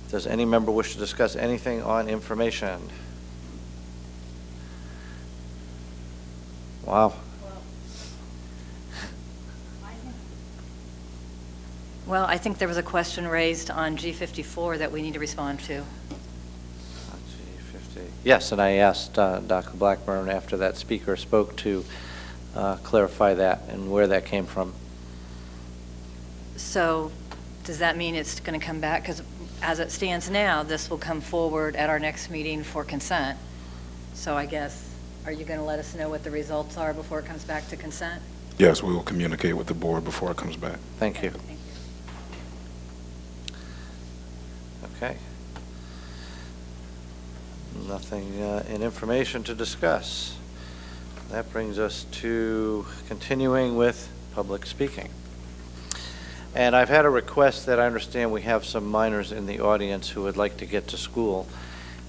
Does any member wish to discuss anything on information? Wow. Well, I think there was a question raised on G54 that we need to respond to. Yes, and I asked Dr. Blackburn after that speaker spoke to clarify that and where that came from. So does that mean it's going to come back? Because as it stands now, this will come forward at our next meeting for consent. So I guess, are you going to let us know what the results are before it comes back to consent? Yes, we will communicate with the board before it comes back. Thank you. Okay. Nothing in information to discuss. That brings us to continuing with public speaking. And I've had a request that I understand we have some minors in the audience who would like to get to school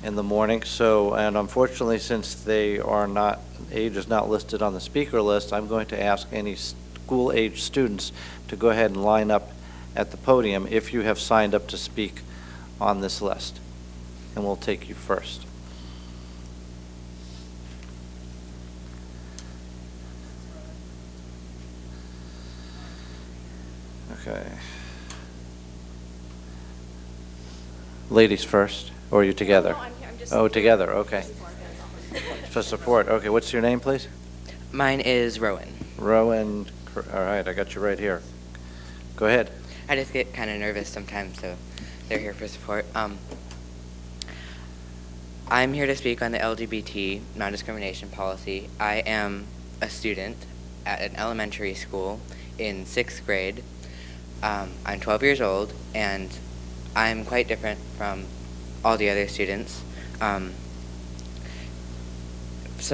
in the morning. So, and unfortunately, since they are not, age is not listed on the speaker list, I'm going to ask any school-age students to go ahead and line up at the podium if you have signed up to speak on this list. And we'll take you first. Okay. Ladies first, or are you together? No, I'm just oh, together, okay. For support, okay. What's your name, please? Mine is Rowan. Rowan, all right, I got you right here. Go ahead. I just get kind of nervous sometimes, so they're here for support. I'm here to speak on the LGBT non-discrimination policy. I am a student at an elementary school in 6th grade. I'm 12 years old, and I'm quite different from all the other students. Some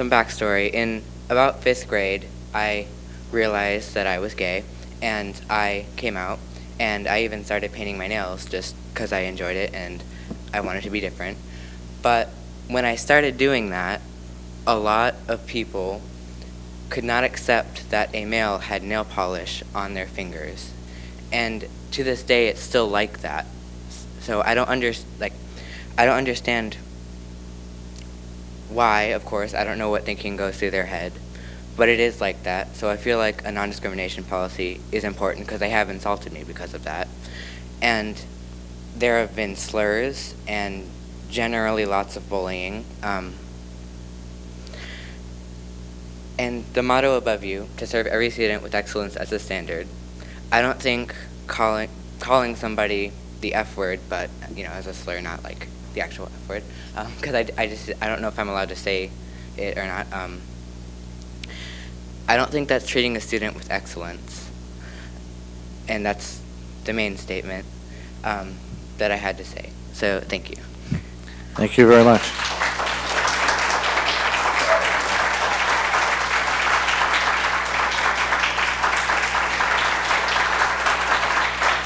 backstory. In about 5th grade, I realized that I was gay, and I came out, and I even started painting my nails just because I enjoyed it and I wanted to be different. But when I started doing that, a lot of people could not accept that a male had nail polish on their fingers. And to this day, it's still like that. So I don't understand why, of course. I don't know what thinking goes through their head, but it is like that. So I feel like a non-discrimination policy is important because they have insulted me because of that. And there have been slurs and generally lots of bullying. And the motto above you, to serve every student with excellence as a standard. I don't think calling somebody the F word, but, you know, as a slur, not like the actual F word, because I don't know if I'm allowed to say it or not. I don't think that's treating a student with excellence. And that's the main statement that I had to say. So thank you. Thank you very much.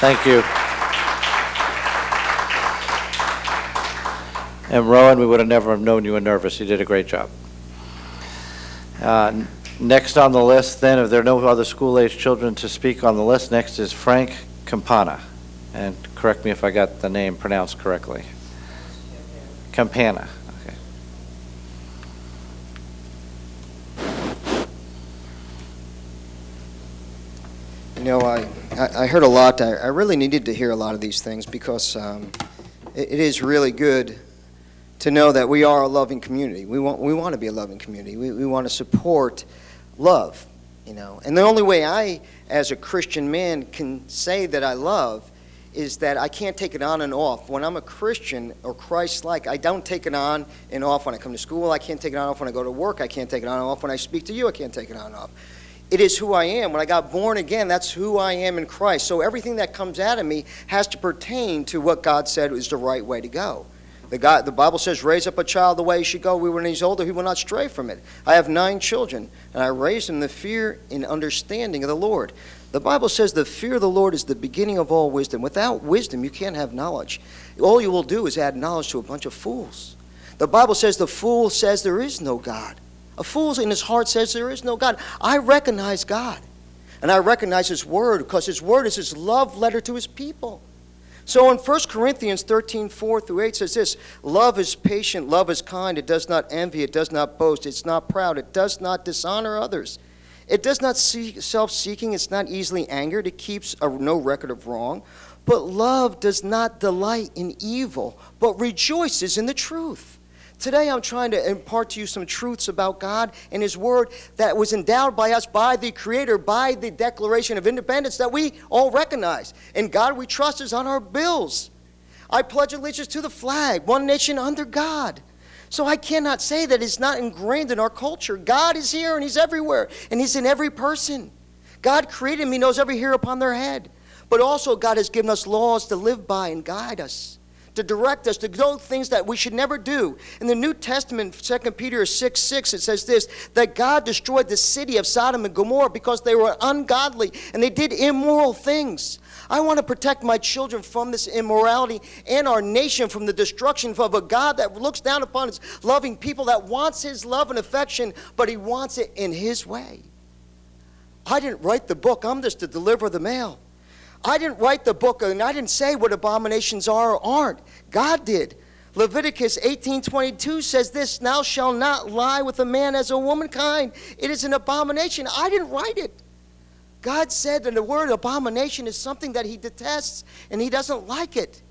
Thank you. And Rowan, we would have never have known you were nervous. You did a great job. Next on the list, then, if there are no other school-age children to speak on the list, next is Frank Campana. And correct me if I got the name pronounced correctly. Campana. Okay. You know, I heard a lot. I really needed to hear a lot of these things because it is really good to know that we are a loving community. We want to be a loving community. We want to support love, you know. And the only way I, as a Christian man, can say that I love is that I can't take it on and off. When I'm a Christian or Christ-like, I don't take it on and off when I come to school. I can't take it on and off when I go to work. I can't take it on and off when I speak to you. I can't take it on and off. It is who I am. When I got born again, that's who I am in Christ. So everything that comes out of me has to pertain to what God said is the right way to go. The Bible says, raise up a child the way he should go. When he's older, he will not stray from it. I have 9 children, and I raised them in the fear and understanding of the Lord. The Bible says the fear of the Lord is the beginning of all wisdom. Without wisdom, you can't have knowledge. All you will do is add knowledge to a bunch of fools. The Bible says the fool says there is no God. A fool in his heart says there is no God. I recognize God, and I recognize His Word because His Word is His love letter to His people. So in 1 Corinthians 13:4-8 says this, love is patient, love is kind, it does not envy, it does not boast, it's not proud, it does not dishonor others. It does not seek self-seeking, it's not easily angered, it keeps no record of wrong. But love does not delight in evil, but rejoices in the truth. Today I'm trying to impart to you some truths about God and His Word that was endowed by us, by the Creator, by the Declaration of Independence that we all recognize. And God we trust is on our bills. I pledge allegiance to the flag, one nation under God. So I cannot say that it's not ingrained in our culture. God is here and He's everywhere, and He's in every person. God created me, knows every hair upon their head. But also God has given us laws to live by and guide us, to direct us, to do things that we should never do. In the New Testament, 2 Peter 6:6, it says this, that God destroyed the city of Sodom and Gomorrah because they were ungodly and they did immoral things. I want to protect my children from this immorality and our nation from the destruction of a God that looks down upon His loving people, that wants His love and affection, but He wants it in His way. I didn't write the book. I'm just to deliver the mail. I didn't write the book, and I didn't say what abominations are or aren't. God did. Leviticus 18:22 says this, thou shalt not lie with a man as a womankind. It is an abomination. I didn't write it. God said that the word abomination is something that He detests, and He doesn't like it.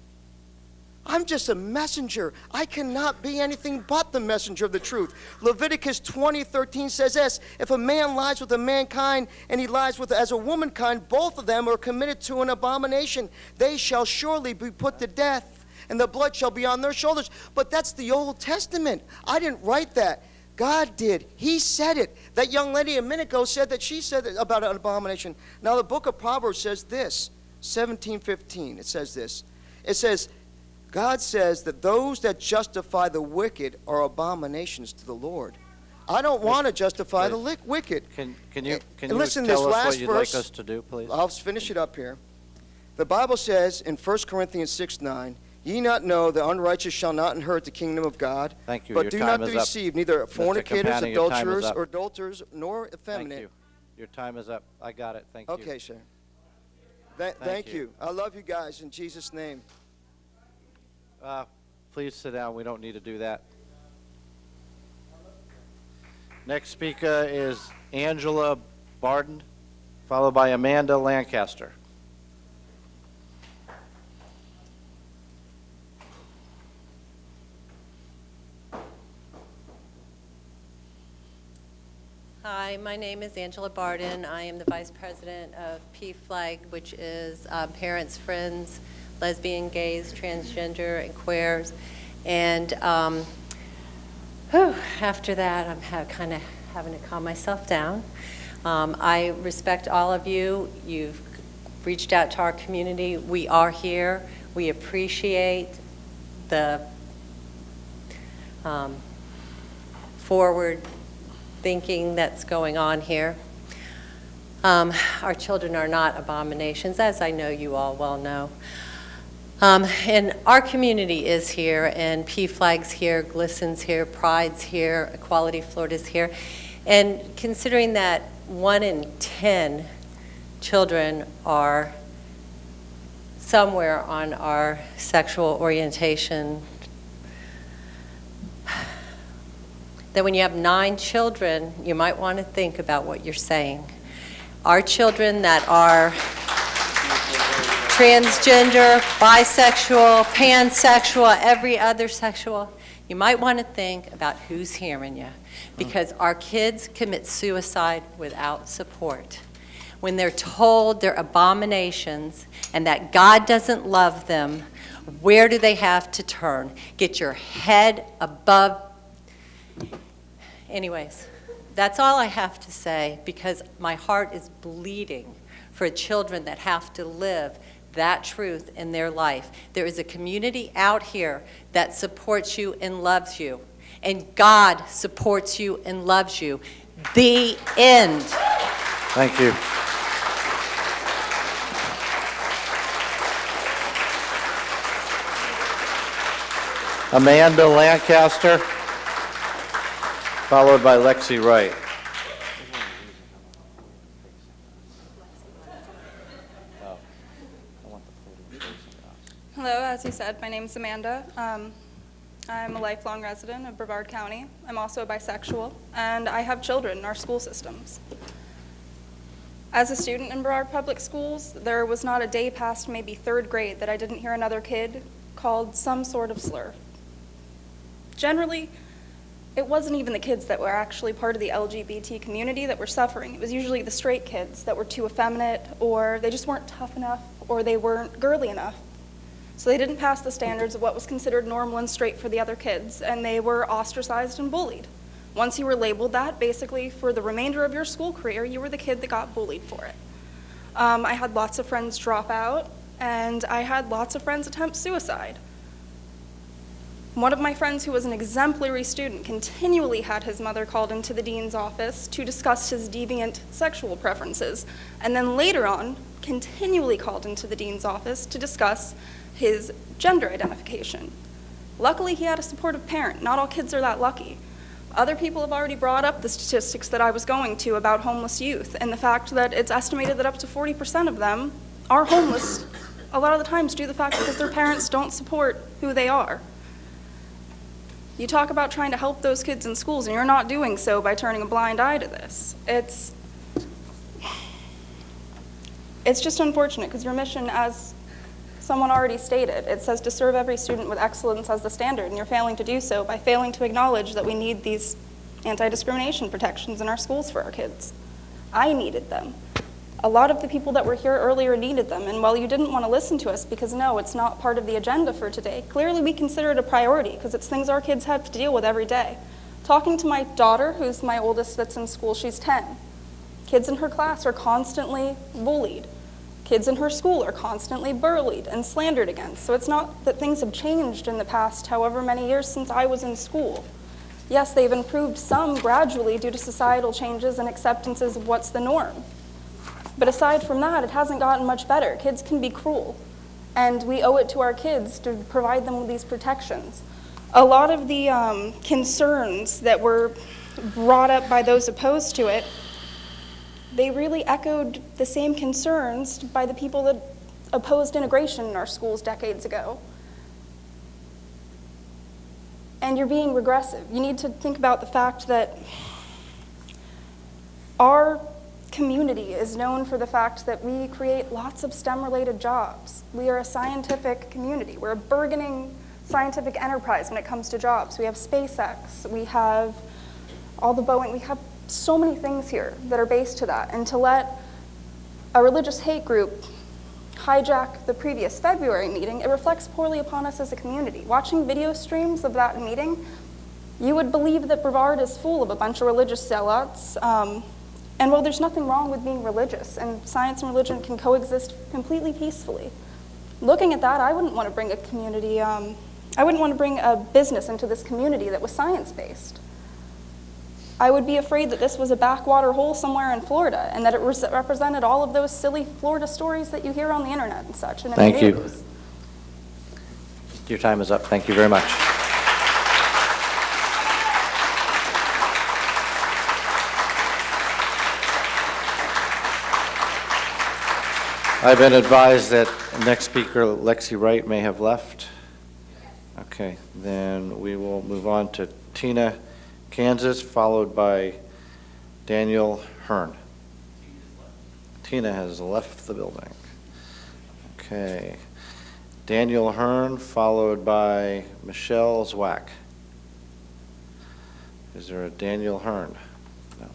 I'm just a messenger. I cannot be anything but the messenger of the truth. Leviticus 20:13 says this, if a man lies with a mankind and he lies with as a womankind, both of them are committed to an abomination. They shall surely be put to death, and the blood shall be on their shoulders. But that's the Old Testament. I didn't write that. God did. He said it. That young lady a minute ago said that she said about an abomination. Now the book of Proverbs says this, 17:15. It says this. It says, God says that those that justify the wicked are abominations to the Lord. I don't want to justify the wicked. Can you listen, tell this us last what you'd verse, like us to do, please? I'll finish it up here. The Bible says in 1 Corinthians 6:9, ye not know the unrighteous shall not inherit the kingdom of God. Thank you. But Your do time not is up. deceive neither Mr. fornicators, Campana, your time is adulterers, up. or adulterers, nor effeminate. Thank you. Your time is up. I got it. Thank you. Okay, sir. Thank you. I love you guys in Jesus' name. Please sit down. We don't need to do that. Next speaker is Angela Barden, followed by Amanda Lancaster. Hi, my name is Angela Barden. I am the Vice President of PFLAG, which is Parents, Friends, Lesbian, Gays, Transgender, and Queers. And after that, I'm kind of having to calm myself down. I respect all of you. You've reached out to our community. We are here. We appreciate the forward thinking that's going on here. Our children are not abominations, as I know you all well know. And our community is here, and PFLAG's here, GLSEN's here, Pride's here, Equality Florida's here. And considering that 1 in 10 children are somewhere on our sexual orientation, that when you have 9 children, you might want to think about what you're saying. Our children that are transgender, bisexual, pansexual, every other sexual, you might want to think about who's hearing you, because our kids commit suicide without support. When they're told they're abominations and that God doesn't love them, where do they have to turn? Get your head above. Anyways, that's all I have to say, because my heart is bleeding for children that have to live that truth in their life. There is a community out here that supports you and loves you, and God supports you and loves you. The end. Thank you. Amanda Lancaster, followed by Lexi Wright. Hello, as you said, my name is Amanda. I'm a lifelong resident of Brevard County. I'm also a bisexual, and I have children in our school systems. As a student in Brevard Public Schools, there was not a day past maybe 3rd grade that I didn't hear another kid called some sort of slur. Generally, it wasn't even the kids that were actually part of the LGBT community that were suffering. It was usually the straight kids that were too effeminate, or they just weren't tough enough, or they weren't girly enough. So they didn't pass the standards of what was considered normal and straight for the other kids, and they were ostracized and bullied. Once you were labeled that, basically for the remainder of your school career, you were the kid that got bullied for it. I had lots of friends drop out, and I had lots of friends attempt suicide. One of my friends, who was an exemplary student, continually had his mother called into the dean's office to discuss his deviant sexual preferences, and then later on, continually called into the dean's office to discuss his gender identification. Luckily, he had a supportive parent. Not all kids are that lucky. Other people have already brought up the statistics that I was going to about homeless youth, and the fact that it's estimated that up to 40% of them are homeless a lot of the times due to the fact because their parents don't support who they are. You talk about trying to help those kids in schools, and you're not doing so by turning a blind eye to this. It's just unfortunate, because your mission, as someone already stated, it says to serve every student with excellence as the standard, and you're failing to do so by failing to acknowledge that we need these anti-discrimination protections in our schools for our kids. I needed them. A lot of the people that were here earlier needed them, and while you didn't want to listen to us because no, it's not part of the agenda for today, clearly we consider it a priority because it's things our kids have to deal with every day. Talking to my daughter, who's my oldest that's in school, she's 10. Kids in her class are constantly bullied. Kids in her school are constantly bullied and slandered against. So it's not that things have changed in the past however many years since I was in school. Yes, they've improved some gradually due to societal changes and acceptances of what's the norm. But aside from that, it hasn't gotten much better. Kids can be cruel, and we owe it to our kids to provide them with these protections. A lot of the concerns that were brought up by those opposed to it they really echoed the same concerns by the people that opposed integration in our schools decades ago. And you're being regressive. You need to think about the fact that our community is known for the fact that we create lots of STEM-related jobs. We are a scientific community. We're a burgeoning scientific enterprise when it comes to jobs. We have SpaceX, we have all the Boeing, we have so many things here that are based to that. And to let a religious hate group hijack the previous February meeting, it reflects poorly upon us as a community. Watching video streams of that meeting, you would believe that Brevard is full of a bunch of religious sellouts. And while there's nothing wrong with being religious, and science and religion can coexist completely peacefully, looking at that, I wouldn't want to bring a community, I wouldn't want to bring a business into this community that was science-based. I would be afraid that this was a backwater hole somewhere in Florida, and that it represented all of those silly Florida stories that you hear on the internet and such. And Thank you. Your time is up. Thank you very much. I've been advised that next speaker, Lexi Wright, may have left. Okay, then we will move on to Tina Kansas, followed by Daniel Hearn. Tina has left the building. Okay. Daniel Hearn, followed by Michelle Zwack. Is there a Daniel Hearn? No.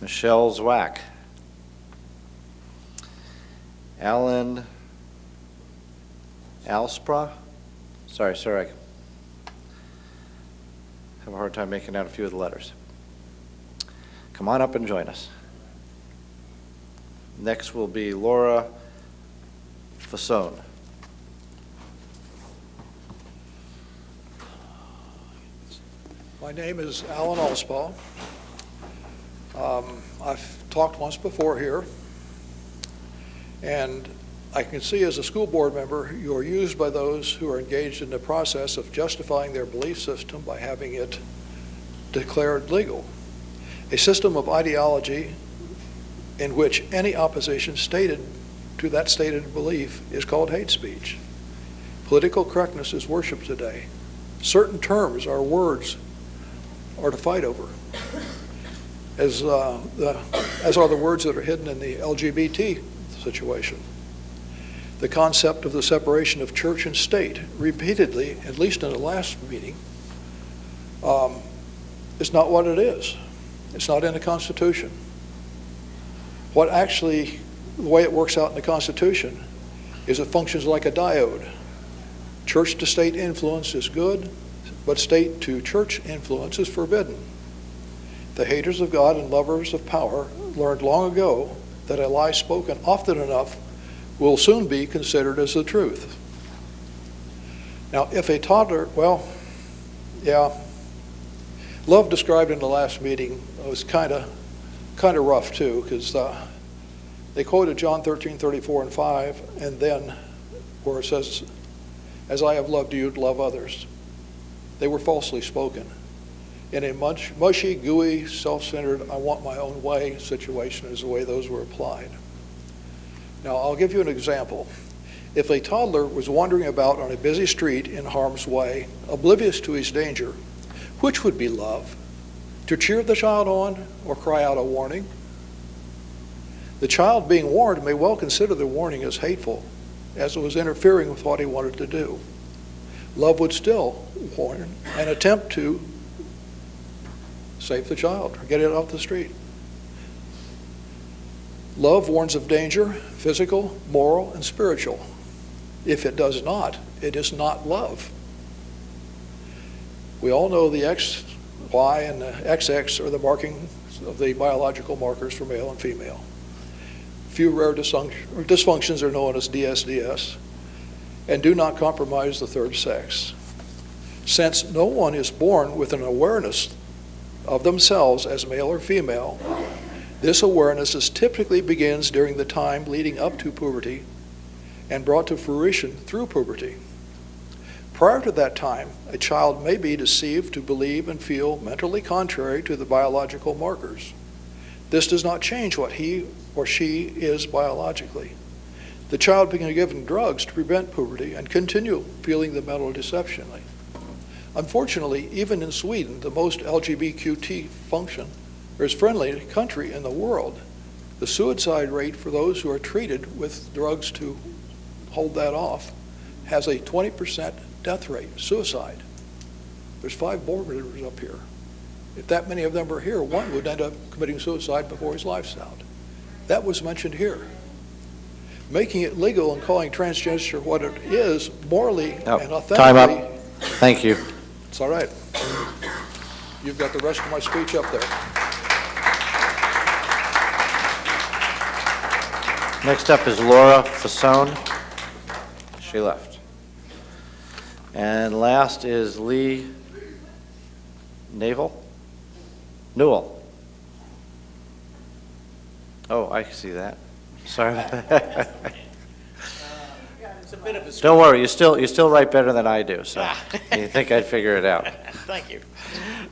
Michelle Zwack. Alan Alspra? Sorry, I have a hard time making out a few of the letters. Come on up and join us. Next will be Laura Fasone. My name is Alan Alspaw. I've talked once before here, and I can see as a school board member, you are used by those who are engaged in the process of justifying their belief system by having it declared legal. A system of ideology in which any opposition stated to that stated belief is called hate speech. Political correctness is worship today. Certain terms or words are to fight over, as are the words that are hidden in the LGBT situation. The concept of the separation of church and state, repeatedly, at least in the last meeting, is not what it is. It's not in the Constitution. What actually, the way it works out in the Constitution, is it functions like a diode. Church to state influence is good, but state to church influence is forbidden. The haters of God and lovers of power learned long ago that a lie spoken often enough will soon be considered as the truth. Now, if a toddler, well, yeah, love described in the last meeting was kind of rough too, because they quoted John 13:34 and 5, and then where it says, "As I have loved you, love others." They were falsely spoken in a mushy, gooey, self-centered, I want my own way situation is the way those were applied. Now, I'll give you an example. If a toddler was wandering about on a busy street in harm's way, oblivious to his danger, which would be love? To cheer the child on or cry out a warning? The child being warned may well consider the warning as hateful, as it was interfering with what he wanted to do. Love would still warn and attempt to save the child or get it off the street. Love warns of danger, physical, moral, and spiritual. If it does not, it is not love. We all know the X, Y, and the XX are the marking of the biological markers for male and female. Few rare dysfunctions are known as DSDS and do not compromise the third sex. Since no one is born with an awareness of themselves as male or female, this awareness typically begins during the time leading up to puberty and brought to fruition through puberty. Prior to that time, a child may be deceived to believe and feel mentally contrary to the biological markers. This does not change what he or she is biologically. The child being given drugs to prevent puberty and continue feeling the mental deception. Unfortunately, even in Sweden, the most LGBTQ function or is friendly country in the world, the suicide rate for those who are treated with drugs to hold that off has a 20% death rate, suicide. There's 5 board members up here. If that many of them were here, one would end up committing suicide before his life's out. That was mentioned here. Making it legal and calling transgender what it is morally and authentically. Time up. Thank you. It's all right. You've got the rest of my speech up there. Next up is Laura Fasone. She left. And last is Lee Newell. Oh, I can see that. Sorry. Don't worry, you still write better than I do, so you think I'd figure it out. Thank you.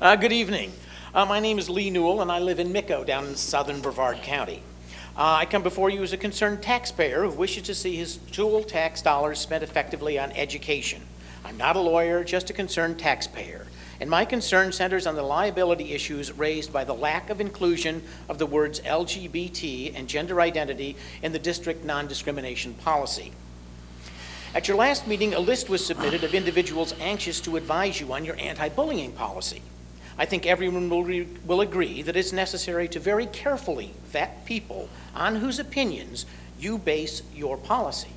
Good evening. My name is Lee Newell, and I live in Micco, down in southern Brevard County. I come before you as a concerned taxpayer who wishes to see his dual tax dollars spent effectively on education. I'm not a lawyer, just a concerned taxpayer. And my concern centers on the liability issues raised by the lack of inclusion of the words LGBT and gender identity in the district non-discrimination policy. At your last meeting, a list was submitted of individuals anxious to advise you on your anti-bullying policy. I think everyone will agree that it's necessary to very carefully vet people on whose opinions you base your policy.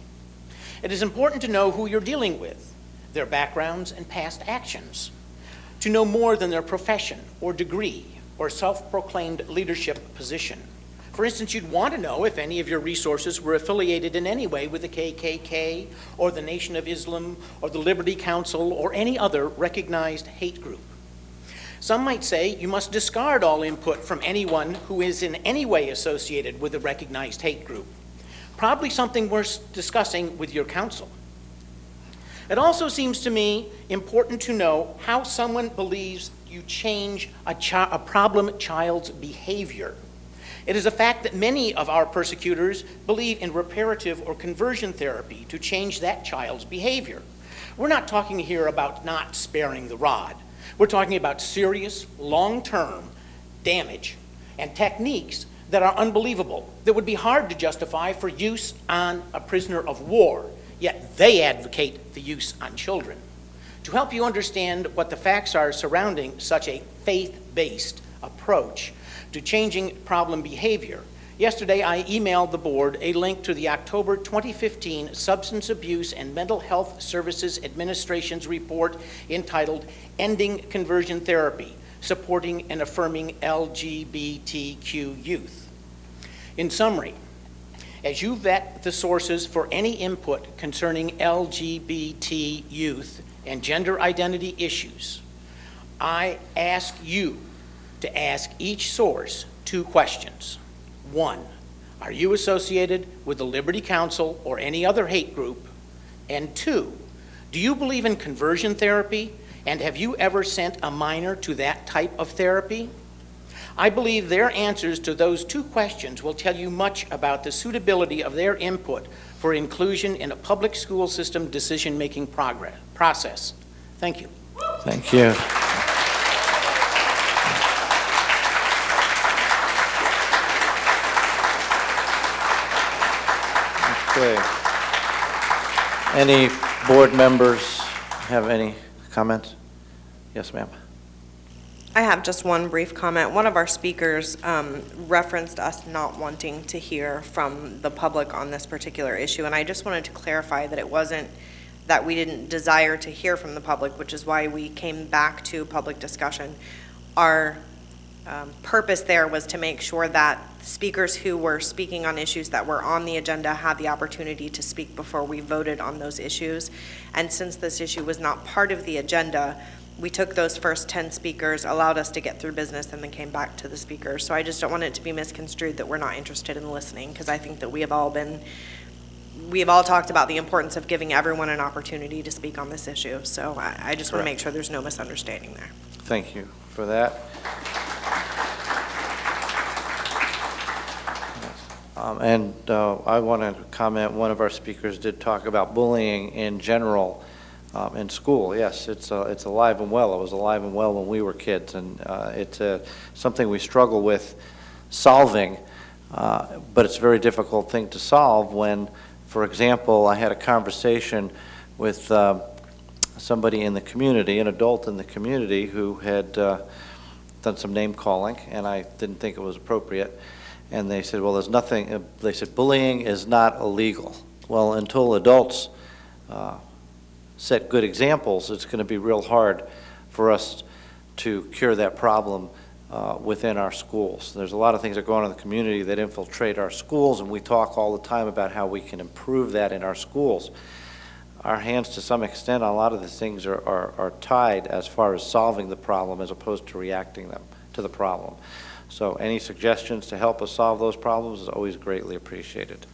It is important to know who you're dealing with, their backgrounds and past actions, to know more than their profession or degree or self-proclaimed leadership position. For instance, you'd want to know if any of your resources were affiliated in any way with the KKK or the Nation of Islam or the Liberty Council or any other recognized hate group. Some might say you must discard all input from anyone who is in any way associated with a recognized hate group. Probably something worth discussing with your counsel. It also seems to me important to know how someone believes you change a problem child's behavior. It is a fact that many of our persecutors believe in reparative or conversion therapy to change that child's behavior. We're not talking here about not sparing the rod. We're talking about serious, long-term damage and techniques that are unbelievable, that would be hard to justify for use on a prisoner of war, yet they advocate the use on children. To help you understand what the facts are surrounding such a faith-based approach to changing problem behavior, yesterday I emailed the board a link to the October 2015 Substance Abuse and Mental Health Services Administration's report entitled Ending Conversion Therapy, Supporting and Affirming LGBTQ Youth. In summary, as you vet the sources for any input concerning LGBT youth and gender identity issues, I ask you to ask each source 2 questions. 1, are you associated with the Liberty Council or any other hate group? And 2, do you believe in conversion therapy, and have you ever sent a minor to that type of therapy? I believe their answers to those 2 questions will tell you much about the suitability of their input for inclusion in a public school system decision-making process. Thank you. Thank you. Okay. Any board members have any comments? Yes, ma'am. I have just one brief comment. One of our speakers referenced us not wanting to hear from the public on this particular issue, and I just wanted to clarify that it wasn't that we didn't desire to hear from the public, which is why we came back to public discussion. Our purpose there was to make sure that speakers who were speaking on issues that were on the agenda had the opportunity to speak before we voted on those issues. And since this issue was not part of the agenda, we took those first 10 speakers, allowed us to get through business, and then came back to the speakers. So I just don't want it to be misconstrued that we're not interested in listening, because I think that we have all talked about the importance of giving everyone an opportunity to speak on this issue. So I just want to make sure there's no misunderstanding there. Thank you for that. I want to comment, one of our speakers did talk about bullying in general in school. Yes, it's alive and well. It was alive and well when we were kids, and it's something we struggle with solving, but it's a very difficult thing to solve when, for example, I had a conversation with somebody in the community, an adult in the community, who had done some name calling, and I didn't think it was appropriate. And they said, well, there's nothing, they said, bullying is not illegal. Well, until adults set good examples, it's going to be real hard for us to cure that problem within our schools. There's a lot of things that go on in the community that infiltrate our schools, and we talk all the time about how we can improve that in our schools. Our hands, to some extent, on a lot of the things are tied as far as solving the problem as opposed to reacting to the problem. So any suggestions to help us solve those problems is always greatly appreciated.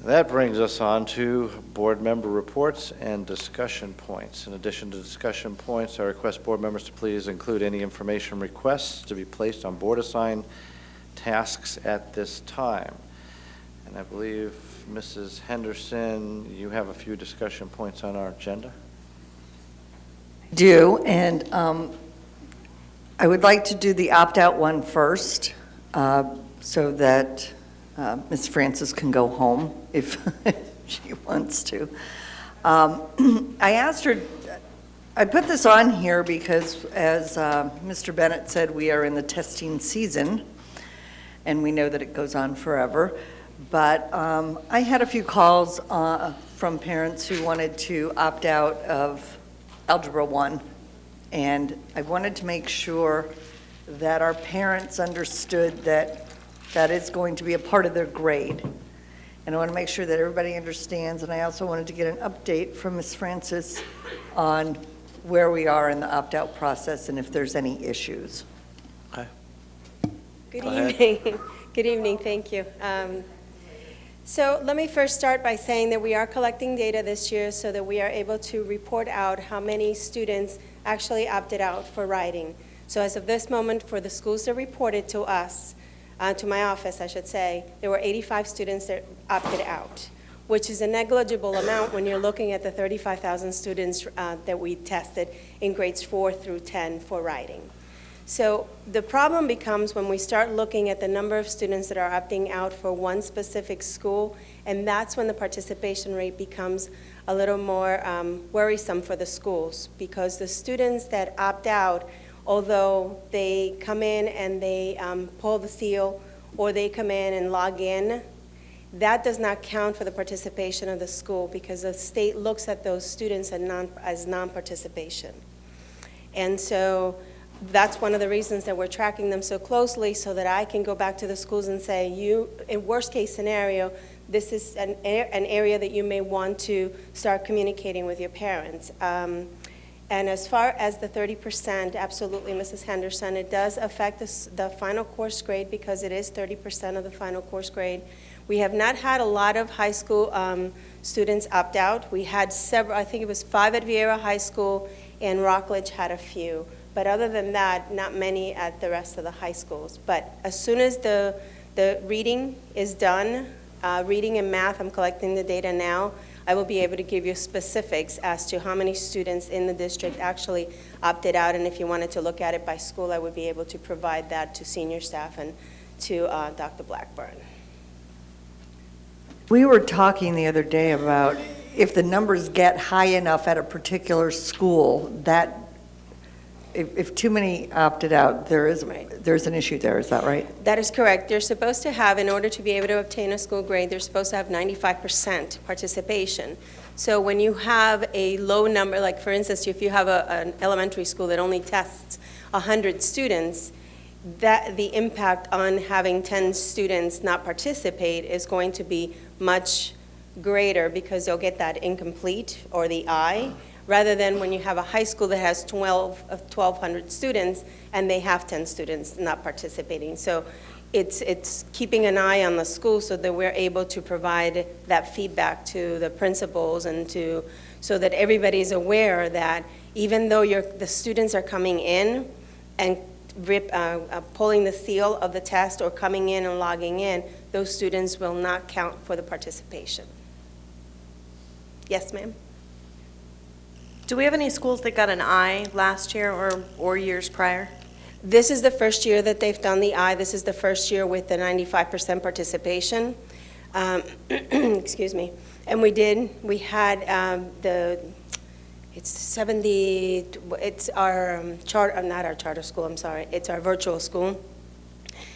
That brings us on to board member reports and discussion points. In addition to discussion points, I request board members to please include any information requests to be placed on board assigned tasks at this time. And I believe, Mrs. Henderson, you have a few discussion points on our agenda. I do, and I would like to do the opt-out one first, so that Ms. Francis can go home if she wants to. I asked her, I put this on here because, as Mr. Bennett said, we are in the testing season, and we know that it goes on forever. But I had a few calls from parents who wanted to opt out of Algebra 1. And I wanted to make sure that our parents understood that that is going to be a part of their grade. And I want to make sure that everybody understands, and I also wanted to get an update from Ms. Francis on where we are in the opt-out process and if there's any issues. Okay. Good Go ahead. evening. Good evening, thank you. So let me first start by saying that we are collecting data this year so that we are able to report out how many students actually opted out for writing. So as of this moment, for the schools that reported to us, to my office, I should say, there were 85 students that opted out, which is a negligible amount when you're looking at the 35,000 students that we tested in grades 4 through 10 for writing. So the problem becomes when we start looking at the number of students that are opting out for one specific school, and that's when the participation rate becomes a little more worrisome for the schools, because the students that opt out, although they come in and they pull the seal or they come in and log in, that does not count for the participation of the school because the state looks at those students as non-participation. And so that's one of the reasons that we're tracking them so closely, so that I can go back to the schools and say, in worst case scenario, this is an area that you may want to start communicating with your parents. And as far as the 30%, absolutely, Mrs. Henderson, it does affect the final course grade because it is 30% of the final course grade. We have not had a lot of high school students opt out. We had several, I think it was 5 at Vieira High School, and Rockledge had a few. But other than that, not many at the rest of the high schools. But as soon as the reading is done, reading and math, I'm collecting the data now, I will be able to give you specifics as to how many students in the district actually opted out. And if you wanted to look at it by school, I would be able to provide that to senior staff and to Dr. Blackburn. We were talking the other day about if the numbers get high enough at a particular school, that if too many opted out, there's an issue there. Is that right? That is correct. They're supposed to have, in order to be able to obtain a school grade, they're supposed to have 95% participation. So when you have a low number, like for instance, if you have an elementary school that only tests 100 students, that the impact on having 10 students not participate is going to be much greater because they'll get that incomplete or the I, rather than when you have a high school that has 1,200 students and they have 10 students not participating. So it's keeping an eye on the school so that we're able to provide that feedback to the principals and so that everybody's aware that even though the students are coming in and pulling the seal of the test or coming in and logging in, those students will not count for the participation. Yes, ma'am? Do we have any schools that got an I last year or years prior? This is the first year that they've done the I. This is the first year with the 95% participation. Excuse me. And we had it's 70, it's our not our charter school, I'm sorry, it's our virtual school.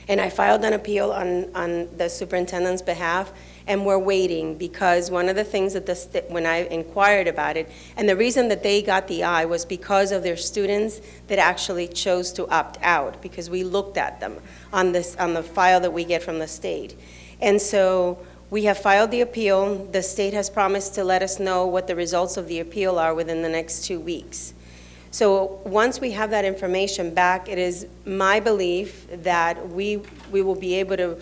And I filed an appeal on the superintendent's behalf, and we're waiting because one of the things that when I inquired about it, and the reason that they got the I was because of their students that actually chose to opt out, because we looked at them on the file that we get from the state. And so we have filed the appeal. The state has promised to let us know what the results of the appeal are within the next 2 weeks. So once we have that information back, it is my belief that we will be able to,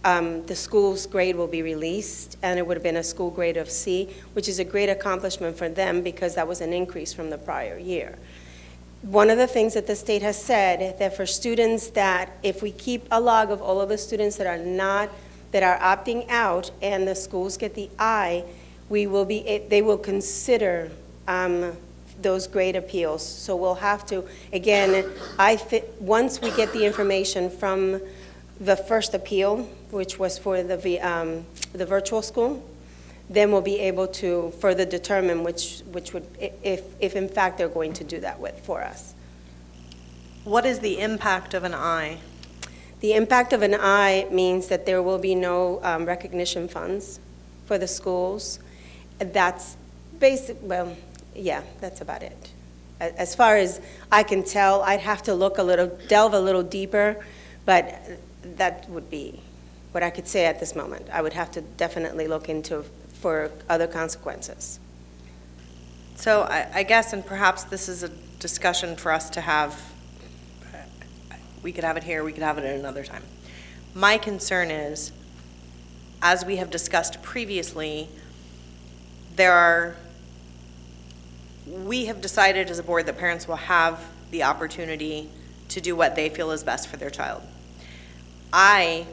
the school's grade will be released, and it would have been a school grade of C, which is a great accomplishment for them because that was an increase from the prior year. One of the things that the state has said, that for students that, if we keep a log of all of the students that are opting out and the schools get the I, they will consider those grade appeals. So we'll have to, again, once we get the information from the first appeal, which was for the virtual school, then we'll be able to further determine which would, if in fact they're going to do that for us. What is the impact of an I? The impact of an I means that there will be no recognition funds for the schools. That's basic, well, yeah, that's about it. As far as I can tell, I'd have to delve a little deeper, but that would be what I could say at this moment. I would have to definitely look into for other consequences. So I guess, and perhaps this is a discussion for us to have, we could have it here, we could have it at another time. My concern is, as we have discussed previously, we have decided as a board that parents will have the opportunity to do what they feel is best for their child. I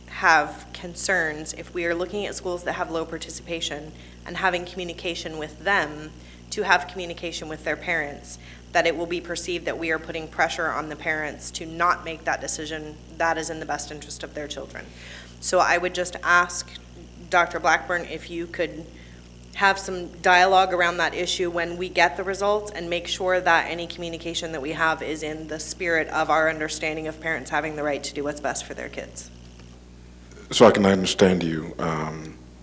have concerns if we are looking at schools that have low participation and having communication with them to have communication with their parents, that it will be perceived that we are putting pressure on the parents to not make that decision that is in the best interest of their children. So I would just ask Dr. Blackburn if you could have some dialogue around that issue when we get the results and make sure that any communication that we have is in the spirit of our understanding of parents having the right to do what's best for their kids. So I can understand you.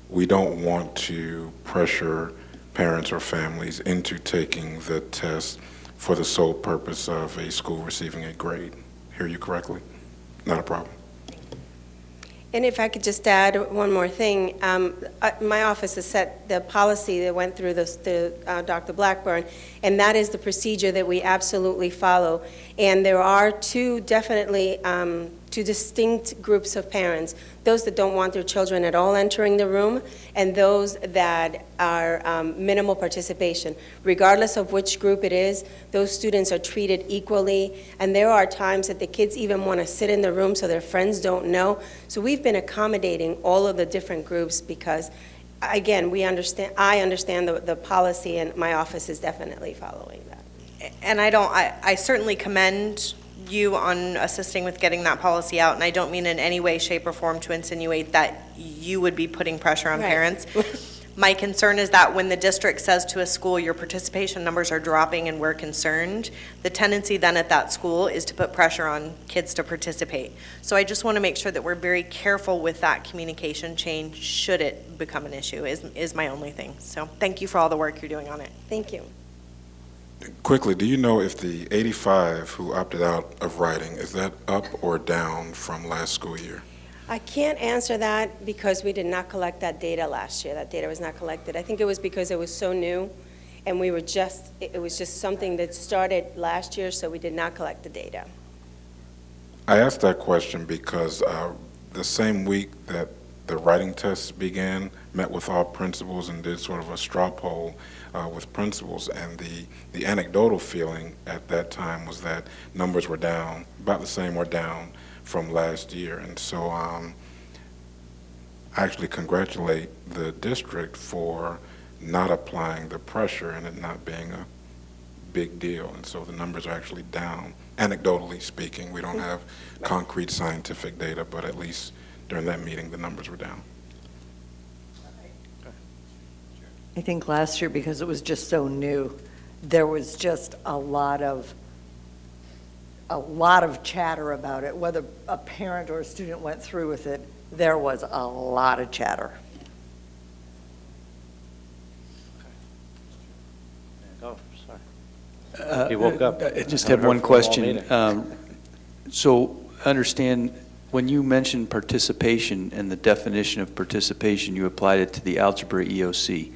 We don't want to pressure parents or families into taking the test for the sole purpose of a school receiving a grade. Hear you correctly? Not a problem. And if I could just add one more thing, my office has set the policy that went through Dr. Blackburn, and that is the procedure that we absolutely follow. And there are two distinct groups of parents, those that don't want their children at all entering the room, and those that are minimal participation. Regardless of which group it is, those students are treated equally, and there are times that the kids even want to sit in the room so their friends don't know. So we've been accommodating all of the different groups because, again, I understand the policy, and my office is definitely following that. And I certainly commend you on assisting with getting that policy out, and I don't mean in any way, shape, or form to insinuate that you would be putting pressure on parents. My concern is that when the district says to a school, your participation numbers are dropping and we're concerned, the tendency then at that school is to put pressure on kids to participate. So I just want to make sure that we're very careful with that communication chain should it become an issue, is my only thing. So thank you for all the work you're doing on it. Thank you. Quickly, do you know if the 85 who opted out of writing, is that up or down from last school year? I can't answer that because we did not collect that data last year. That data was not collected. I think it was because it was so new, and it was just something that started last year, so we did not collect the data. I asked that question because the same week that the writing tests began, met with all principals and did sort of a straw poll with principals, and the anecdotal feeling at that time was that numbers were down, about the same or down from last year. And so I actually congratulate the district for not applying the pressure and it not being a big deal. And so the numbers are actually down, anecdotally speaking. We don't have concrete scientific data, but at least during that meeting, the numbers were down. I think last year, because it was just so new, there was just a lot of chatter about it. Whether a parent or a student went through with it, there was a lot of chatter. Oh, sorry. He woke up. I just Haven't have one heard from him all question. meeting. So understand, when you mentioned participation and the definition of participation, you applied it to the algebra EOC,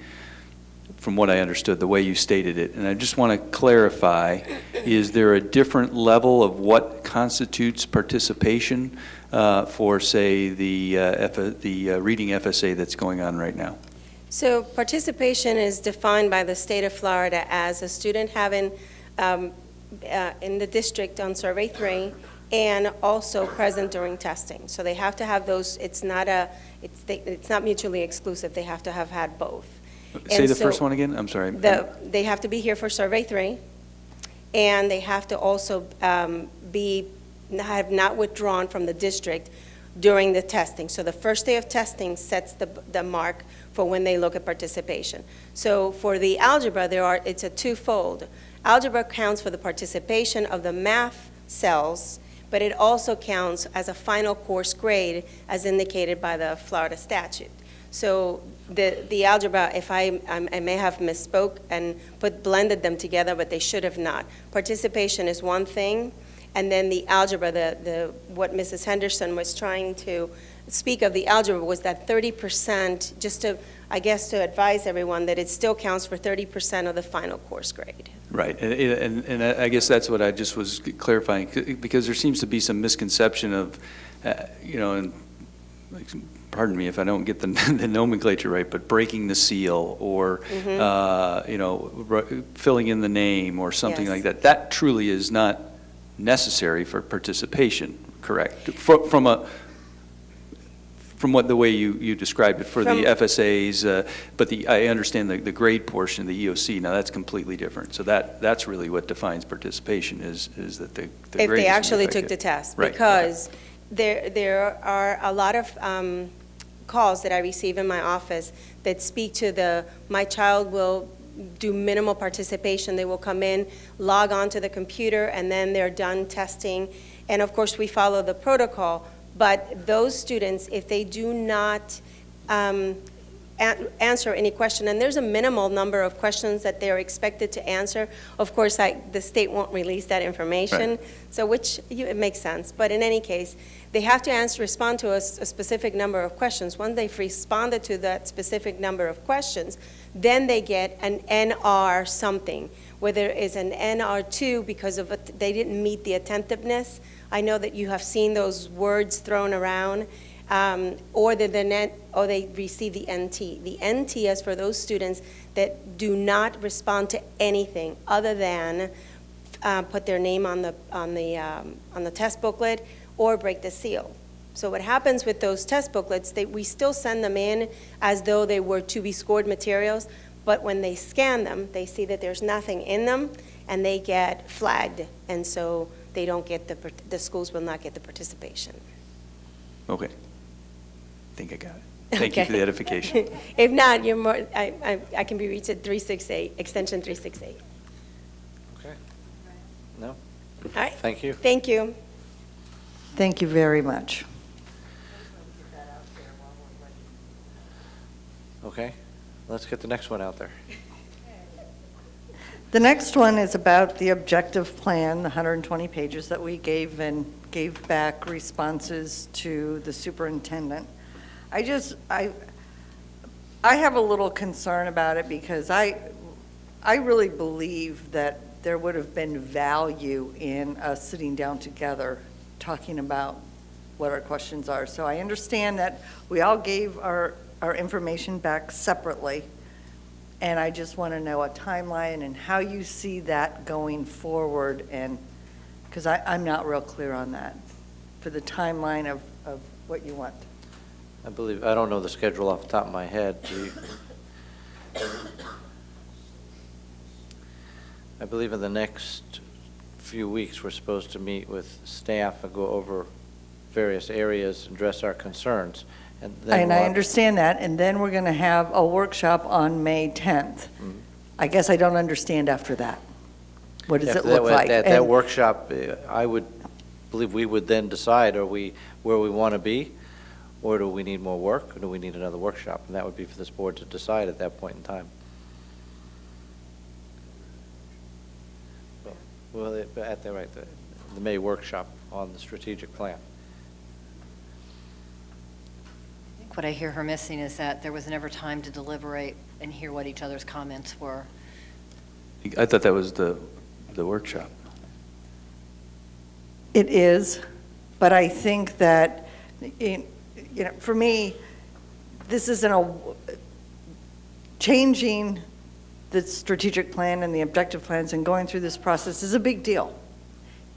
from what I understood, the way you stated it. And I just want to clarify, is there a different level of what constitutes participation for, say, the reading FSA that's going on right now? So participation is defined by the state of Florida as a student having in the district on Survey 3 and also present during testing. So they have to have those. It's not mutually exclusive. They have to have had both. Say the first one again? I'm sorry. They have to be here for Survey 3, and they have to also have not withdrawn from the district during the testing. So the first day of testing sets the mark for when they look at participation. So for the algebra, it's a twofold. Algebra counts for the participation of the math cells, but it also counts as a final course grade as indicated by the Florida statute. So the algebra, if I may have misspoke and blended them together, but they should have not. Participation is one thing, and then the algebra, what Mrs. Henderson was trying to speak of the algebra was that 30%, just to, I guess, to advise everyone that it still counts for 30% of the final course grade. Right, and I guess that's what I just was clarifying, because there seems to be some misconception of, and pardon me if I don't get the nomenclature right, but breaking the seal or, filling in the name or something like that. That truly is not necessary for participation, correct? From what the way you described it for the FSAs, but I understand the grade portion of the EOC. Now that's completely different. So that's really what defines participation is that the grade if they is actually affected. took the test, Right. because there are a lot of calls that I receive in my office that speak to my child will do minimal participation. They will come in, log on to the computer, and then they're done testing. And of course, we follow the protocol. But those students, if they do not answer any question, and there's a minimal number of questions that they're expected to answer, of course, the state won't release that information, Right. so it makes sense. But in any case, they have to respond to a specific number of questions. Once they've responded to that specific number of questions, then they get an NR something, whether it's an NR2 because they didn't meet the attentiveness. I know that you have seen those words thrown around, or they receive the NT. The NT is for those students that do not respond to anything other than put their name on the test booklet or break the seal. So what happens with those test booklets, we still send them in as though they were to be scored materials, but when they scan them, they see that there's nothing in them, and they get flagged, and so they don't get the schools will not get the participation. Okay. I think I got it. Thank you for the edification. If not, you're more. I can be reached at 368, extension 368. Okay. No? All right. Thank you. Thank you. Thank you very much. Okay. Let's get the next one out there. The next one is about the objective plan, the 120 pages that we gave back responses to the superintendent. I have a little concern about it because I really believe that there would have been value in us sitting down together talking about what our questions are. So I understand that we all gave our our information back separately, and I just want to know a timeline and how you see that going forward, and, because I'm not real clear on that, for the timeline of what you want. I don't know the schedule off the top of my head. I believe in the next few weeks, we're supposed to meet with staff and go over various areas and address our concerns. And I understand that, and then we're going to have a workshop on May 10th. I guess I don't understand after that. What does it look like? At that workshop, I would believe we would then decide, are we where we want to be, or do we need more work, or do we need another workshop? And that would be for this board to decide at that point in time. Well, the May workshop on the strategic plan. What I hear her missing is that there was never time to deliberate and hear what each other's comments were. I thought that was the workshop. It is, but I think that, for me, this isn't changing the strategic plan and the objective plans and going through this process is a big deal.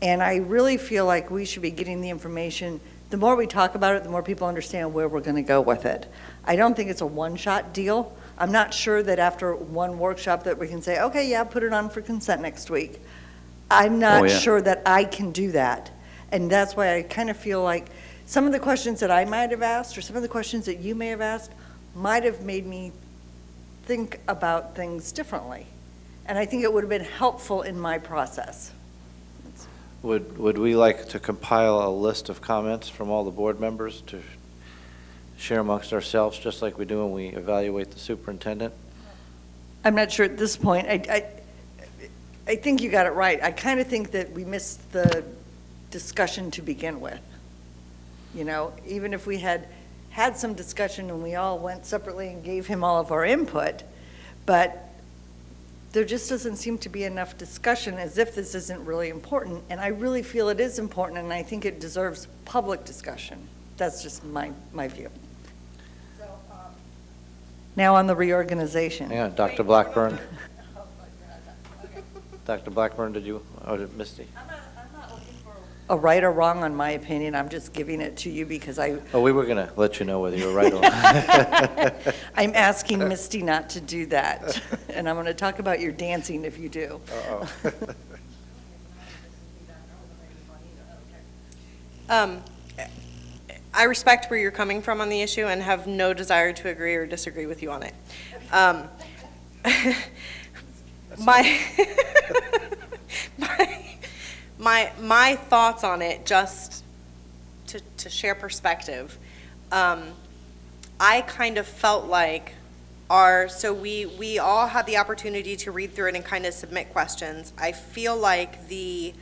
And I really feel like we should be getting the information. The more we talk about it, the more people understand where we're going to go with it. I don't think it's a one-shot deal. I'm not sure that after one workshop that we can say, okay, yeah, put it on for consent next week. I'm not sure that I can do that. And that's why I kind of feel like some of the questions that I might have asked or some of the questions that you may have asked might have made me think about things differently. And I think it would have been helpful in my process. Would we like to compile a list of comments from all the board members to share amongst ourselves, just like we do when we evaluate the superintendent? I'm not sure at this point. I think you got it right. I kind of think that we missed the discussion to begin with. Even if we had some discussion and we all went separately and gave him all of our input, but there just doesn't seem to be enough discussion as if this isn't really important. And I really feel it is important, and I think it deserves public discussion. That's just my view. Now on the reorganization. Yeah, Dr. Blackburn. Dr. Blackburn, Misty? A right or wrong on my opinion. I'm just giving it to you because we were going to let you know whether you were right or wrong. I'm asking Misty not to do that. And I'm going to talk about your dancing if you do. I respect where you're coming from on the issue and have no desire to agree or disagree with you on it. My thoughts on it, just to share perspective, I kind of felt like so we all had the opportunity to read through it and kind of submit questions. I feel like the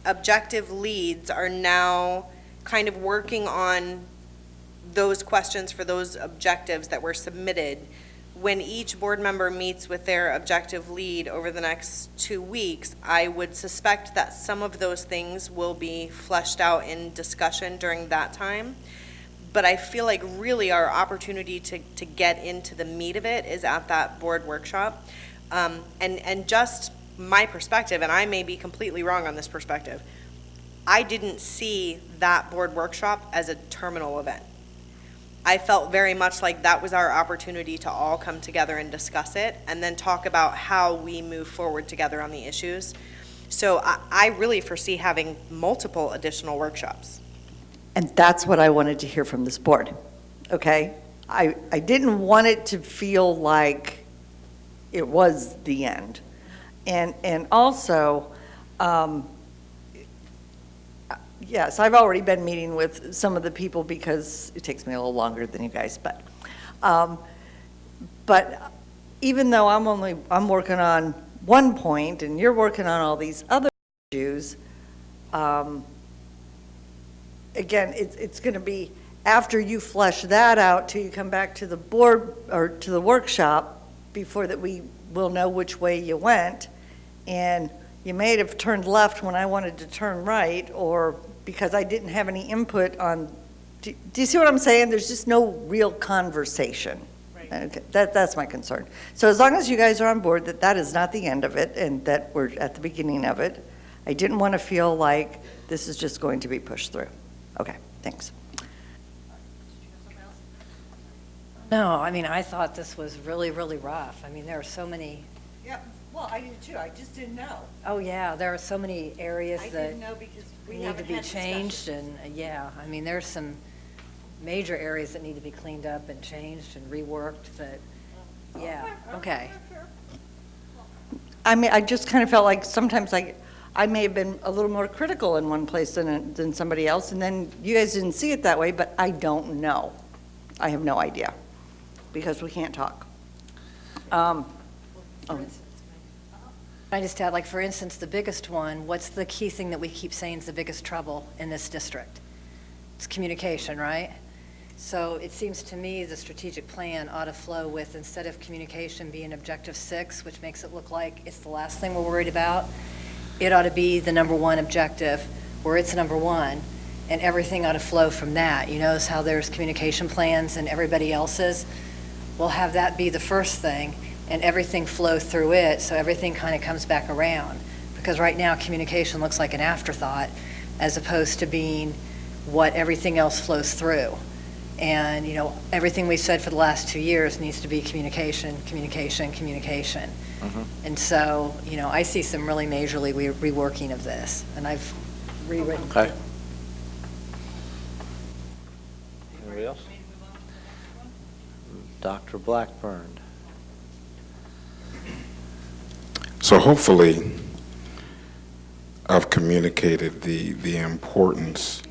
objective leads are now kind of working on those questions for those objectives that were submitted. When each board member meets with their objective lead over the next 2 weeks, I would suspect that some of those things will be fleshed out in discussion during that time. But I feel like really our opportunity to get into the meat of it is at that board workshop. And just my perspective, and I may be completely wrong on this perspective, I didn't see that board workshop as a terminal event. I felt very much like that was our opportunity to all come together and discuss it and then talk about how we move forward together on the issues. So I really foresee having multiple additional workshops. And that's what I wanted to hear from this board, okay? I didn't want it to feel like it was the end. And also, yes, I've already been meeting with some of the people because it takes me a little longer than you guys, but even though I'm working on one point and you're working on all these other issues, again, it's going to be after you flesh that out till you come back to the board or to the workshop before that we will know which way you went. And you may have turned left when I wanted to turn right, or because I didn't have any input on, do you see what I'm saying? There's just no real conversation. Okay, that's my concern. So as long as you guys are on board that that is not the end of it and that we're at the beginning of it, I didn't want to feel like this is just going to be pushed through. Okay, thanks. No, I mean, I thought this was really, really rough. I mean, there are so many, Yeah, well, I did too. I just didn't know. oh yeah, there are so many areas I that didn't know because we need to haven't be had changed, and yeah, I mean, there's some major areas that need to be cleaned up and changed and reworked that, yeah, okay. I mean, I just kind of felt like sometimes I may have been a little more critical in one place than somebody else, and then you guys didn't see it that way, but I don't know. I have no idea, because we can't talk. I just add, like, for instance, the biggest one, what's the key thing that we keep saying is the biggest trouble in this district? It's communication, right? So it seems to me the strategic plan ought to flow with, instead of communication being objective 6, which makes it look like it's the last thing we're worried about, it ought to be the number 1 objective, where it's number 1, and everything ought to flow from that. You notice how there's communication plans and everybody else's? We'll have that be the first thing, and everything flow through it, so everything kind of comes back around. Because right now, communication looks like an afterthought, as opposed to being what everything else flows through. And, you know, everything we've said for the last 2 years needs to be communication, communication, communication. And so, you know, I see some really majorly reworking of this, and I've rewritten. Okay. Anybody else? Dr. Blackburn. So hopefully, I've communicated the importance.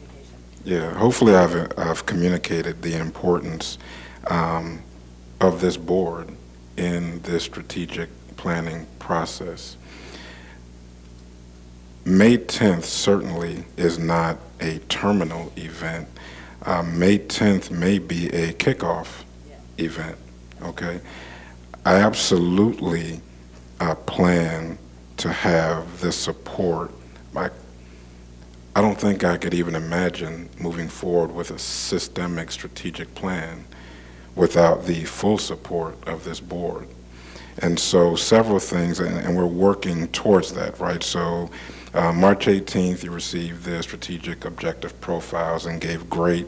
Yeah, hopefully I've communicated the importance of this board in this strategic planning process. May 10th certainly is not a terminal event. May 10th may be a kickoff event, okay? I absolutely plan to have the support. I don't think I could even imagine moving forward with a systemic strategic plan without the full support of this board. And so several things, and we're working towards that, right? So March 18th, you received the strategic objective profiles and gave great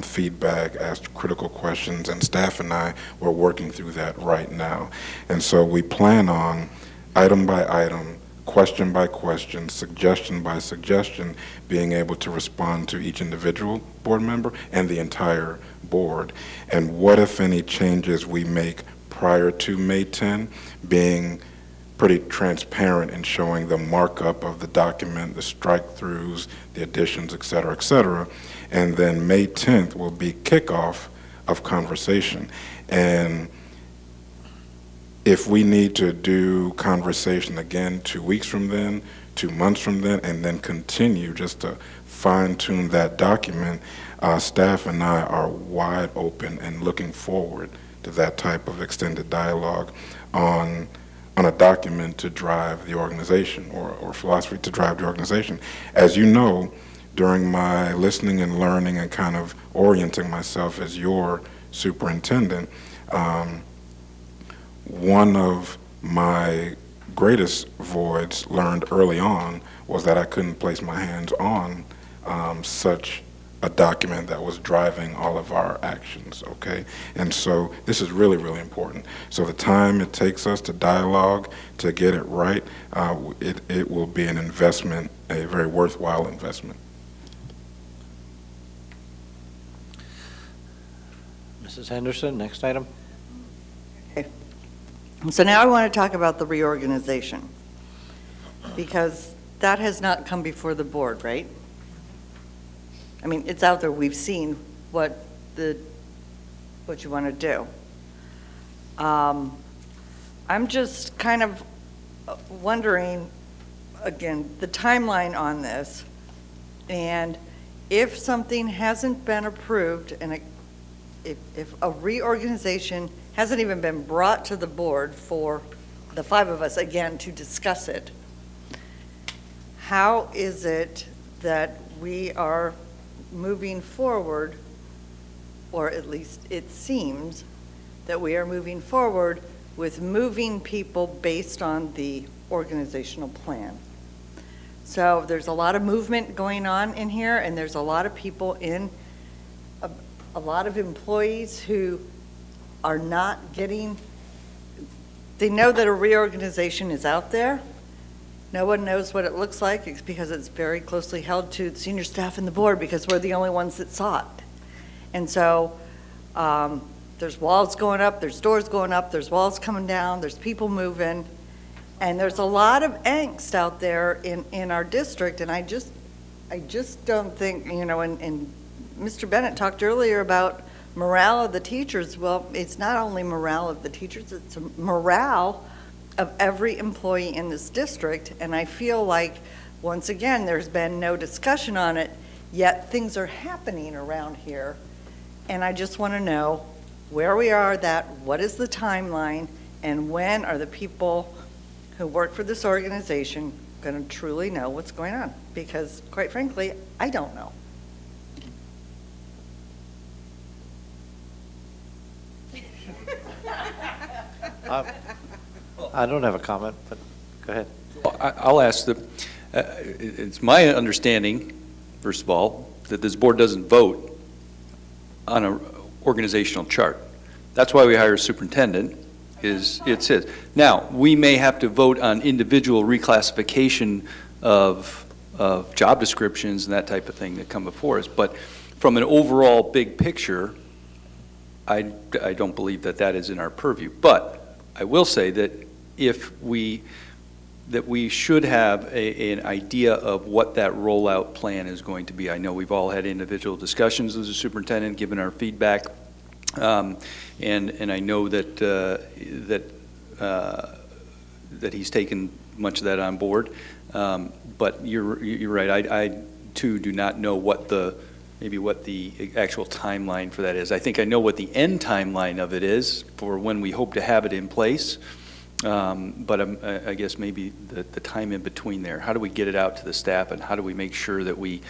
feedback, asked critical questions, and staff and I were working through that right now. And so we plan on, item by item, question by question, suggestion by suggestion, being able to respond to each individual board member and the entire board. And what, if any, changes we make prior to May 10, being pretty transparent in showing the markup of the document, the strike-throughs, the additions, et cetera, and then May 10th will be kickoff of conversation. And if we need to do conversation again 2 weeks from then, 2 months from then, and then continue just to fine-tune that document, staff and I are wide open and looking forward to that type of extended dialogue on a document to drive the organization, or philosophy to drive the organization. As you know, during my listening and learning and kind of orienting myself as your superintendent, one of my greatest voids learned early on was that I couldn't place my hands on such a document that was driving all of our actions, okay? And so this is really, really important. So the time it takes us to dialogue, to get it right, it will be an investment, a very worthwhile investment. Mrs. Henderson, next item. Okay. So now I want to talk about the reorganization, because that has not come before the board, right? I mean, it's out there. We've seen what you want to do. I'm just kind of wondering, again, the timeline on this, and if something hasn't been approved, and if a reorganization hasn't even been brought to the board for the 5 of us, again, to discuss it, how is it that we are moving forward, or at least it seems, that we are moving forward with moving people based on the organizational plan. So there's a lot of movement going on in here, and there's a lot of people a lot of employees who are not getting, they know that a reorganization is out there. No one knows what it looks like. It's because it's very closely held to the senior staff and the board, because we're the only ones that saw it. And so there's walls going up, there's doors going up, there's walls coming down, there's people moving, and there's a lot of angst out there in our district. And I just don't think, and Mr. Bennett talked earlier about morale of the teachers. Well, it's not only morale of the teachers, it's morale of every employee in this district. And I feel like, once again, there's been no discussion on it, yet things are happening around here. And I just want to know where we are, what is the timeline, and when are the people who work for this organization going to truly know what's going on? Because, quite frankly, I don't know. I don't have a comment, but go ahead. I'll ask it's my understanding, first of all, that this board doesn't vote on an organizational chart. That's why we hire a superintendent, it's his. Now, we may have to vote on individual reclassification of job descriptions and that type of thing that come before us, but from an overall big picture, I don't believe that is in our purview. But I will say that we should have an idea of what that rollout plan is going to be. I know we've all had individual discussions with the superintendent, given our feedback, and I know that he's taken much of that on board. But you're right. I too do not know what the actual timeline for that is. I think I know what the end timeline of it is for when we hope to have it in place. But I guess maybe the time in between there. How do we get it out to the staff, and how do we make sure that we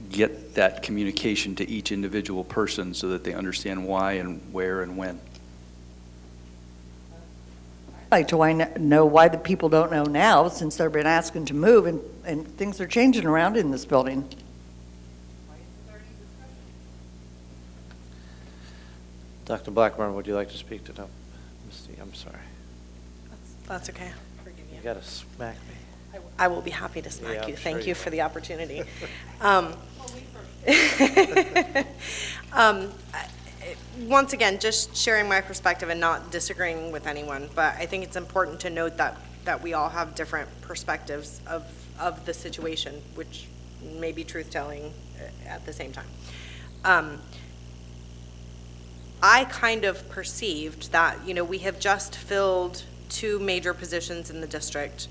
get that communication to each individual person so that they understand why and where and when? I'd like to know why the people don't know now, since they've been asking to move and things are changing around in this building. Dr. Blackburn, would you like to speak to them? Misty, I'm sorry. That's okay. Forgive you. You got to smack me. I will be happy to smack Yeah, you. I'm Thank sure you you for will. the opportunity. Once again, just sharing my perspective and not disagreeing with anyone, but I think it's important to note that we all have different perspectives of the situation, which may be truth-telling at the same time. I kind of perceived that, we have just filled 2 major positions in the district.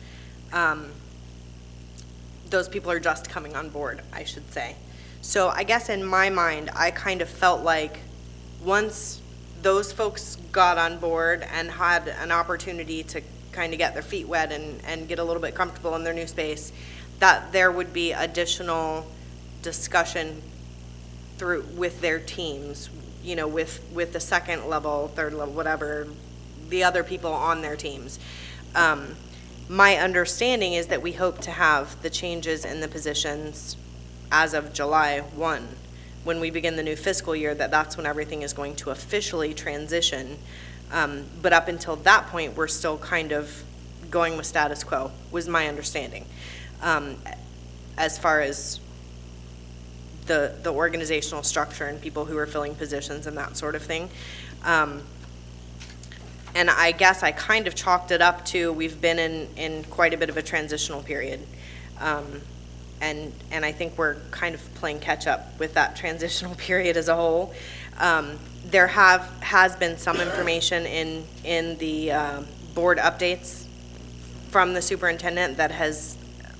Those people are just coming on board, I should say. So I guess in my mind, I kind of felt like once those folks got on board and had an opportunity to kind of get their feet wet and get a little bit comfortable in their new space, that there would be additional discussion with their teams, with the second level, third level, whatever, the other people on their teams. My understanding is that we hope to have the changes in the positions as of July 1, when we begin the new fiscal year, that's when everything is going to officially transition. But up until that point, we're still kind of going with status quo, was my understanding, as far as the organizational structure and people who are filling positions and that sort of thing. And I guess I kind of chalked it up to we've been in quite a bit of a transitional period. And I think we're kind of playing catch up with that transitional period as a whole. There has been some information in the board updates from the superintendent that has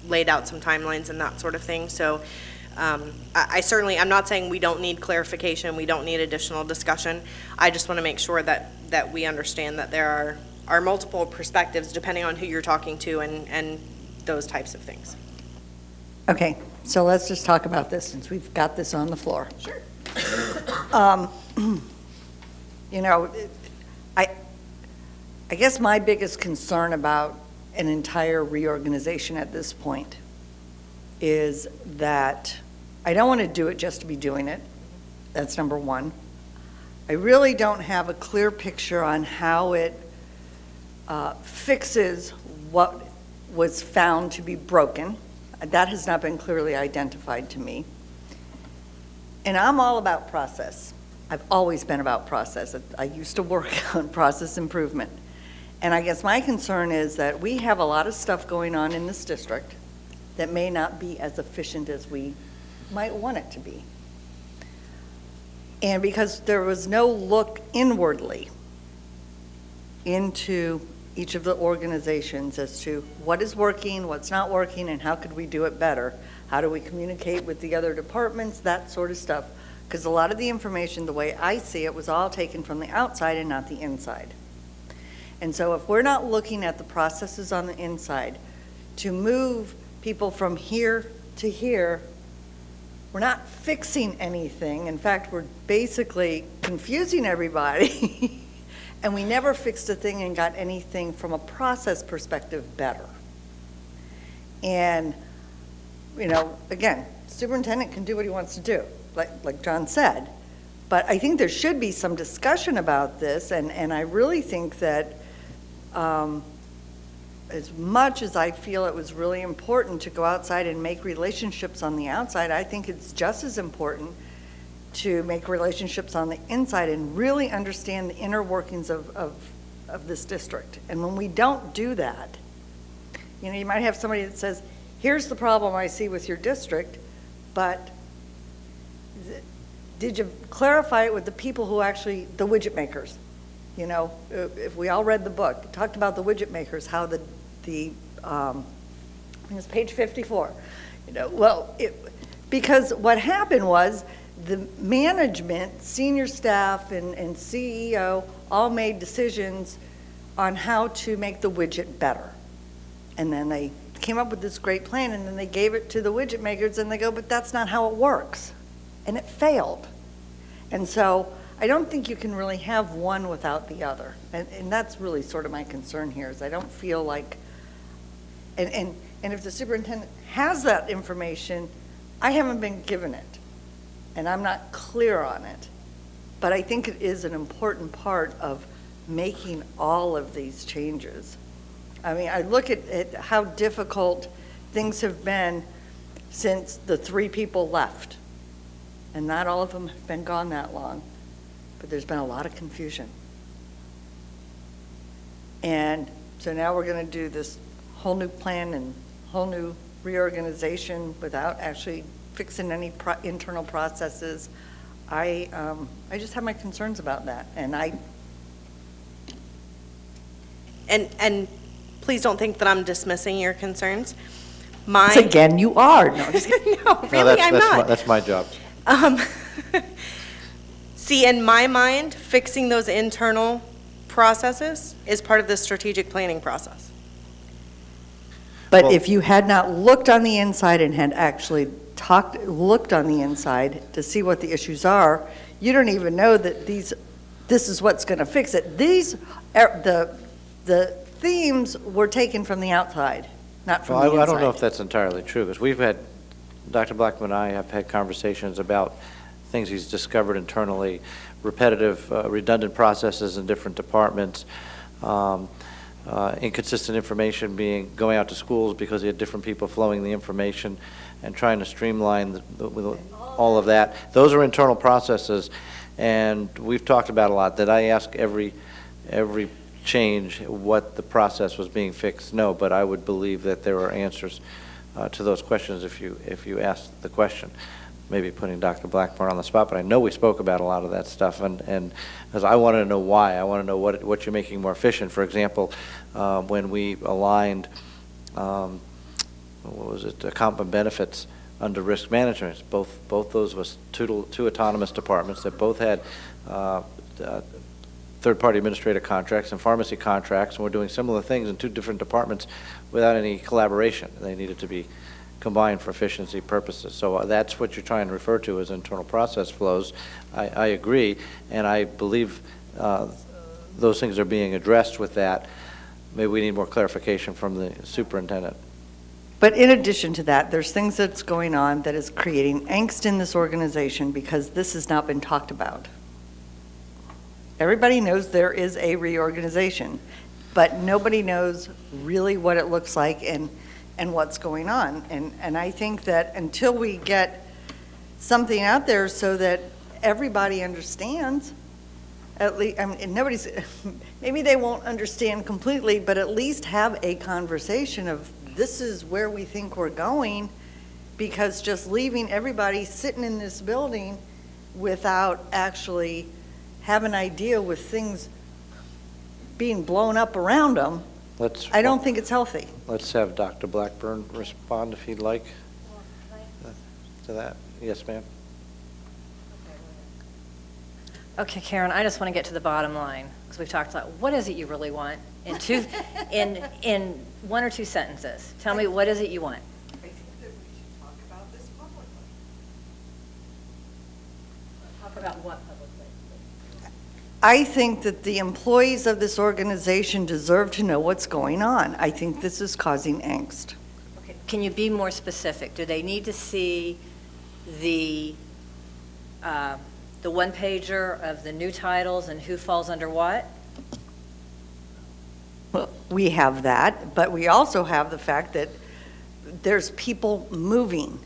laid out some timelines and that sort of thing. So I'm not saying we don't need clarification, we don't need additional discussion. I just want to make sure that we understand that there are multiple perspectives depending on who you're talking to and those types of things. Okay, so let's just talk about this since we've got this on the floor. Sure. You know, I guess my biggest concern about an entire reorganization at this point is that I don't want to do it just to be doing it. That's number one. I really don't have a clear picture on how it fixes what was found to be broken. That has not been clearly identified to me. And I'm all about process. I've always been about process. I used to work on process improvement. And I guess my concern is that we have a lot of stuff going on in this district that may not be as efficient as we might want it to be. And because there was no look inwardly into each of the organizations as to what is working, what's not working, and how could we do it better? How do we communicate with the other departments, that sort of stuff. Because a lot of the information, the way I see it, was all taken from the outside and not the inside. And so if we're not looking at the processes on the inside to move people from here to here, we're not fixing anything. In fact, we're basically confusing everybody. And we never fixed a thing and got anything from a process perspective better. And, you know, again, superintendent can do what he wants to do, like John said. But I think there should be some discussion about this, and I really think that as much as I feel it was really important to go outside and make relationships on the outside, I think it's just as important to make relationships on the inside and really understand the inner workings of this district. And when we don't do that, you know, you might have somebody that says, here's the problem I see with your district, but did you clarify it with the people who actually, the widget makers? You know, if we all read the book, it talked about the widget makers, how I think it's page 54. You know, well, because what happened was the management, senior staff, and CEO all made decisions on how to make the widget better. And then they came up with this great plan, and then they gave it to the widget makers, and they go, but that's not how it works. And it failed. And so I don't think you can really have one without the other. And that's really sort of my concern here, is I don't feel like, and if the superintendent has that information, I haven't been given it, and I'm not clear on it. But I think it is an important part of making all of these changes. I mean, I look at how difficult things have been since the 3 people left. And not all of them have been gone that long, but there's been a lot of confusion. And so now we're going to do this whole new plan and whole new reorganization without actually fixing any internal processes. I just have my concerns about that, And please don't think that I'm dismissing your concerns. Once again, you are. No, really, I'm not. That's my job. See, in my mind, fixing those internal processes is part of the strategic planning process. But if you had not looked on the inside and had actually looked on the inside to see what the issues are, you don't even know that this is what's going to fix it. The themes were taken from the outside, not from the inside. I don't know if that's entirely true, because Dr. Blackman and I have had conversations about things he's discovered internally, repetitive, redundant processes in different departments, inconsistent information going out to schools because he had different people flowing the information, and trying to streamline all of that. Those are internal processes, and we've talked about a lot. Did I ask every change what the process was being fixed? No, but I would believe that there are answers to those questions if you asked the question. Maybe putting Dr. Blackburn on the spot, but I know we spoke about a lot of that stuff, and because I want to know why. I want to know what you're making more efficient. For example, when we aligned, comp and benefits under risk management, both those was two autonomous departments that both had third-party administrator contracts and pharmacy contracts, and we're doing similar things in 2 different departments without any collaboration. They needed to be combined for efficiency purposes. So that's what you're trying to refer to as internal process flows. I agree, and I believe those things are being addressed with that. Maybe we need more clarification from the superintendent. But in addition to that, there's things that's going on that is creating angst in this organization because this has not been talked about. Everybody knows there is a reorganization, but nobody knows really what it looks like and what's going on. And I think that until we get something out there so that everybody understands, at least, I mean, nobody's, maybe they won't understand completely, but at least have a conversation of this is where we think we're going, because just leaving everybody sitting in this building without actually have an idea with things being blown up around them, I don't think it's healthy. Let's have Dr. Blackburn respond if he'd like to that. Yes, ma'am. Okay, Karen, I just want to get to the bottom line, because we've talked about what is it you really want in two, in one or two sentences. Tell me, what is it you want? I think that we should talk about this publicly. Talk about what publicly? I think that the employees of this organization deserve to know what's going on. I think this is causing angst. Okay. Can you be more specific? Do they need to see the one-pager of the new titles and who falls under what? Well, we have that, but we also have the fact that there's people moving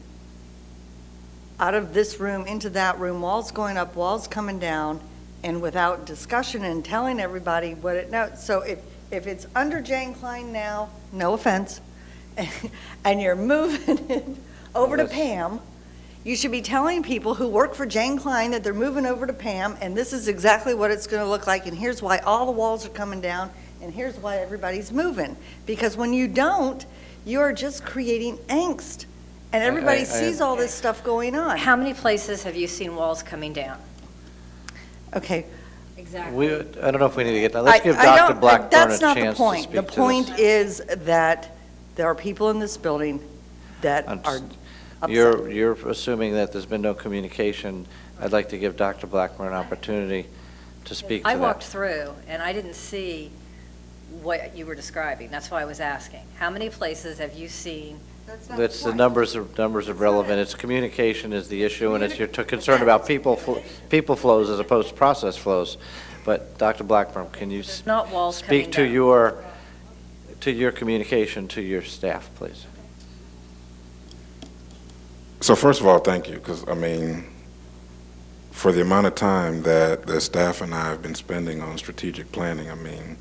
out of this room into that room, walls going up, walls coming down, and without discussion and telling everybody what it knows. So if it's under Jane Klein now, no offense, and you're moving it over to Pam, you should be telling people who work for Jane Klein that they're moving over to Pam, and this is exactly what it's going to look like, and here's why all the walls are coming down, and here's why everybody's moving. Because when you don't, you're just creating angst, and everybody sees all this stuff going on. How many places have you seen walls coming down? Okay. Exactly. I don't know if we need to get that. Let's give Dr. Blackburn a That's not chance the to point. speak The to this. point is that there are people in this building that are upset. You're assuming that there's been no communication. I'd like to give Dr. Blackburn an opportunity to speak to that. I walked through, and I didn't see what you were describing. That's why I was asking. How many places have you seen? That's the numbers are relevant. It's communication is the issue, and it's you're concerned about people flows as opposed to process flows. But Dr. Blackburn, can you not walls coming speak to your communication to your staff, please? So first of all, thank you, because, I mean, for the amount of time that the staff and I have been spending on strategic planning, I mean,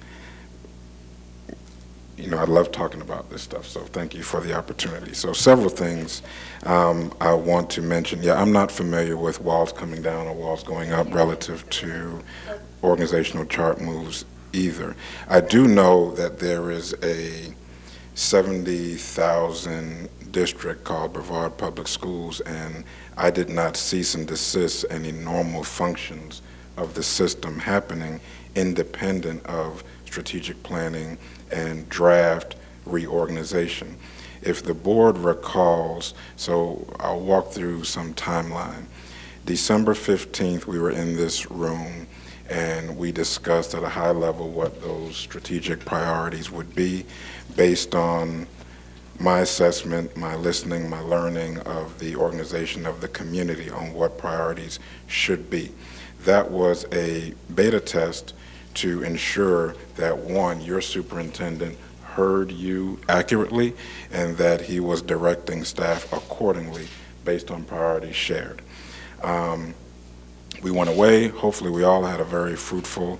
you know, I love talking about this stuff, so thank you for the opportunity. So several things I want to mention. Yeah, I'm not familiar with walls coming down or walls going up relative to organizational chart moves either. I do know that there is a 70,000 district called Brevard Public Schools, and I did not cease and desist any normal functions of the system happening independent of strategic planning and draft reorganization. If the board recalls, so I'll walk through some timeline. December 15th, we were in this room and we discussed at a high level what those strategic priorities would be based on my assessment, my listening, my learning of the organization of the community on what priorities should be. That was a beta test to ensure that, one, your superintendent heard you accurately and that he was directing staff accordingly based on priorities shared. We went away. Hopefully we all had a very fruitful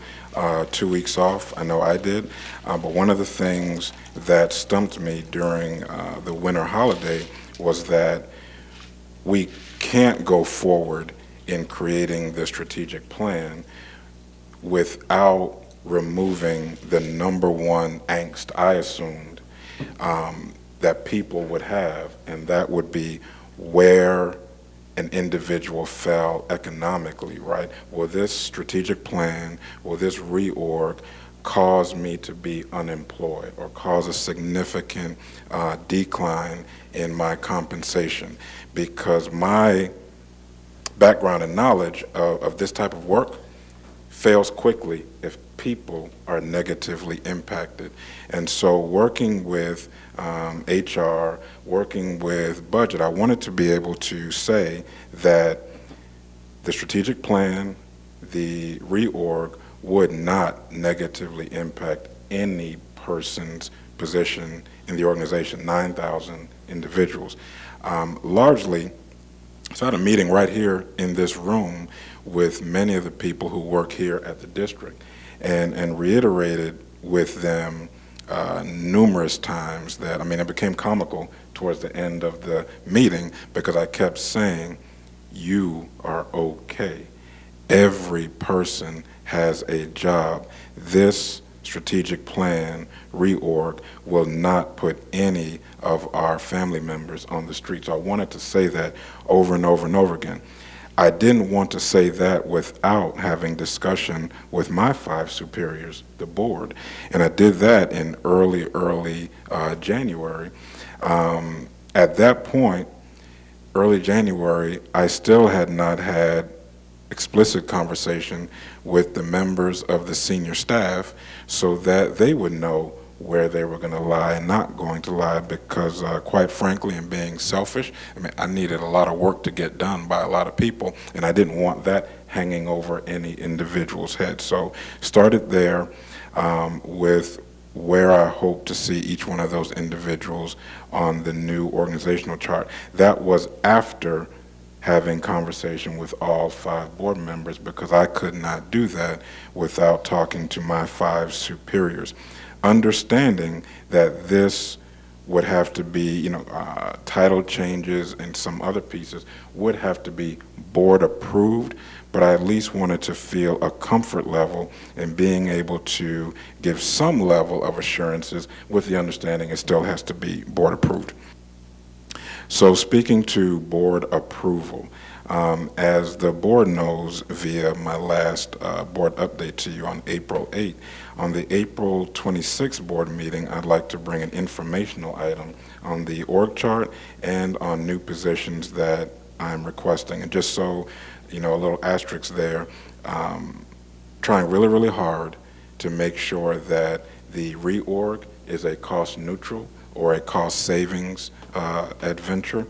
2 weeks off. I know I did. But one of the things that stumped me during the winter holiday was that we can't go forward in creating the strategic plan without removing the number one angst I assumed that people would have, and that would be where an individual fell economically, right? Will this strategic plan, will this reorg cause me to be unemployed or cause a significant decline in my compensation? Because my background and knowledge of this type of work fails quickly if people are negatively impacted. And so working with HR, working with budget, I wanted to be able to say that the strategic plan, the reorg, would not negatively impact any person's position in the organization, 9,000 individuals. Largely, so I had a meeting right here in this room with many of the people who work here at the district and reiterated with them numerous times that, I mean, it became comical towards the end of the meeting because I kept saying, you are okay. Every person has a job. This strategic plan, reorg, will not put any of our family members on the street. So I wanted to say that over and over and over again. I didn't want to say that without having discussion with my 5 superiors, the board, and I did that in early January. At that point, early January, I still had not had explicit conversation with the members of the senior staff so that they would know where they were going to lie and not going to lie, because quite frankly, and being selfish, I mean, I needed a lot of work to get done by a lot of people, and I didn't want that hanging over any individual's head. So started there with where I hope to see each one of those individuals on the new organizational chart. That was after having conversation with all 5 board members, because I could not do that without talking to my 5 superiors. Understanding that this would have to be, title changes and some other pieces would have to be board approved, but I at least wanted to feel a comfort level in being able to give some level of assurances with the understanding it still has to be board approved. So speaking to board approval, as the board knows via my last board update to you on April 8th, on the April 26th board meeting, I'd like to bring an informational item on the org chart and on new positions that I'm requesting. And just so, a little asterisk there, trying really, really hard to make sure that the reorg is a cost neutral or a cost savings adventure.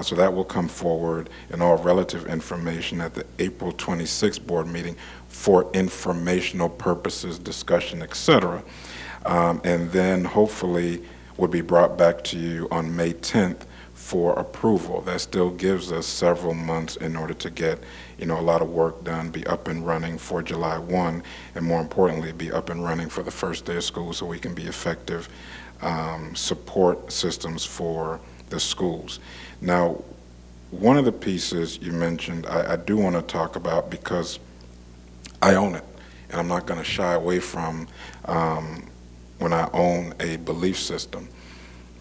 So that will come forward in all relative information at the April 26th board meeting for informational purposes, discussion, etc. And then hopefully would be brought back to you on May 10th for approval. That still gives us several months in order to get, a lot of work done, be up and running for July 1, and more importantly, be up and running for the first day of school so we can be effective support systems for the schools. Now, one of the pieces you mentioned, I do want to talk about because I own it, and I'm not going to shy away from when I own a belief system.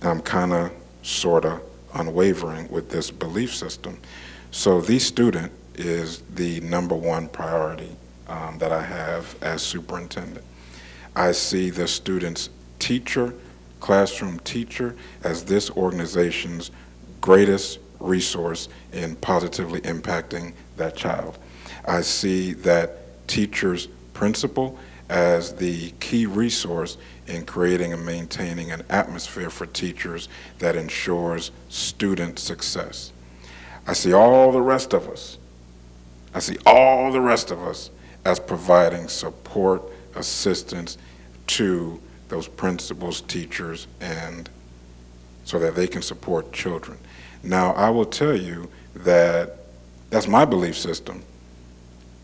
I'm kind of, sort of unwavering with this belief system. So the student is the #1 priority that I have as superintendent. I see the student's teacher, classroom teacher, as this organization's greatest resource in positively impacting that child. I see that teacher's principal as the key resource in creating and maintaining an atmosphere for teachers that ensures student success. I see all the rest of us. As providing support, assistance to those principals, teachers, and so that they can support children. Now, I will tell you that that's my belief system.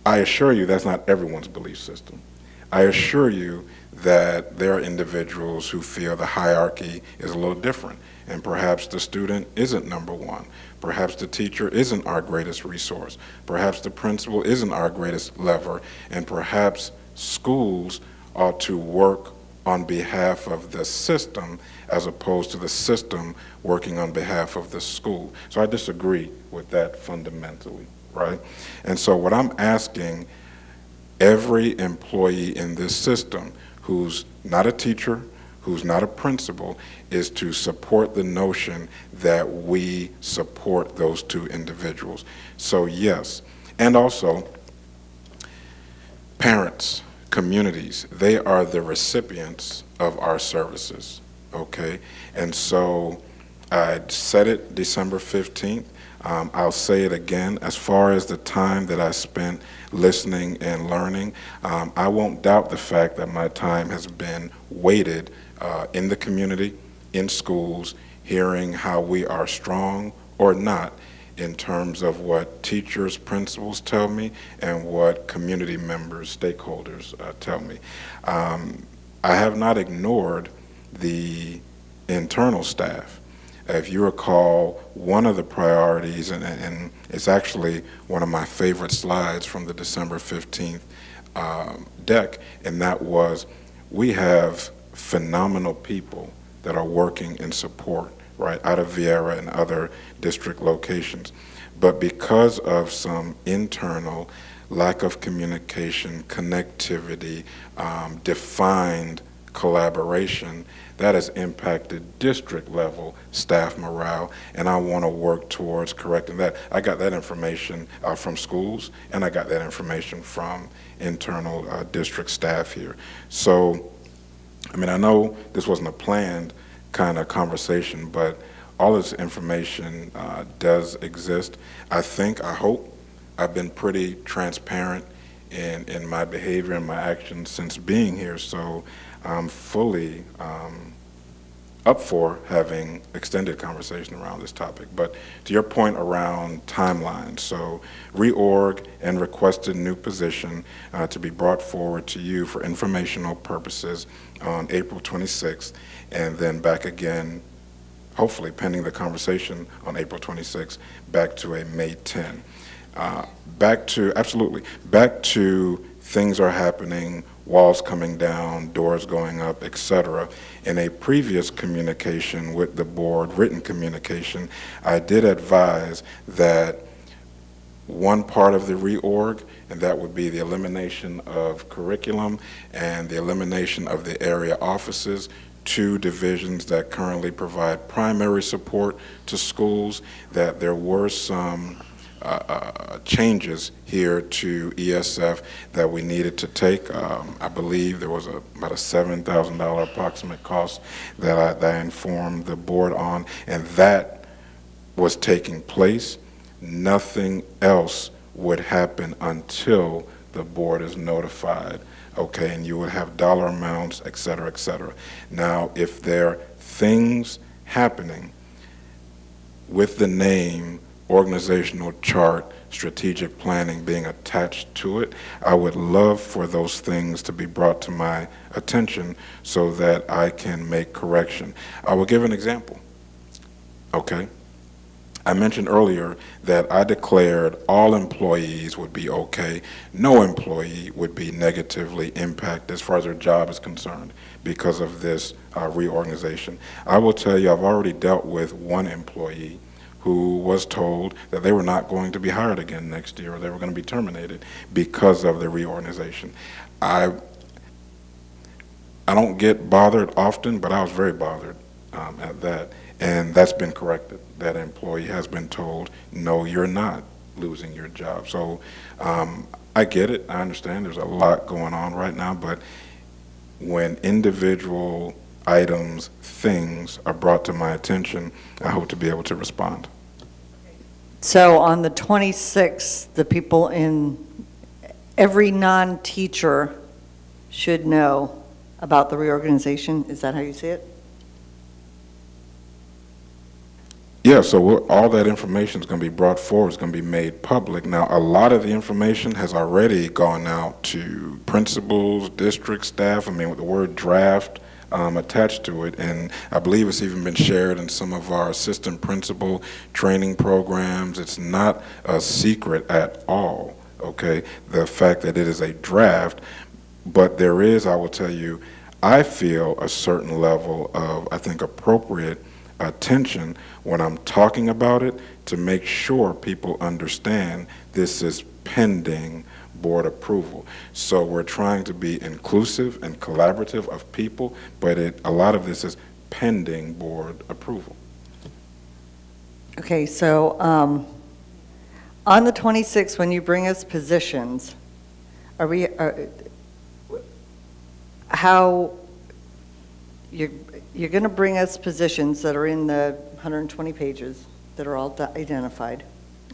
I assure you that's not everyone's belief system. I assure you that there are individuals who feel the hierarchy is a little different, and perhaps the student isn't #1. Perhaps the teacher isn't our greatest resource. Perhaps the principal isn't our greatest lever, and perhaps schools ought to work on behalf of the system as opposed to the system working on behalf of the school. So I disagree with that fundamentally, right? And so what I'm asking every employee in this system who's not a teacher, who's not a principal, is to support the notion that we support those 2 individuals. So yes, and also parents, communities, they are the recipients of our services, okay? And so I said it December 15th. I'll say it again. As far as the time that I spent listening and learning, I won't doubt the fact that my time has been weighted in the community, in schools, hearing how we are strong or not in terms of what teachers, principals tell me and what community members, stakeholders tell me. I have not ignored the internal staff. If you recall, one of the priorities, and it's actually one of my favorite slides from the December 15th deck, and that was, we have phenomenal people that are working in support, right, out of Viera and other district locations. But because of some internal lack of communication, connectivity, defined collaboration, that has impacted district level staff morale, and I want to work towards correcting that. I got that information from schools, and I got that information from internal district staff here. So, I mean, I know this wasn't a planned kind of conversation, but all this information does exist. I hope I've been pretty transparent in my behavior and my actions since being here, so I'm fully up for having extended conversation around this topic. But to your point around timelines, so reorg and requested new position to be brought forward to you for informational purposes on April 26th, and then back again, hopefully pending the conversation on April 26th, back to a May 10. Back to things are happening, walls coming down, doors going up, etc. In a previous communication with the board, written communication, I did advise that one part of the reorg, and that would be the elimination of curriculum and the elimination of the area offices, 2 divisions that currently provide primary support to schools, that there were some changes here to ESF that we needed to take. I believe there was about a $7,000 approximate cost that I informed the board on, and that was taking place. Nothing else would happen until the board is notified, okay, and you would have dollar amounts, et cetera, et cetera. Now, if there are things happening with the name, organizational chart, strategic planning being attached to it, I would love for those things to be brought to my attention so that I can make correction. I will give an example, okay? I mentioned earlier that I declared all employees would be okay. No employee would be negatively impacted as far as their job is concerned because of this reorganization. I will tell you, I've already dealt with one employee who was told that they were not going to be hired again next year, or they were going to be terminated because of the reorganization. I don't get bothered often, but I was very bothered at that, and that's been corrected. That employee has been told, no, you're not losing your job. So I get it, I understand there's a lot going on right now, but when individual items, things are brought to my attention, I hope to be able to respond. So on the 26th, the people every non-teacher should know about the reorganization. Is that how you see it? Yeah, so all that information is going to be brought forward, it's going to be made public. Now, a lot of the information has already gone out to principals, district staff, I mean, with the word draft attached to it, and I believe it's even been shared in some of our assistant principal training programs. It's not a secret at all, okay, the fact that it is a draft, but there is, I will tell you, I feel a certain level of, I think, appropriate attention when I'm talking about it to make sure people understand this is pending board approval. So we're trying to be inclusive and collaborative of people, but a lot of this is pending board approval. Okay, so on the 26th, when you bring us positions, are we, how, you're going to bring us positions that are in the 120 pages that are all identified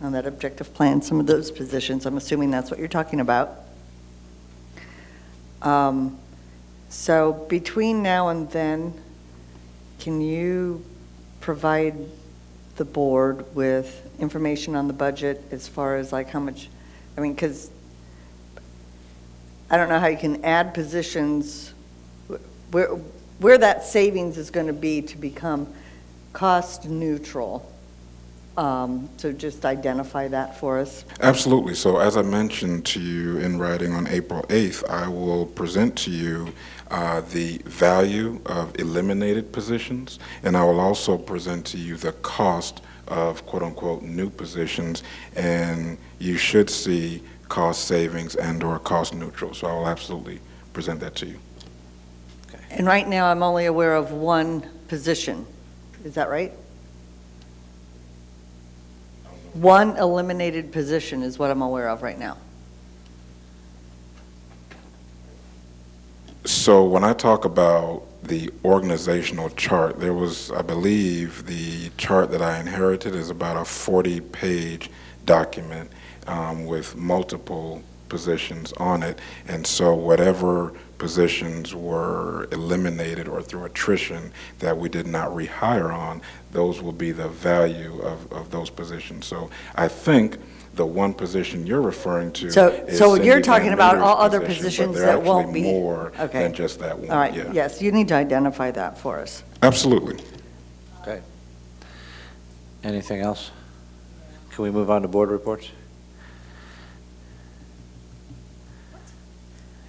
on that objective plan, some of those positions, I'm assuming that's what you're talking about. So between now and then, can you provide the board with information on the budget as far as like how much, I mean, because I don't know how you can add positions, where that savings is going to be to become cost neutral. So just identify that for us. Absolutely. So as I mentioned to you in writing on April 8th, I will present to you the value of eliminated positions, and I will also present to you the cost of quote-unquote new positions, and you should see cost savings and or cost neutral. So I will absolutely present that to you. And right now, I'm only aware of one position. Is that right? One eliminated position is what I'm aware of right now. So when I talk about the organizational chart, there was, I believe, the chart that I inherited is about a 40-page document with multiple positions on it. And so whatever positions were eliminated or through attrition that we did not rehire on, those will be the value of those positions. So I think the one position you're referring to So is you're Cindy talking Van about all Meter's other position, positions but they're that won't actually be. more Okay. than just that one. All right, Yeah. yes, you need to identify that for us. Absolutely. Okay. Anything else? Can we move on to board reports?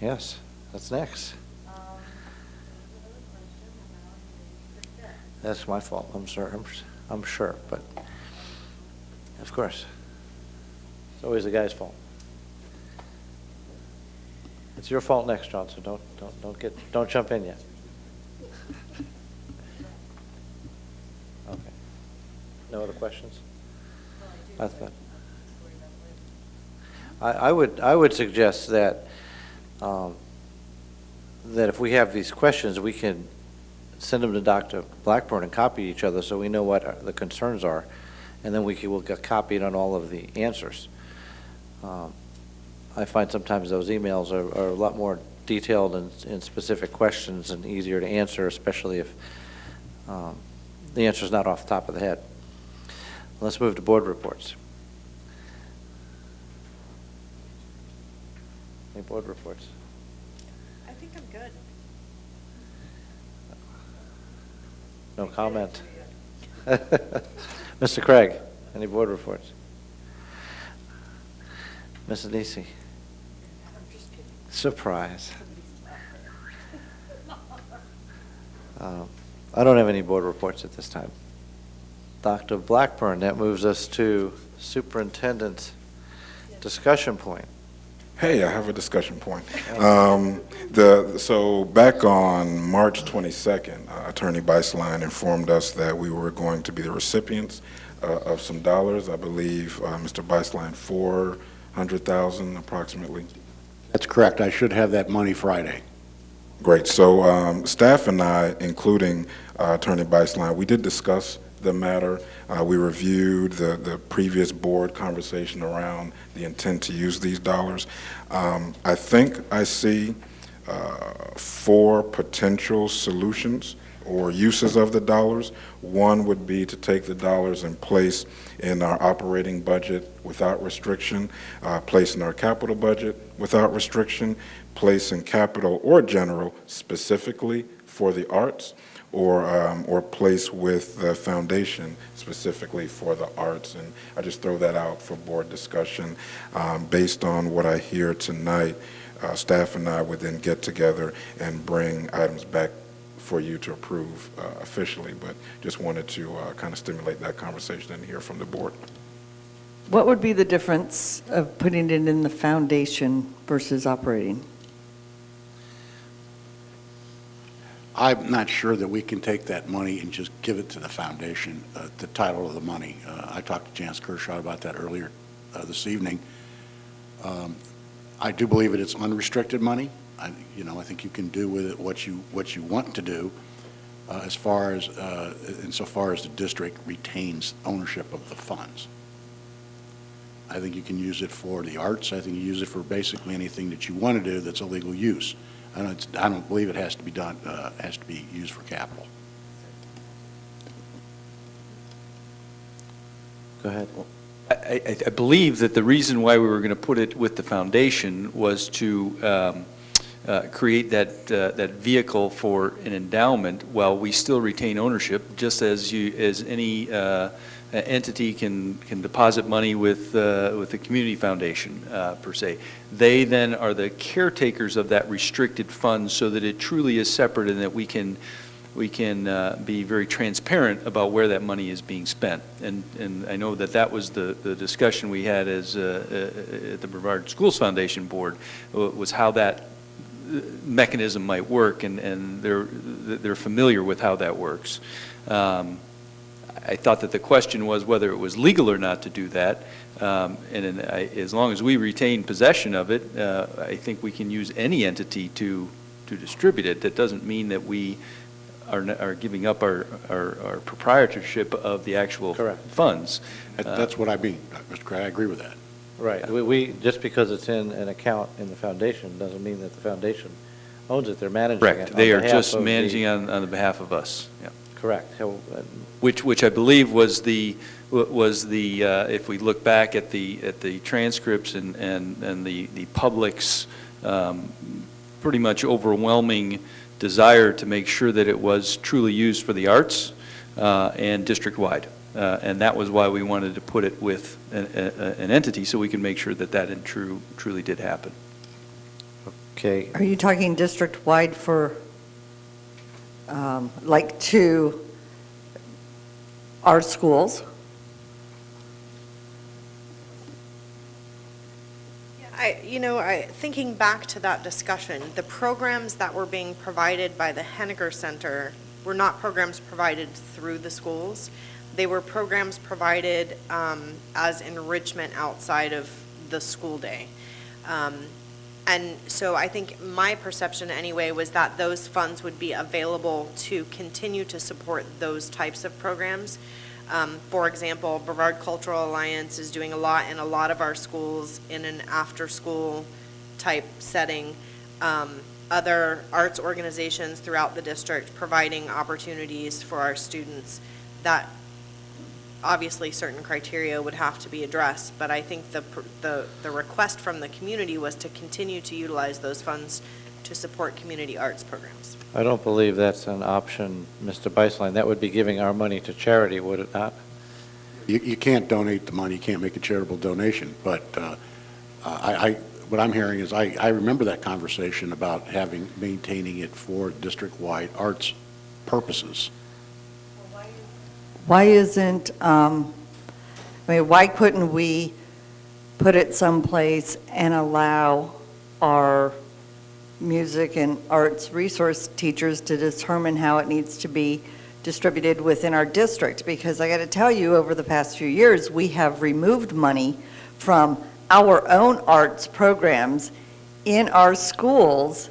Yes, that's next. That's my fault, I'm sorry, I'm sure, but of course. It's always the guy's fault. It's your fault next, John, so don't jump in yet. Okay. No other questions? I would suggest that that if we have these questions, we can send them to Dr. Blackburn and copy each other so we know what the concerns are, and then we'll get copied on all of the answers. I find sometimes those emails are a lot more detailed and specific questions and easier to answer, especially if the answer's not off the top of the head. Let's move to board reports. Any board reports? I think I'm good. No comment. Mr. Craig, any board reports? Mrs. Nisi? Surprise. I don't have any board reports at this time. Dr. Blackburn, that moves us to superintendent's discussion point. Hey, I have a discussion point. So back on March 22nd, Attorney Beislein informed us that we were going to be the recipients of some dollars. I believe, Mr. Beislein, $400,000 approximately. That's correct. I should have that money Friday. Great. So staff and I, including Attorney Beislein, we did discuss the matter. We reviewed the previous board conversation around the intent to use these dollars. I think I see 4 potential solutions or uses of the dollars. One would be to take the dollars and place in our operating budget without restriction, place in our capital budget without restriction, place in capital or general specifically for the arts, or place with the foundation specifically for the arts. And I just throw that out for board discussion. Based on what I hear tonight, staff and I would then get together and bring items back for you to approve officially, but just wanted to kind of stimulate that conversation and hear from the board. What would be the difference of putting it in the foundation versus operating? I'm not sure that we can take that money and just give it to the foundation, the title of the money. I talked to Janice Kershaw about that earlier this evening. I do believe that it's unrestricted money. I think you can do with it what you want to do, insofar as the district retains ownership of the funds. I think you can use it for the arts. I think you use it for basically anything that you want to do that's a legal use. I don't believe it has to be done, has to be used for capital. Go ahead. I believe that the reason why we were going to put it with the foundation was to create that vehicle for an endowment while we still retain ownership, just as any entity can deposit money with the community foundation per se. They then are the caretakers of that restricted fund, so that it truly is separate and that we can be very transparent about where that money is being spent. And I know that was the discussion we had as at the Brevard Schools Foundation Board, was how that mechanism might work, and they're familiar with how that works. I thought that the question was whether it was legal or not to do that, as long as we retain possession of it, I think we can use any entity to distribute it. That doesn't mean that we are giving up our proprietorship of the actual funds. That's what I mean, Mr. Craig. I agree with that. Right. We just because it's in an account in the foundation doesn't mean that the foundation owns it. They're managing it. Correct. They are just managing on the behalf of us. Yeah. Correct. Which I believe was the if we look back at the transcripts and the public's pretty much overwhelming desire to make sure that it was truly used for the arts and district-wide. And that was why we wanted to put it with an entity, so we can make sure that truly did happen. Okay. Are you talking district-wide for, like, to our schools? Thinking back to that discussion, the programs that were being provided by the Henniger Center were not programs provided through the schools. They were programs provided as enrichment outside of the school day. And so I think my perception anyway was that those funds would be available to continue to support those types of programs. For example, Brevard Cultural Alliance is doing a lot in a lot of our schools in an after-school type setting. Other arts organizations throughout the district providing opportunities for our students that obviously certain criteria would have to be addressed, but I think the request from the community was to continue to utilize those funds to support community arts programs. I don't believe that's an option, Mr. Beislein. That would be giving our money to charity, would it not? You can't donate the money, you can't make a charitable donation, but what I'm hearing is I remember that conversation about maintaining it for district-wide arts purposes. Why isn't, why couldn't we put it someplace and allow our music and arts resource teachers to determine how it needs to be distributed within our district? Because I got to tell you, over the past few years, we have removed money from our own arts programs in our schools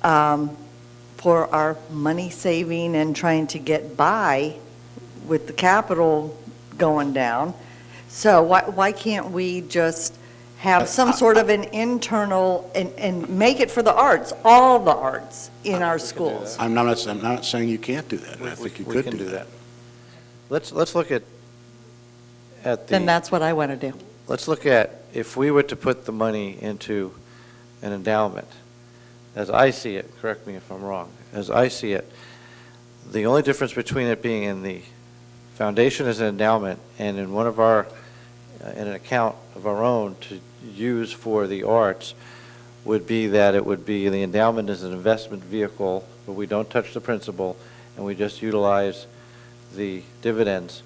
for our money saving and trying to get by with the capital going down. So why can't we just have some sort of an internal and make it for the arts, all the arts in our schools? I'm not saying you can't do that. I think you could do that. Let's look at the... Then that's what I want to do. Let's look at, if we were to put the money into an endowment, as I see it, correct me if I'm wrong, as I see it, the only difference between it being in the foundation as an endowment and in one of our, in an account of our own to use for the arts would be that it would be the endowment as an investment vehicle where we don't touch the principal and we just utilize the dividends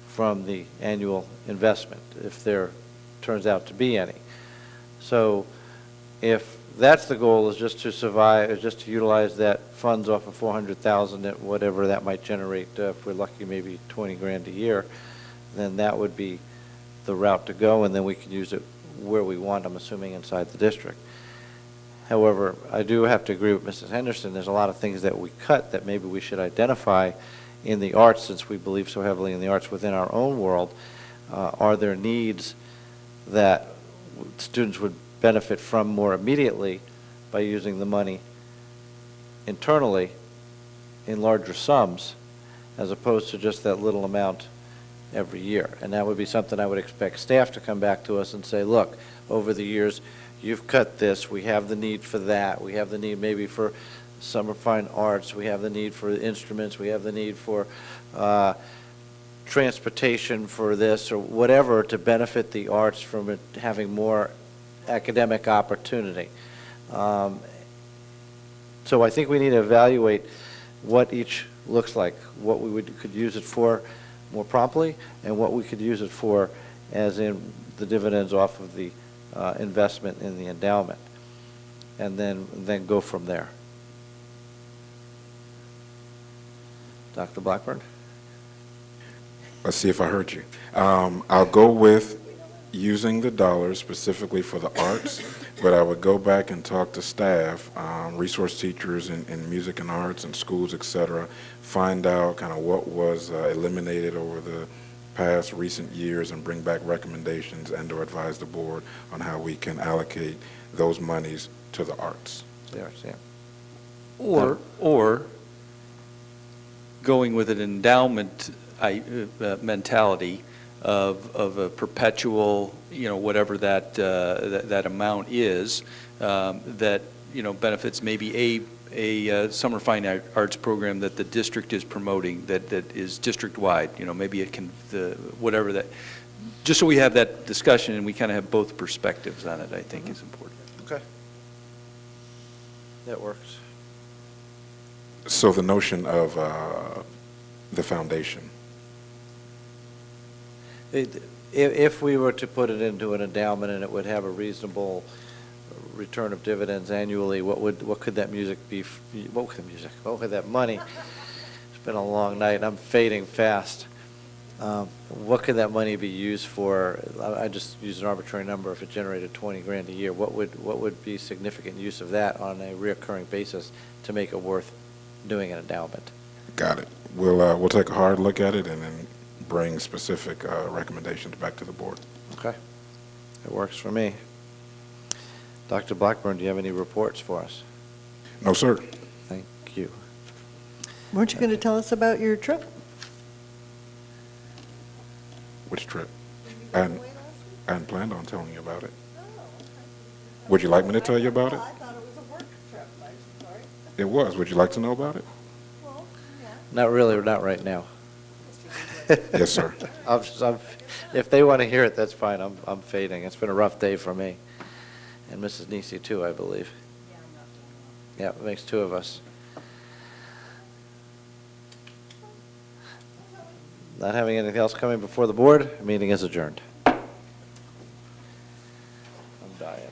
from the annual investment, if there turns out to be any. So if that's the goal, is just to survive, is just to utilize that funds off of 400,000, at whatever that might generate, if we're lucky, maybe 20 grand a year, then that would be the route to go, and then we can use it where we want, I'm assuming, inside the district. However, I do have to agree with Mrs. Henderson, there's a lot of things that we cut that maybe we should identify in the arts, since we believe so heavily in the arts within our own world. Are there needs that students would benefit from more immediately by using the money internally in larger sums, as opposed to just that little amount every year? And that would be something I would expect staff to come back to us and say, look, over the years, you've cut this, we have the need for that, we have the need maybe for summer fine arts, we have the need for instruments, we have the need for transportation for this, or whatever, to benefit the arts from it having more academic opportunity. So I think we need to evaluate what each looks like, what we could use it for more promptly, and what we could use it for as in the dividends off of the investment in the endowment, and then go from there. Dr. Blackburn? Let's see if I heard you. I'll go with using the dollars specifically for the arts, but I would go back and talk to staff, resource teachers in music and arts and schools, et cetera, find out kind of what was eliminated over the past recent years and bring back recommendations and/or advise the board on how we can allocate those monies to the arts. Or going with an endowment mentality of a perpetual, whatever that amount is, that, benefits maybe a summer fine arts program that the district is promoting that is district-wide, maybe it can, whatever that, just so we have that discussion and we kind of have both perspectives on it, I think is important. Okay. That works. So the notion of the foundation. If we were to put it into an endowment and it would have a reasonable return of dividends annually, what could that music be? What could that money? It's been a long night. I'm fading fast. What could that money be used for? I just use an arbitrary number. If it generated 20 grand a year, what would be significant use of that on a reoccurring basis to make it worth doing an endowment? Got it. We'll take a hard look at it and then bring specific recommendations back to the board. Okay. It works for me. Dr. Blackburn, do you have any reports for us? No, sir. Thank you. Weren't you going to tell us about your trip? Which trip? I hadn't planned on telling you about it. Would you like me to tell you about it? I thought it was a work trip. I'm sorry. It was. Would you like to know about it? Not really, not right now. Yes, sir. If they want to hear it, that's fine. I'm fading. It's been a rough day for me. And Mrs. Nisi too, I believe. Yeah, it makes two of us. Not having anything else coming before the board, meeting is adjourned. I'm dying.